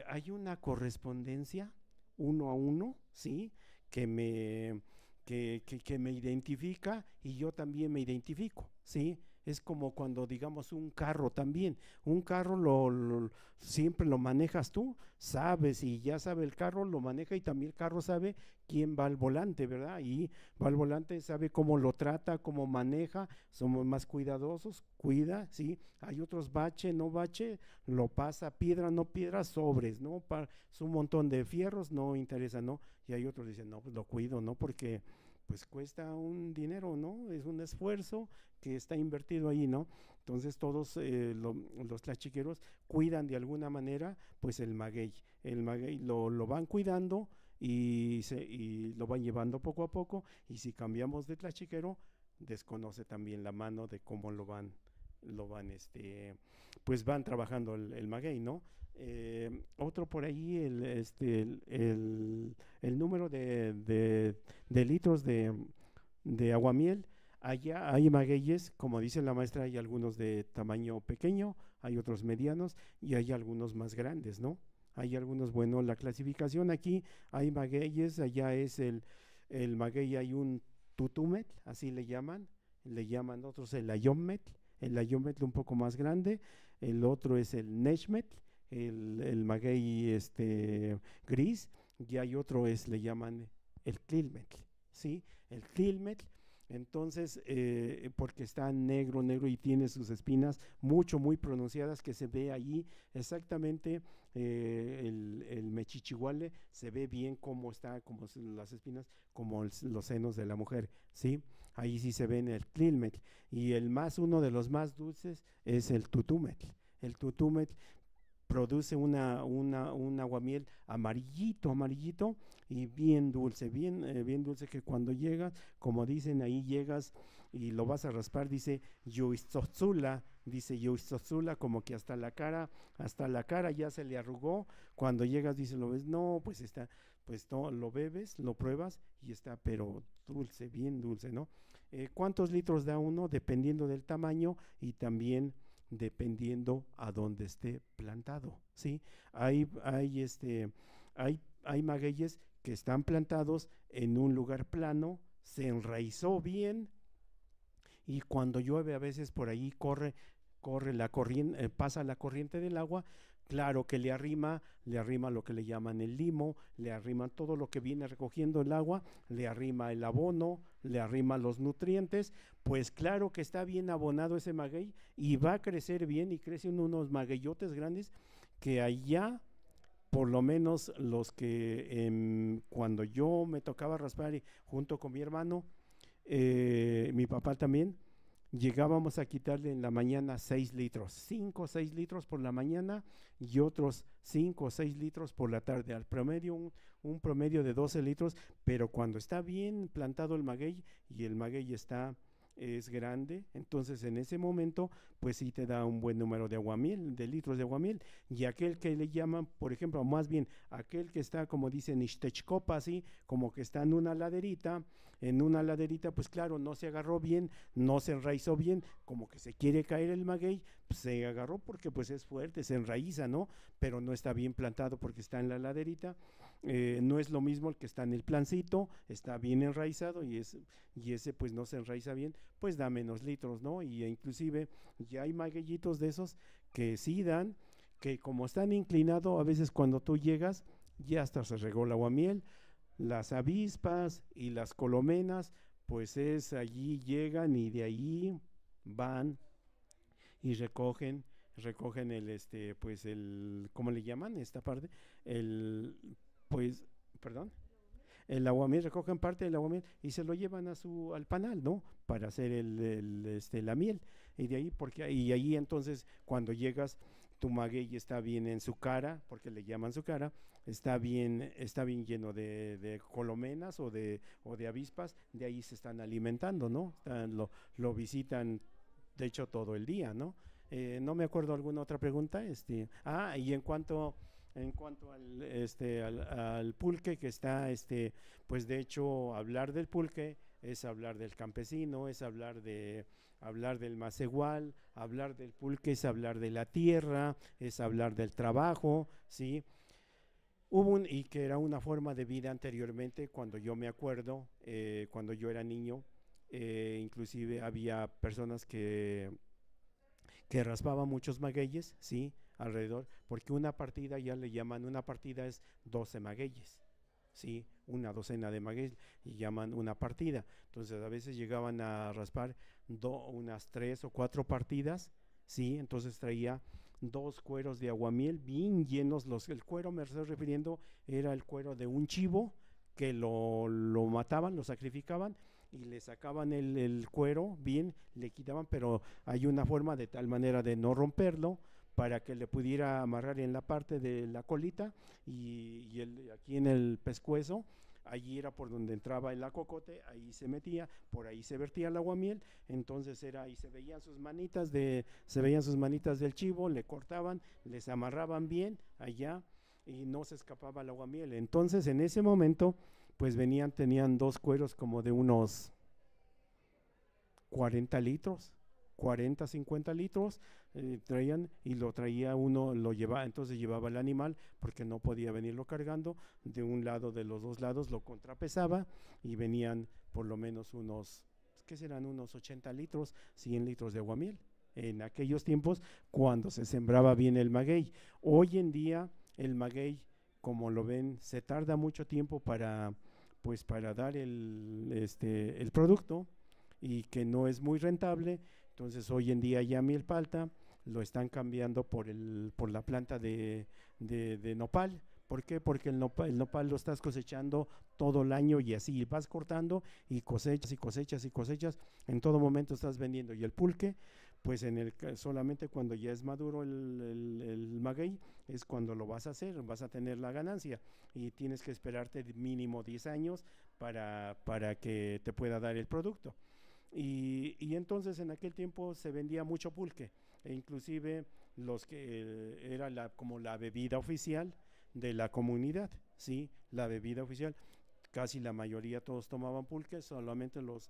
hay una correspondencia uno a uno, ¿sí? Que me identifica, y yo también me identifico, ¿sí? Es como cuando, digamos, un carro también, un carro siempre lo manejas tú, sabes, y ya sabe el carro, lo maneja, y también el carro sabe quién va al volante, ¿verdad? Y va al volante, sabe cómo lo trata, cómo maneja, somos más cuidadosos, cuida, ¿sí? Hay otros no bache, lo pasa, piedra, no piedra, sobres, ¿no? Es un montón de fierros, no interesa, ¿no? Y hay otros que dicen, no, pues lo cuido, ¿no? Porque pues cuesta un dinero, ¿no? Es un esfuerzo que está invertido ahí, ¿no? Entonces todos los tlachiqueros cuidan de alguna manera pues el maguey lo van cuidando, y lo van llevando poco a poco, y si cambiamos de tlachiquero, desconoce también la mano de cómo pues van trabajando el maguey, ¿no? Otro por ahí, el número de litros de aguamiel. Allá hay magueyes, como dice la maestra, hay algunos de tamaño pequeño, hay otros medianos, y hay algunos más grandes, ¿no? Hay algunos, bueno, la clasificación aquí, hay magueyes, allá es el maguey, hay un tutumet, así le llaman otros el ayommet un poco más grande, el otro es el nechmet, el maguey gris, y hay otro le llaman el tlilmet, ¿sí? El tlilmet. Entonces, porque está negro y tiene sus espinas muy pronunciadas, que se ve allí exactamente, el mechichihuale, se ve bien cómo está, como las espinas, como los senos de la mujer, ¿sí? Ahí sí se ve en el tlilmet. Y uno de los más dulces es el tutumet. El tutumet produce un aguamiel amarillito, y bien dulce, bien dulce, que cuando llegas, como dicen ahí, llegas y lo vas a raspar, dice yuizotzula, como que hasta la cara ya se le arrugó. Cuando llegas, dice, lo ves, no, pues está, pues no, lo bebes, lo pruebas, y está pero dulce, bien dulce, ¿no? ¿Cuántos litros da uno? Dependiendo del tamaño, y también dependiendo a dónde esté plantado, ¿sí? Hay magueyes que están plantados en un lugar plano, se enraizó bien, y cuando llueve a veces por ahí corre la corriente, pasa la corriente del agua. Claro que le arrima lo que le llaman el limo, le arrima todo lo que viene recogiendo el agua, le arrima el abono, le arrima los nutrientes. Pues claro que está bien abonado ese maguey y va a crecer bien, y crecen unos magueyotes grandes que allá, por lo menos los que cuando yo me tocaba raspar junto con mi hermano, mi papá también, llegábamos a quitarle en la mañana 6 litros, 5 o 6 litros por la mañana y otros 5 o 6 litros por la tarde, al promedio un promedio de 12 litros, pero cuando está bien plantado el maguey y el maguey es grande, entonces en ese momento pues sí te da un buen número de aguamiel, de litros de aguamiel. Y aquel que le llaman, por ejemplo, más bien aquel que está, como dicen, Ixtechcopa, así como que está en una laderita, pues claro, no se agarró bien, no se enraizó bien, como que se quiere caer el maguey, pues se agarró porque pues es fuerte, se enraiza, ¿no? Pero no está bien plantado porque está en la laderita. No es lo mismo el que está en el plancito, está bien enraizado, y ese pues no se enraiza bien, pues da menos litros, ¿no? Y inclusive ya hay magueyitos de esos que sí dan, que como están inclinados, a veces cuando tú llegas ya hasta se regó el aguamiel. Las avispas y las colomenas, pues allí llegan y de ahí van y recogen pues ¿cómo le llaman esta parte? El aguamiel, recogen parte del aguamiel y se lo llevan al panal, ¿no? Para hacer la miel. Y de ahí, y ahí entonces cuando llegas, tu maguey está bien en su cara, porque le llaman su cara, está bien lleno de colomenas o de avispas, de ahí se están alimentando, ¿no? Lo visitan, de hecho, todo el día, ¿no? No me acuerdo alguna otra pregunta. Y en cuanto al pulque, que está, pues de hecho, hablar del pulque es hablar del campesino, es hablar del macehual, hablar del pulque es hablar de la tierra, es hablar del trabajo, ¿sí? Y que era una forma de vida anteriormente, cuando yo me acuerdo, cuando yo era niño, inclusive había personas que raspaban muchos magueyes, ¿sí? Alrededor, porque una partida, ya le llaman, una partida es 12 magueyes, ¿sí? Una docena de magueyes y llaman una partida. Entonces a veces llegaban a raspar unas 3 o 4 partidas, ¿sí? Entonces traía 2 cueros de aguamiel bien llenos. El cuero, me estoy refiriendo, era el cuero de un chivo que lo mataban, lo sacrificaban y le sacaban el cuero bien, le quitaban, pero hay una forma de tal manera de no romperlo, para que le pudiera amarrar en la parte de la colita y aquí en el pescuezo. Allí era por donde entraba el acocote, ahí se metía, por ahí se vertía el aguamiel. Entonces y se veían sus manitas del chivo, le cortaban, les amarraban bien allá y no se escapaba el aguamiel. Entonces en ese momento pues tenían 2 cueros como de unos 40 litros, 40, 50 litros, traían, y lo traía uno, entonces llevaba el animal porque no podía venirlo cargando de un lado, de los 2 lados, lo contrapesaba y venían por lo menos ¿qué serán? Unos 80 litros, 100 litros de aguamiel. En aquellos tiempos, cuando se sembraba bien el maguey. Hoy en día, el maguey, como lo ven, se tarda mucho tiempo para dar el producto, y que no es muy rentable. Entonces hoy en día ya milpalta lo están cambiando por la planta de nopal. ¿Por qué? Porque el nopal lo estás cosechando todo el año, y así vas cortando y cosechas y cosechas y cosechas, en todo momento estás vendiendo. Y el pulque, pues solamente cuando ya es maduro el maguey es cuando lo vas a hacer, vas a tener la ganancia, y tienes que esperarte mínimo 10 años para que te pueda dar el producto. Y entonces en aquel tiempo se vendía mucho pulque, e inclusive los que era como la bebida oficial de la comunidad, ¿sí? La bebida oficial, casi la mayoría todos tomaban pulque, solamente los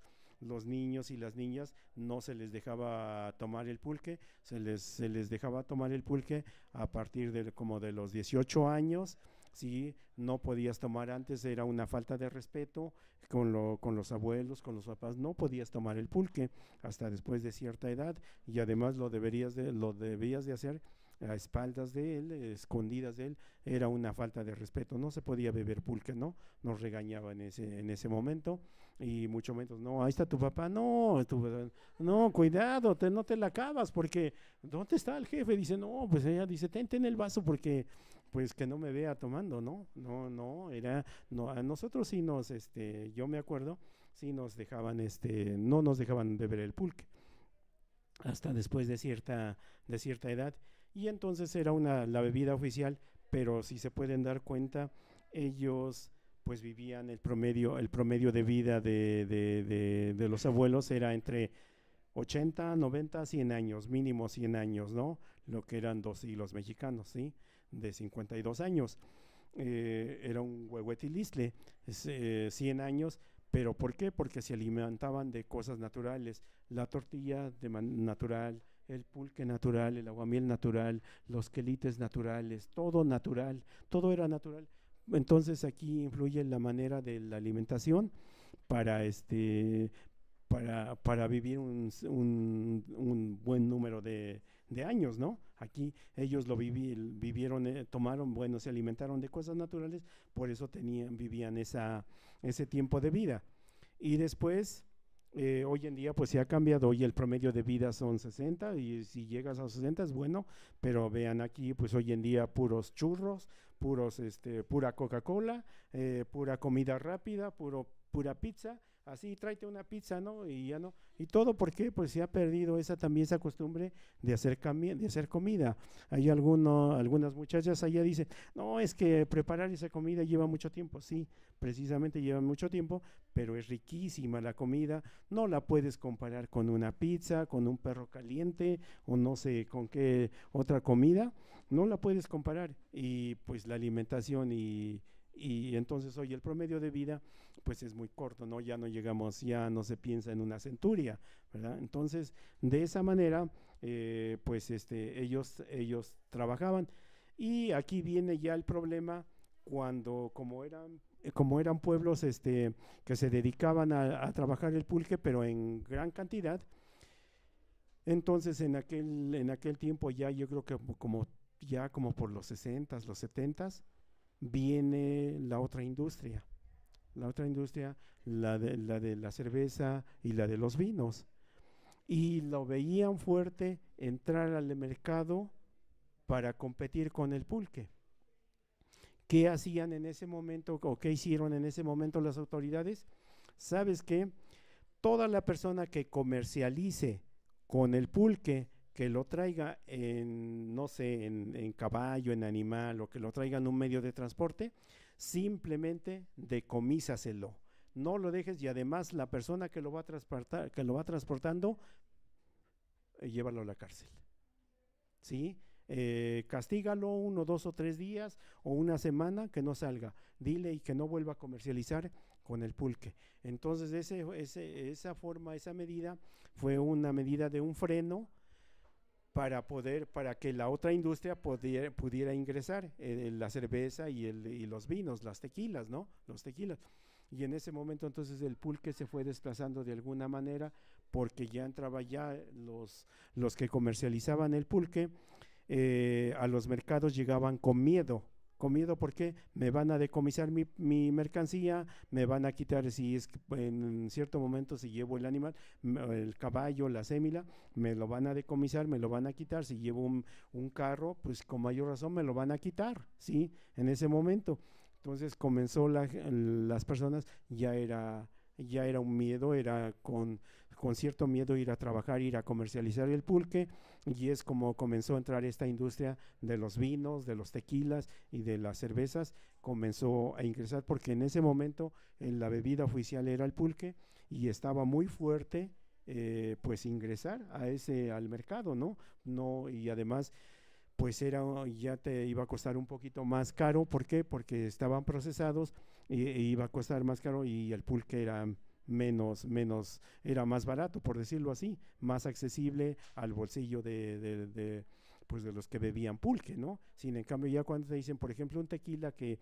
niños y las niñas no se les dejaba tomar el pulque, se les dejaba tomar el pulque a partir de como de los 18 años Sí, no podías tomar antes, era una falta de respeto con los abuelos, con los papás, no podías tomar el pulque hasta después de cierta edad, y además lo debías de hacer a espaldas de él, escondidas de él. Era una falta de respeto, no se podía beber pulque, ¿no? Nos regañaba en ese momento, y mucho menos, no, ahí está tu papá, no, no, cuidado, no te la acabas, porque ¿dónde está el jefe? Dice, no, pues ella dice, ten el vaso, porque pues que no me vea tomando, ¿no? No, a nosotros sí yo me acuerdo, sí nos dejaban, no nos dejaban beber el pulque hasta después de cierta edad, y entonces era la bebida oficial, pero si se pueden dar cuenta, ellos pues vivían el promedio de vida de los abuelos era entre 80, 90, 100 años, mínimo 100 años, ¿no? Lo que eran 2 siglos mexicanos, ¿sí? De 52 años. Era un huehuetilistle, 100 años, pero ¿por qué? Porque se alimentaban de cosas naturales, la tortilla natural, el pulque natural, el aguamiel natural, los quelites naturales, todo natural, todo era natural. Entonces aquí influye la manera de la alimentación para vivir un buen número de años, ¿no? Aquí ellos lo vivieron, tomaron, bueno, se alimentaron de cosas naturales, por eso vivían ese tiempo de vida. Y después, hoy en día pues se ha cambiado, hoy el promedio de vida son 60, y si llegas a los 60 es bueno, pero vean aquí pues hoy en día puros churros, pura Coca-Cola, pura comida rápida, pura pizza. Así, tráete una pizza, ¿no? Y ya no. ¿Y todo por qué? Pues se ha perdido esa costumbre de hacer comida. Hay algunas muchachas allá dicen, no, es que preparar esa comida lleva mucho tiempo. Sí, precisamente lleva mucho tiempo, pero es riquísima la comida. No la puedes comparar con una pizza, con un perro caliente, o no sé con qué otra comida. No la puedes comparar. Y pues la alimentación y entonces hoy el promedio de vida pues es muy corto, ¿no? Ya no se piensa en una centuria, ¿verdad? Entonces, de esa manera, pues ellos trabajaban. Y aquí viene ya el problema cuando, como eran pueblos que se dedicaban a trabajar el pulque, pero en gran cantidad, entonces en aquel tiempo ya yo creo que como por los 60s, los 70s, viene la otra industria, la de la cerveza y la de los vinos, y lo veían fuerte entrar al mercado para competir con el pulque. ¿Qué hacían en ese momento o qué hicieron en ese momento las autoridades? ¿Sabes qué? Toda la persona que comercialice con el pulque, que lo traiga no sé, en caballo, en animal, o que lo traiga en un medio de transporte, simplemente decomísaselo. No lo dejes, y además la persona que lo va transportando, llévalo a la cárcel. ¿Sí? Castígalo 1, 2 o 3 días o una semana, que no salga. Dile y que no vuelva a comercializar con el pulque. Entonces esa medida fue una medida de un freno para que la otra industria pudiera ingresar, la cerveza y los vinos, las tequilas, ¿no? Los tequilas. Y en ese momento entonces el pulque se fue desplazando de alguna manera, porque ya entraba los que comercializaban el pulque, a los mercados llegaban con miedo. ¿Por qué? Me van a decomisar mi mercancía, me van a quitar, si es que en cierto momento, si llevo el animal, el caballo, la sémila, me lo van a decomisar, me lo van a quitar. Si llevo un carro, pues con mayor razón me lo van a quitar, ¿sí? En ese momento. Entonces comenzó las personas, ya era un miedo, era con cierto miedo ir a trabajar, ir a comercializar el pulque, y es como comenzó a entrar esta industria de los vinos, de los tequilas y de las cervezas. Comenzó a ingresar porque en ese momento la bebida oficial era el pulque, y estaba muy fuerte pues ingresar al mercado, ¿no? Y además pues ya te iba a costar un poquito más caro. ¿Por qué? Porque estaban procesados, y iba a costar más caro, y el pulque era era más barato, por decirlo así, más accesible al bolsillo pues de los que bebían pulque, ¿no? Sin en cambio ya cuando te dicen, por ejemplo, un tequila que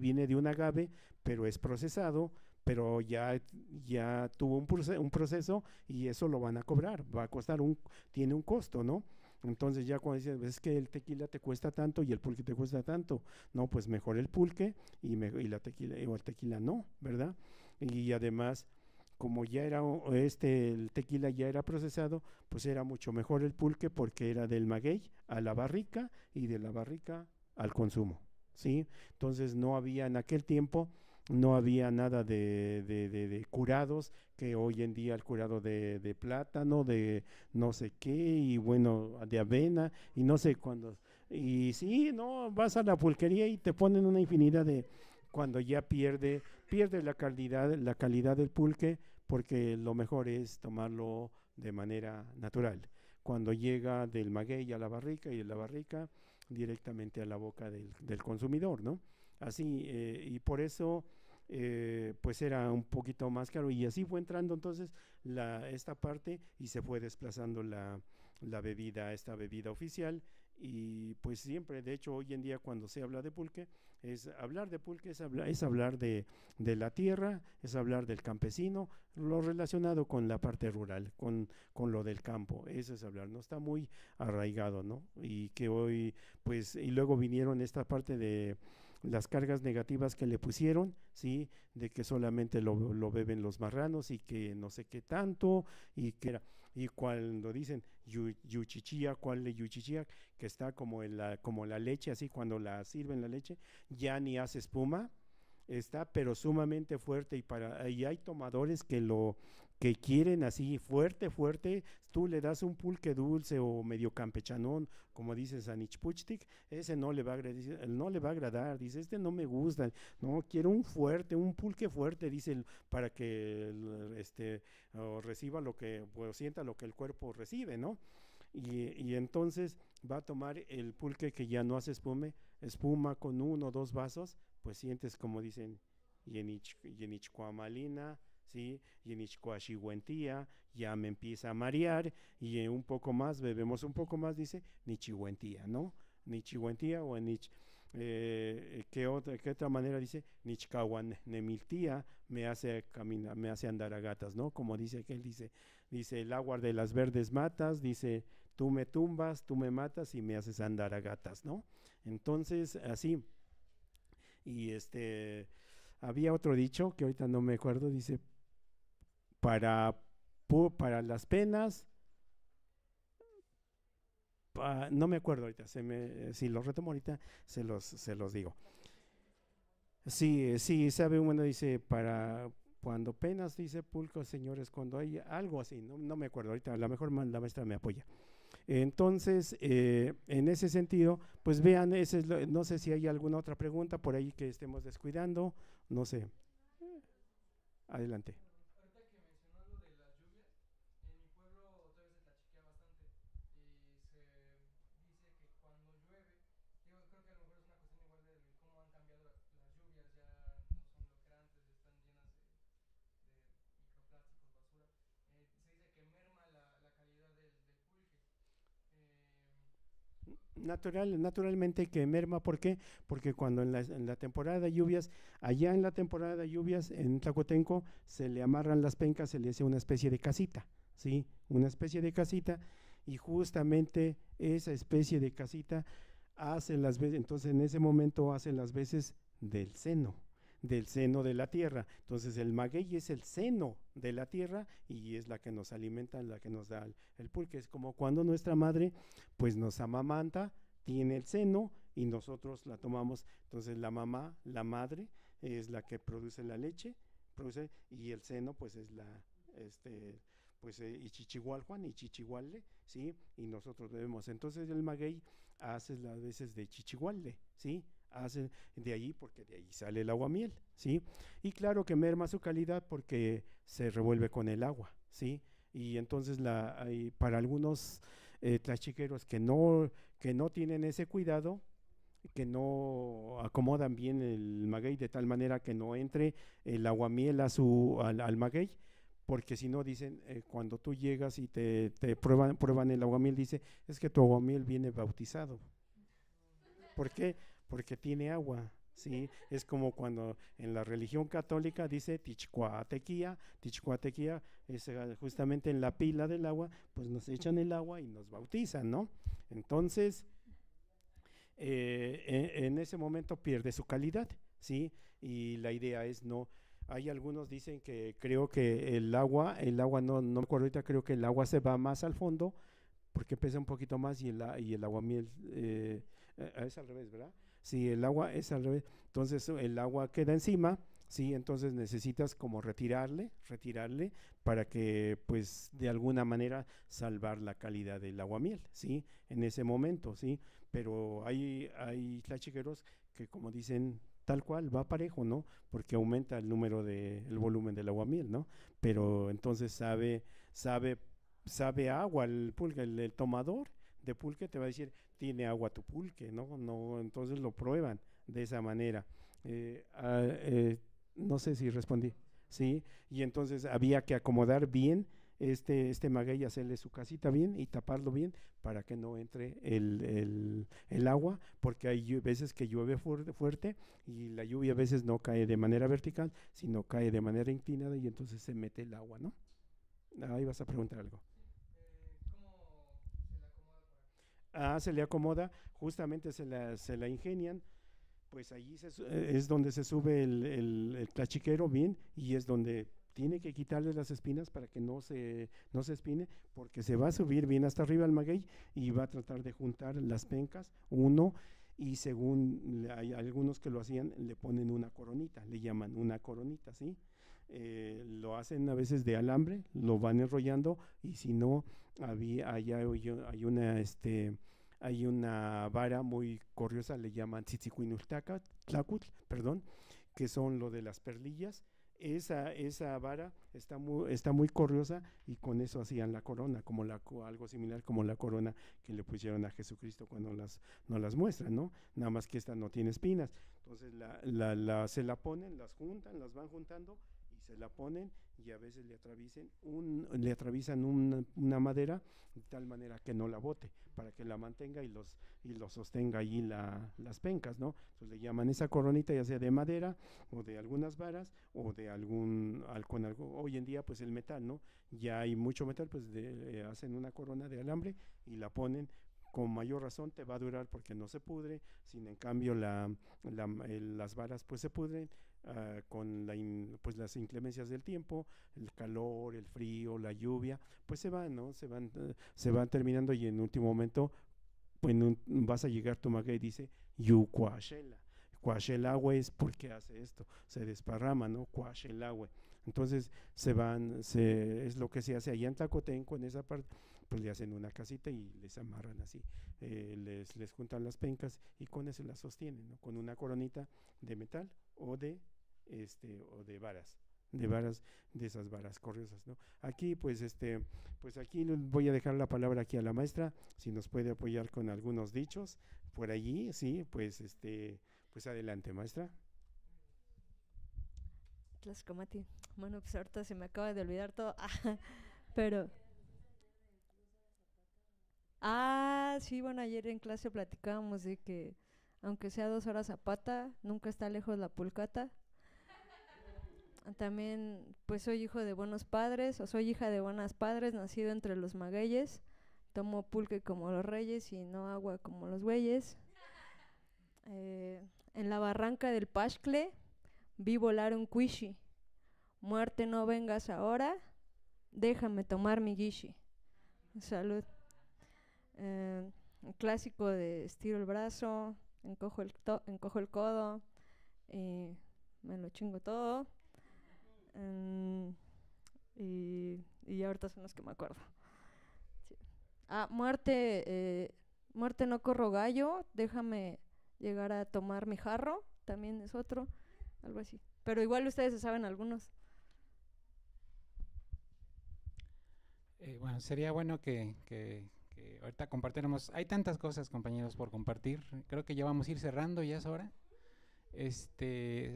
viene de un agave, pero es procesado, pero ya tuvo un proceso y eso lo van a cobrar, va a costar tiene un costo, ¿no? Entonces ya cuando dicen, es que el tequila te cuesta tanto y el pulque te cuesta tanto, no, pues mejor el pulque y la tequila, o el tequila no, ¿verdad? Y además, como ya era el tequila ya era procesado, pues era mucho mejor el pulque porque era del maguey a la barrica y de la barrica al consumo, ¿sí? Entonces no había en aquel tiempo, no había nada de curados, que hoy en día el curado de plátano, de no sé qué, y bueno, de avena, y no sé cuándo. Y sí, no, vas a la pulquería y te ponen una infinidad cuando ya pierde la calidad del pulque, porque lo mejor es tomarlo de manera natural. Cuando llega del maguey a la barrica y de la barrica directamente a la boca del consumidor, ¿no? Así, y por eso pues era un poquito más caro, y así fue entrando entonces esta parte y se fue desplazando esta bebida oficial. Y pues siempre, de hecho, hoy en día cuando se habla de pulque, es hablar de la tierra, es hablar del campesino, lo relacionado con la parte rural, con lo del campo, eso es hablar, no está muy arraigado, ¿no? Y que hoy, pues, y luego vinieron esta parte de las cargas negativas que le pusieron, ¿sí? De que solamente lo beben los marranos y que no sé qué tanto, y cuando dicen yuchichía, ¿cuál de yuchichía? Que está como la leche, así cuando la sirven la leche, ya ni hace espuma, está pero sumamente fuerte, y hay tomadores que quieren así fuerte, tú le das un pulque dulce o medio campechanón, como dice Sanichpuchtik, ese no le va a agradar, dice, este no me gusta, no, quiero un pulque fuerte, dice, para que reciba sienta lo que el cuerpo recibe, ¿no? Y entonces va a tomar el pulque que ya no hace espuma con 1 o 2 vasos, pues sientes como dicen, yenichcuamalina, ¿sí? Yenichcuaxihuentía, ya me empieza a marear, y un poco más, bebemos un poco más, dice, nichihuentía, ¿no? Nichihuentía o ¿qué otra manera dice? Nichcahuan nemiltía, me hace andar a gatas, ¿no? Como dice aquel, dice el agua de las verdes matas, dice, tú me tumbas, tú me matas y me haces andar a gatas, ¿no? Entonces, así. Y había otro dicho que ahorita no me acuerdo, dice, para las penas, no me acuerdo ahorita, si los retomo ahorita se los digo. Sí, sabe, bueno, dice, para cuando penas, dice Pulco, señores, cuando hay algo así, no me acuerdo ahorita, a lo mejor la maestra me apoya. Entonces, en ese sentido, pues vean, no sé si hay alguna otra pregunta por ahí que estemos descuidando, no sé. Adelante. Naturalmente que merma, ¿por qué? Porque cuando en la temporada de lluvias, allá en la temporada de lluvias, en Tlacotenco, se le amarran las pencas, se le hace una especie de casita, ¿sí? Una especie de casita, y justamente esa especie de casita hace las veces, entonces en ese momento hace las veces del seno de la tierra. Entonces el maguey es el seno de la tierra y es la que nos alimenta, la que nos da el pulque. Es como cuando nuestra madre pues nos amamanta, tiene el seno y nosotros la tomamos. Entonces la mamá, la madre, es la que produce la leche, y el seno pues es Ichichigualjuan, Ichichiguale, ¿sí? Y nosotros bebemos. Entonces el maguey hace las veces de Chichiguale, ¿sí? Hace de ahí, porque de ahí sale el aguamiel, ¿sí? Y claro que merma su calidad porque se revuelve con el agua, ¿sí? Y entonces para algunos tlachiqueros que no tienen ese cuidado, que no acomodan bien el maguey de tal manera que no entre el aguamiel al maguey, porque si no dicen, cuando tú llegas y te prueban el aguamiel, dice, es que tu aguamiel viene bautizado. ¿Por qué? Porque tiene agua, ¿sí? Es como cuando en la religión católica dice Tichcuatequía es justamente en la pila del agua, pues nos echan el agua y nos bautizan, ¿no? Entonces, en ese momento pierde su calidad, ¿sí? Y la idea es no. Hay algunos dicen que creo que el agua no me acuerdo ahorita, creo que el agua se va más al fondo porque pesa un poquito más y el aguamiel es al revés, ¿verdad? Sí, el agua es al revés, entonces el agua queda encima, sí, entonces necesitas como retirarle para que pues de alguna manera salvar la calidad del aguamiel, sí, en ese momento, sí, pero hay tlachiqueros que como dicen tal cual va parejo, ¿no? Porque aumenta el el volumen del aguamiel, ¿no? Pero entonces sabe agua el pulque, el tomador de pulque te va a decir, tiene agua tu pulque, ¿no? No, entonces lo prueban de esa manera. No sé si respondí, ¿sí? Y entonces había que acomodar bien este maguey, hacerle su casita bien y taparlo bien para que no entre el agua, porque hay veces que llueve fuerte y la lluvia a veces no cae de manera vertical, sino cae de manera inclinada y entonces se mete el agua, ¿no? Ahí vas a preguntar algo. Se le acomoda, justamente se la ingenian, pues allí es donde se sube el tlachiquero bien y es donde tiene que quitarle las espinas para que no se espine, porque se va a subir bien hasta arriba el maguey y va a tratar de juntar las pencas, y según hay algunos que lo hacían, le ponen una coronita, le llaman una coronita, ¿sí? Lo hacen a veces de alambre, lo van enrollando y si no, hay una vara muy corriosa, le llaman tzitzicuinultacutl, perdón, que son lo de las perlillas. Esa vara está muy corriosa y con eso hacían la corona, algo similar como la corona que le pusieron a Jesucristo cuando nos las muestran, ¿no? Nada más que esta no tiene espinas. Entonces se la ponen, las juntan, las van juntando y se la ponen y a veces le atraviesan una madera de tal manera que no la bote, para que la mantenga y lo sostenga allí las pencas, ¿no? Entonces le llaman esa coronita, ya sea de madera o de algunas varas o de hoy en día pues el metal, ¿no? Ya hay mucho metal, pues hacen una corona de alambre y la ponen. Con mayor razón te va a durar porque no se pudre, sin en cambio las varas pues se pudren con pues las inclemencias del tiempo, el calor, el frío, la lluvia, pues se van, ¿no? Se van terminando y en último momento pues vas a llegar tu maguey y dice yucuashela. Cuashelagüe es porque hace esto, se desparrama, ¿no? Cuashelagüe. Entonces es lo que se hace allá en Tlacotenco, en esa parte, pues le hacen una casita y les amarran así, les juntan las pencas y con eso las sostienen, ¿no? Con una coronita de metal o de varas, de esas varas corriosas, ¿no? Aquí pues aquí voy a dejar la palabra aquí a la maestra, si nos puede apoyar con algunos dichos por allí, sí, pues pues adelante, maestra. Tlaxcomati. Bueno, pues ahorita se me acaba de olvidar todo, pero sí, bueno, ayer en clase platicábamos de que aunque sea 2 horas a pata, nunca está lejos la pulcata. También, pues soy hijo de buenos padres, o soy hija de buenos padres, nacido entre los magueyes. Tomo pulque como los reyes y no agua como los güeyes. En la barranca del Paxcle vi volar un cuishi. Muerte, no vengas ahora, déjame tomar mi guishi. Salud. Un clásico de estiro el brazo, encojo el codo y me lo chingo todo. Y ahorita son los que me acuerdo. Sí. Muerte, no corro gallo, déjame llegar a tomar mi jarro, también es otro, algo así. Pero igual ustedes se saben algunos. Bueno, sería bueno que ahorita compartiéramos. Hay tantas cosas, compañeros, por compartir. Creo que ya vamos a ir cerrando, ya es hora.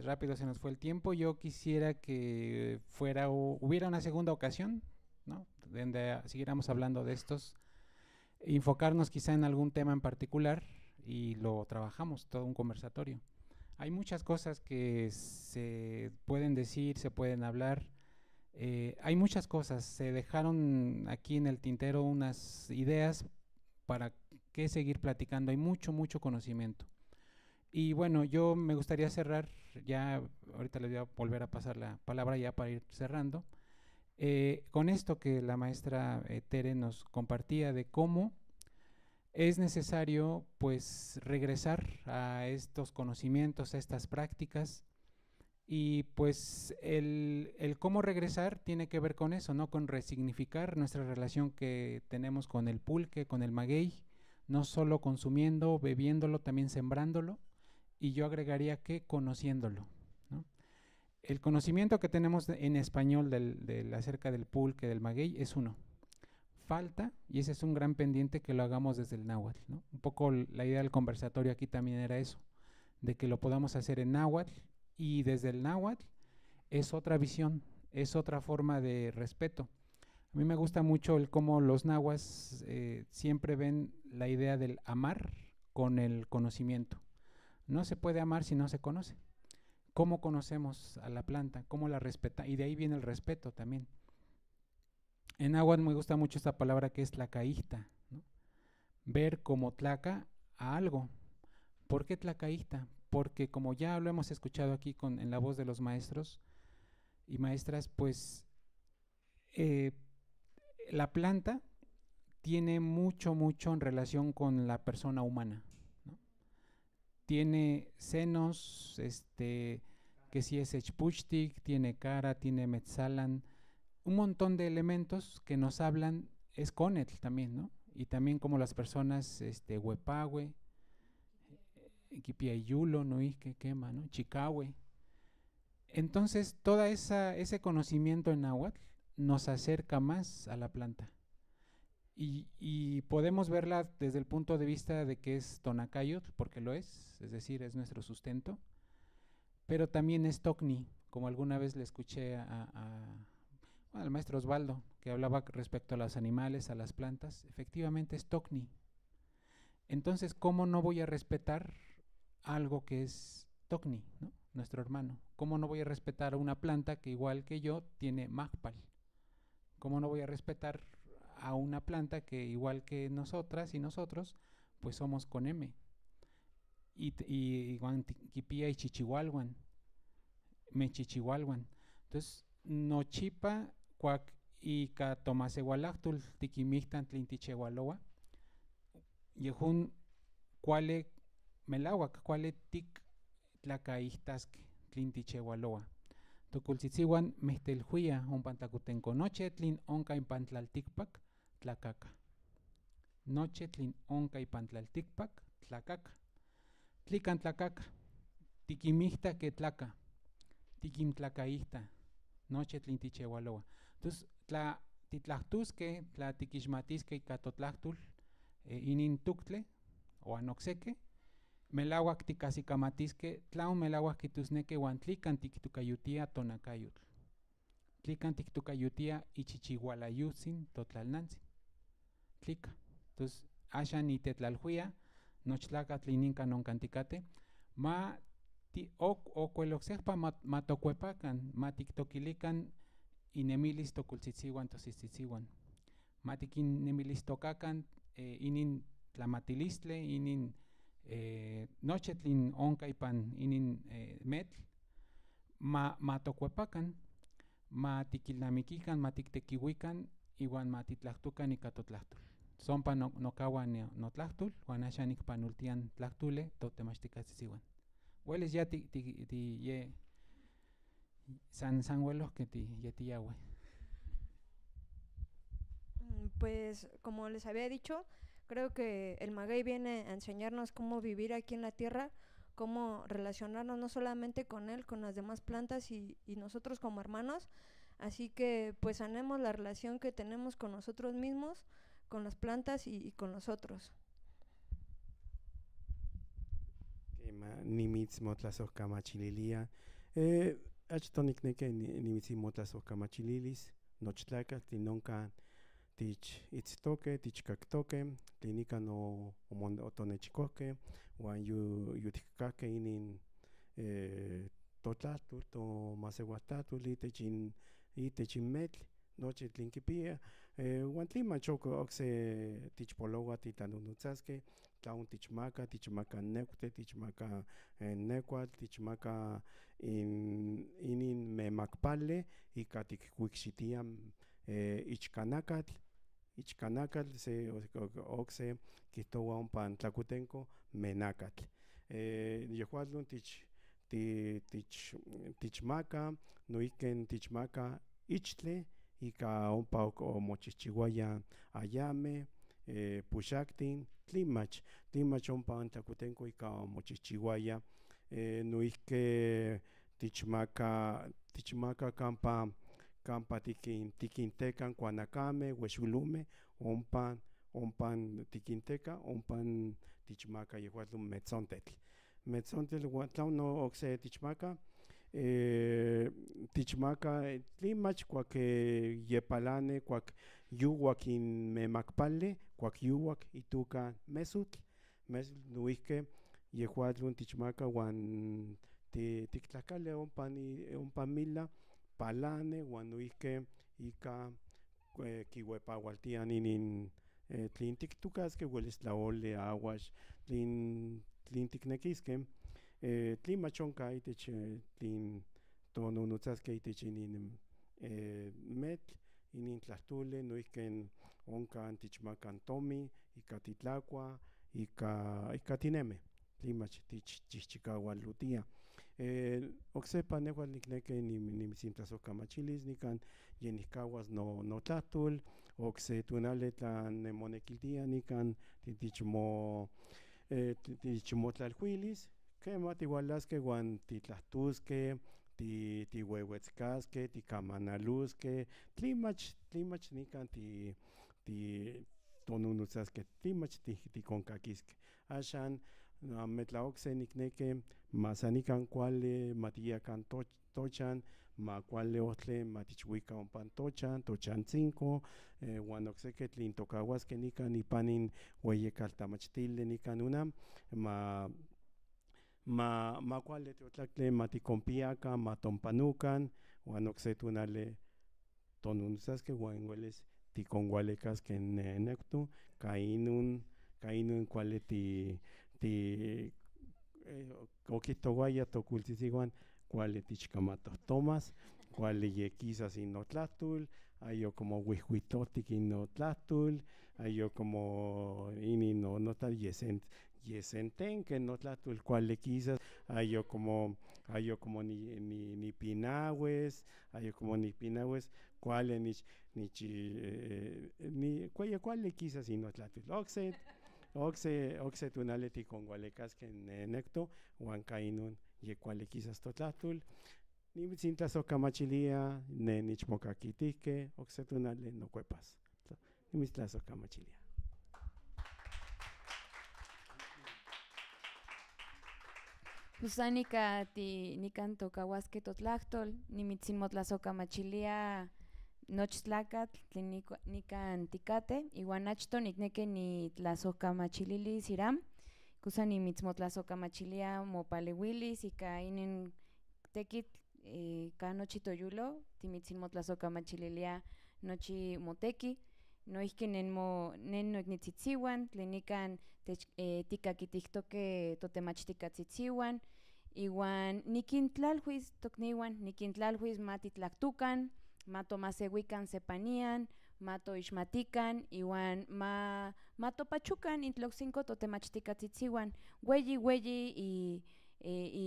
Rápido se nos fue el tiempo. Yo quisiera que hubiera una segunda ocasión, ¿no? Donde siguiéramos hablando de estos, enfocarnos quizá en algún tema en particular y lo trabajamos, todo un conversatorio. Hay muchas cosas que se pueden decir, se pueden hablar. Hay muchas cosas, se dejaron aquí en el tintero unas ideas para qué seguir platicando. Hay mucho conocimiento. Y bueno, yo me gustaría cerrar, ya ahorita les voy a volver a pasar la palabra ya para ir cerrando, con esto que la maestra Tere nos compartía de cómo es necesario pues regresar a estos conocimientos, a estas prácticas, y pues el cómo regresar tiene que ver con eso, ¿no? Con resignificar nuestra relación que tenemos con el pulque, con el maguey, no solo consumiendo, bebiéndolo, también sembrándolo, y yo agregaría que conociéndolo, ¿no? El conocimiento que tenemos en español acerca del pulque, del maguey, es uno. Falta, y ese es un gran pendiente, que lo hagamos desde el náhuatl, ¿no? Un poco la idea del conversatorio aquí también era eso, de que lo podamos hacer en náhuatl, y desde el náhuatl es otra visión, es otra forma de respeto. A mí me gusta mucho el cómo los nahuas siempre ven la idea del amar con el conocimiento. No se puede amar si no se conoce. ¿Cómo conocemos a la planta? ¿Cómo la respeta? Y de ahí viene el respeto también. En náhuatl me gusta mucho esta palabra que es tlacaísta, ¿no? Ver como tlaca a algo. ¿Por qué tlacaísta? Porque como ya lo hemos escuchado aquí en la voz de los maestros y maestras, pues la planta tiene mucho en relación con la persona humana, ¿no? Tiene senos, que si es echpuchtik, tiene cara, tiene metzalan, un montón de elementos que nos hablan, es conetl también, ¿no? Y también como las personas, huepahue, Kipiayulo, ¿no? Que quema, ¿no? Chicahue. Entonces, todo ese conocimiento en náhuatl nos acerca más a la planta. Y podemos verla desde el punto de vista de que es tonacayotl, porque lo es decir, es nuestro sustento, pero también es tocni, como alguna vez le escuché al maestro Osvaldo, que hablaba respecto a los animales, a las plantas. Efectivamente es tocni. Entonces, ¿cómo no voy a respetar algo que es tocni, ¿no? Nuestro hermano? ¿Cómo no voy a respetar a una planta que igual que yo tiene magpal? ¿Cómo no voy a respetar a una planta que igual que nosotras y nosotros, pues somos con M? Y Kipia y Chichihualhuan, Mechichihualhuan. Entonces, Nochipa, Cuac y Catomasehualactul, Tiquimictan, Tlintichehualoa, Yehun, Cuale Melawak, Cuale Tic Tlacaistasque, Tlintichehualoa. Tocultzitzihuan, Mestelhuia, un pantacutenco, noche, Tlin Onca y Pantlalticpac, Tlacaca. Noche, Tlin Onca y Pantlalticpac, Tlacaca. Tlican Tlacaca, Tiquimicta que Tlaca, Tiquim Tlacaísta, noche, Tlintichehualoa. Entonces, Titlactusque, Tlatiquixmatisque y Catotlactul, Inin Tuctle, o Anoxeque, Melawak Ticasicamatisque, Tlaun Melawak Quitusneque, Huantlican Tictucayutia, Tonacayutl. Tlican Tictucayutia y Chichihualayutzin, Totlalnantzin. Tlica. Entonces, Ashan y Tetlalhuia, Nochtlaca Tlininca Noncanticate, Ma Ocueloxepa Matocuepacan, Matictoquilican y Nemilis Tocultzitzihuan, Tosistitzihuan. Matiquin Nemilis Tocacan, Inin Tlamatilistle, Inin Nochetlin Oncaipan, Inin Metl, Matocuepacan, Matiquilnamiquican, Matictequihuican, Iwan Matitlactucan y Catotlactul. Sompa nocahuan notlactul, Juanashanik panultian tlactule, Totemachticatzihuan. Hueles ya ye San huelos que ti yahue. Pues como les había dicho, creo que el maguey viene a enseñarnos cómo vivir aquí en la tierra, cómo relacionarnos no solamente con él, con las demás plantas y nosotros como hermanos. Así que pues sanemos la relación que tenemos con nosotros mismos, con las plantas y con nosotros. Ni nimitzmotlasojkamachililia. Achtoh nikneki nimitzmotlasojkamachililis nochtlakatl tlin onka tichitztoke, tichkaktoke, tlin ika otonechikohkeh, uan yotikkakeh inin totlahtol, tomasewaltlahtol itech in metl, nochi tlin kipia, uan tlin mach okse tichpolowa titlanonotzaskeh, tla tichmaka neuhtli, tichmaka nekuatl, tichmaka inin memakpali ika tikwikxitiah ichkanakatl se okse kihtowa ompa tlakutenko menakatl. Yehuatlon tichmaka, noihki tichmaka ichtli ika ompa omochihchiuaya ayameh, puxaktin, tlin mach ompa tlakutenko ika omochihchiuaya, noihki tichmaka kampa tikintekan kuanakameh, uexulomeh, ompan tikinteka, ompan tichmaka yehuatlon metzontetl. Uan tlan okse tichmaka, tlin mach kuak yepalani, kuak yuak in memakpali, kuak yuak itoka mesotl, noihki yehuatlon tichmaka uan tiktlahkali ompa mila palani, uan noihki ika kiuepaualtiah inin tlin tiktokaskeh, uelis tlaoli, aguax, tlin tiknekiskeh, tlin mach onka itech tlin tononotzaskeh itech inin metl, inin tlahtoli, noihki onka tichmaka tomin ika titlakua, ika tinemih, tlin mach tichchihchikaualotiah. Oksepa nehua nikneki nimitzintlasojkamachilis nikan yenihkawas notlahtol, okse tonali tla nemonekiltia nikan tichmotlalkuilis, kemah tiualaskeh uan titlahtoskeh, tiuehuetzkaskeh, tikamanaloskeh, tlin mach nikan tononotzaskeh, tlin mach tikonkakiskeh. Axan tla okse nikneki ma san nikan kuali matiakan tochan, ma kuali ohtli matichuika ompa tochan, tochantzinko, uan okseki tlin tokauaskeh nikan ipan in ueyikaltamachtili nikan UNAM, ma kuali tiotlaktli matikonpiakan, matonpanokan, uan okse tonali tononotzaskeh uan uelis tikonkualikaskeh nekto, ka inon kuali okihtowaya tokultzitziwan kuali tichkamatohtomas, kuali yekisas in notlahtol, ayekmo wihwitohtik in notlahtol, ayekmo inin yesentenke notlahtol kuali kisas, ayekmo nipinauis, kuali kuali kisas in notlahtol. Okse tonali tikonkualikaskeh nekto, uan ka inon yekuali kisas totlahtol. Nimitzintlasojkamachilia nichmokakitihkeh, okse tonali nokuepas. Nimitztlasojkamachilia. Pues san nikan tokauaskeh totlahtol, nimitzimotlasojkamachilia noch tlakatl tlen nikan tikateh, iuan achtoh nikneki nitlasojkamachililis Iram, kosa nimitzmotlasojkamachilia mopaleuilis ika inin tekitl ka nochi toyolo, timitzinmotlasojkamachililia nochi moteki, noihki nen noiknitzitziuan tlen nikan tikakitihtokeh totemachtikatzitziuan, iuan nikintlalhuis tokniuan, nikintlalhuis matitlaktokan, matomaseuikan sepanian, matoixmatikan, iuan matopachokan intlokzinko totemachtikatzitziuan, ueyi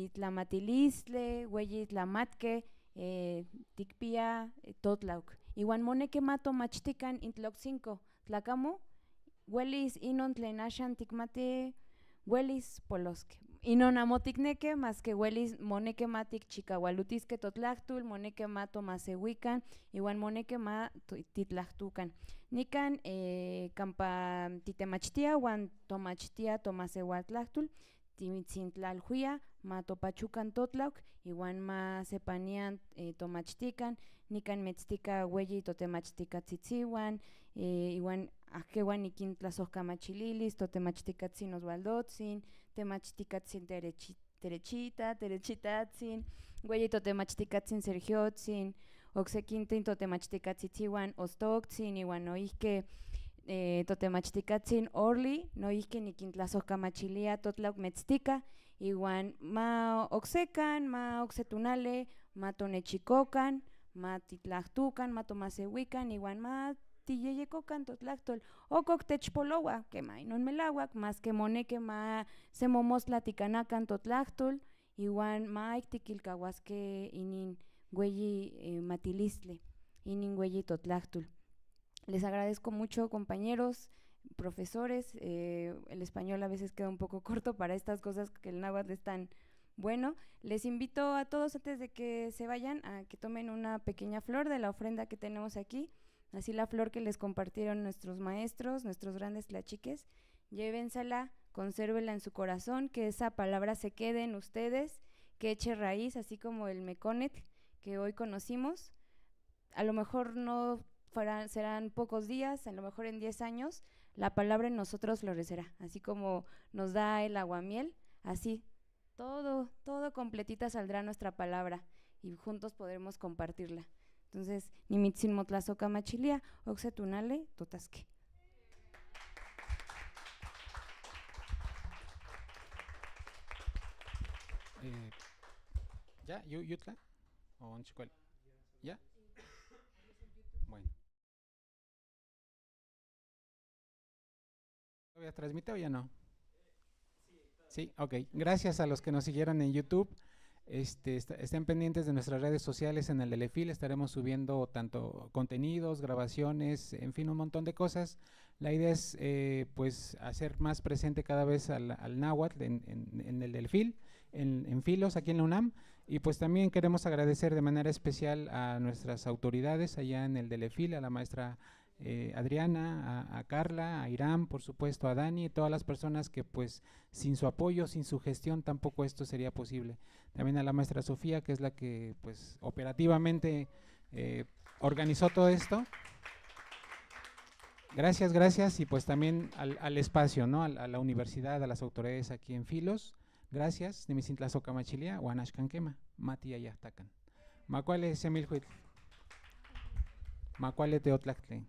itlamatilistle, ueyi tlamatkeh tikpia totlauk, iuan moneki matomachtikan intlokzinko, tlakamo uelis inon tlen axan tikmatih uelis poloskeh. Inon amo tiknekeh maski uelis moneki matikchikaualotiskeh totlahtol, moneki matomaseuikan, iuan moneki titlahtokan. Nikan kampa titemachtiah uan tomachtiah tomaseualtlahtol, timitzintlalhuia, ma topachucan totlauk, iwan ma sepanian tomachtican, nican metztica hueyi totemachtica tzitziwan, iwan ahkewan nikintlasohkamachililis, totemachticatzin osvaldotzin, temachticatzin terechitatzin, hueyi totemachticatzin sergiotzin, oksekintin totemachticatzitziwan ostoktzin, iwan noihke totemachticatzin orli, noihke nikintlasohkamachilia totlauk metztica, iwan ma oksecan, ma oksetunale, ma tonechikocan, ma titlahtucan, ma tomasehuican, iwan ma tiyeyecocan totlactol, okok techpolowa, que ma inon melauac, mas que moneque ma semomostla ticanacan totlactol, iwan ma iktikilcahuasque inin güeyi matilistle, inin güeyi totlactul. Les agradezco mucho, compañeros, profesores. El español a veces queda un poco corto para estas cosas que el náhuatl es tan bueno. Les invito a todos, antes de que se vayan, a que tomen una pequeña flor de la ofrenda que tenemos aquí, así la flor que les compartieron nuestros maestros, nuestros grandes tlachiques. Llévensela, consérvela en su corazón, que esa palabra se quede en ustedes, que eche raíz, así como el meconet que hoy conocimos. A lo mejor no serán pocos días, a lo mejor en 10 años, la palabra en nosotros florecerá, así como nos da el aguamiel, así, todo completita saldrá nuestra palabra y juntos podremos compartirla. Entonces, nimitzin motlazoca-machilia, oxetunale, totasque. ¿Ya? ¿Yutla? ¿O en Chicuel? ¿Ya? Bueno. ¿Todavía transmite o ya no? Sí, ok. Gracias a los que nos siguieron en YouTube. Estén pendientes de nuestras redes sociales. En el Delefil estaremos subiendo tanto contenidos, grabaciones, en fin, un montón de cosas. La idea es pues hacer más presente cada vez al náhuatl en el Delefil, en Filos, aquí en la UNAM. Y pues también queremos agradecer de manera especial a nuestras autoridades allá en el Delefil, a la maestra Adriana, a Carla, a Irán, por supuesto, a Dani, y todas las personas que pues sin su apoyo, sin su gestión, tampoco esto sería posible. También a la maestra Sofía, que es la que pues operativamente organizó todo esto. Gracias, y pues también al espacio, ¿no? A la universidad, a las autoridades aquí en Filos. Gracias. Nimicintlazoca-machilia, Huanashcanquema, Mati Ayahtacan. Macuale Semilhuitl. Macuale Teotlactle.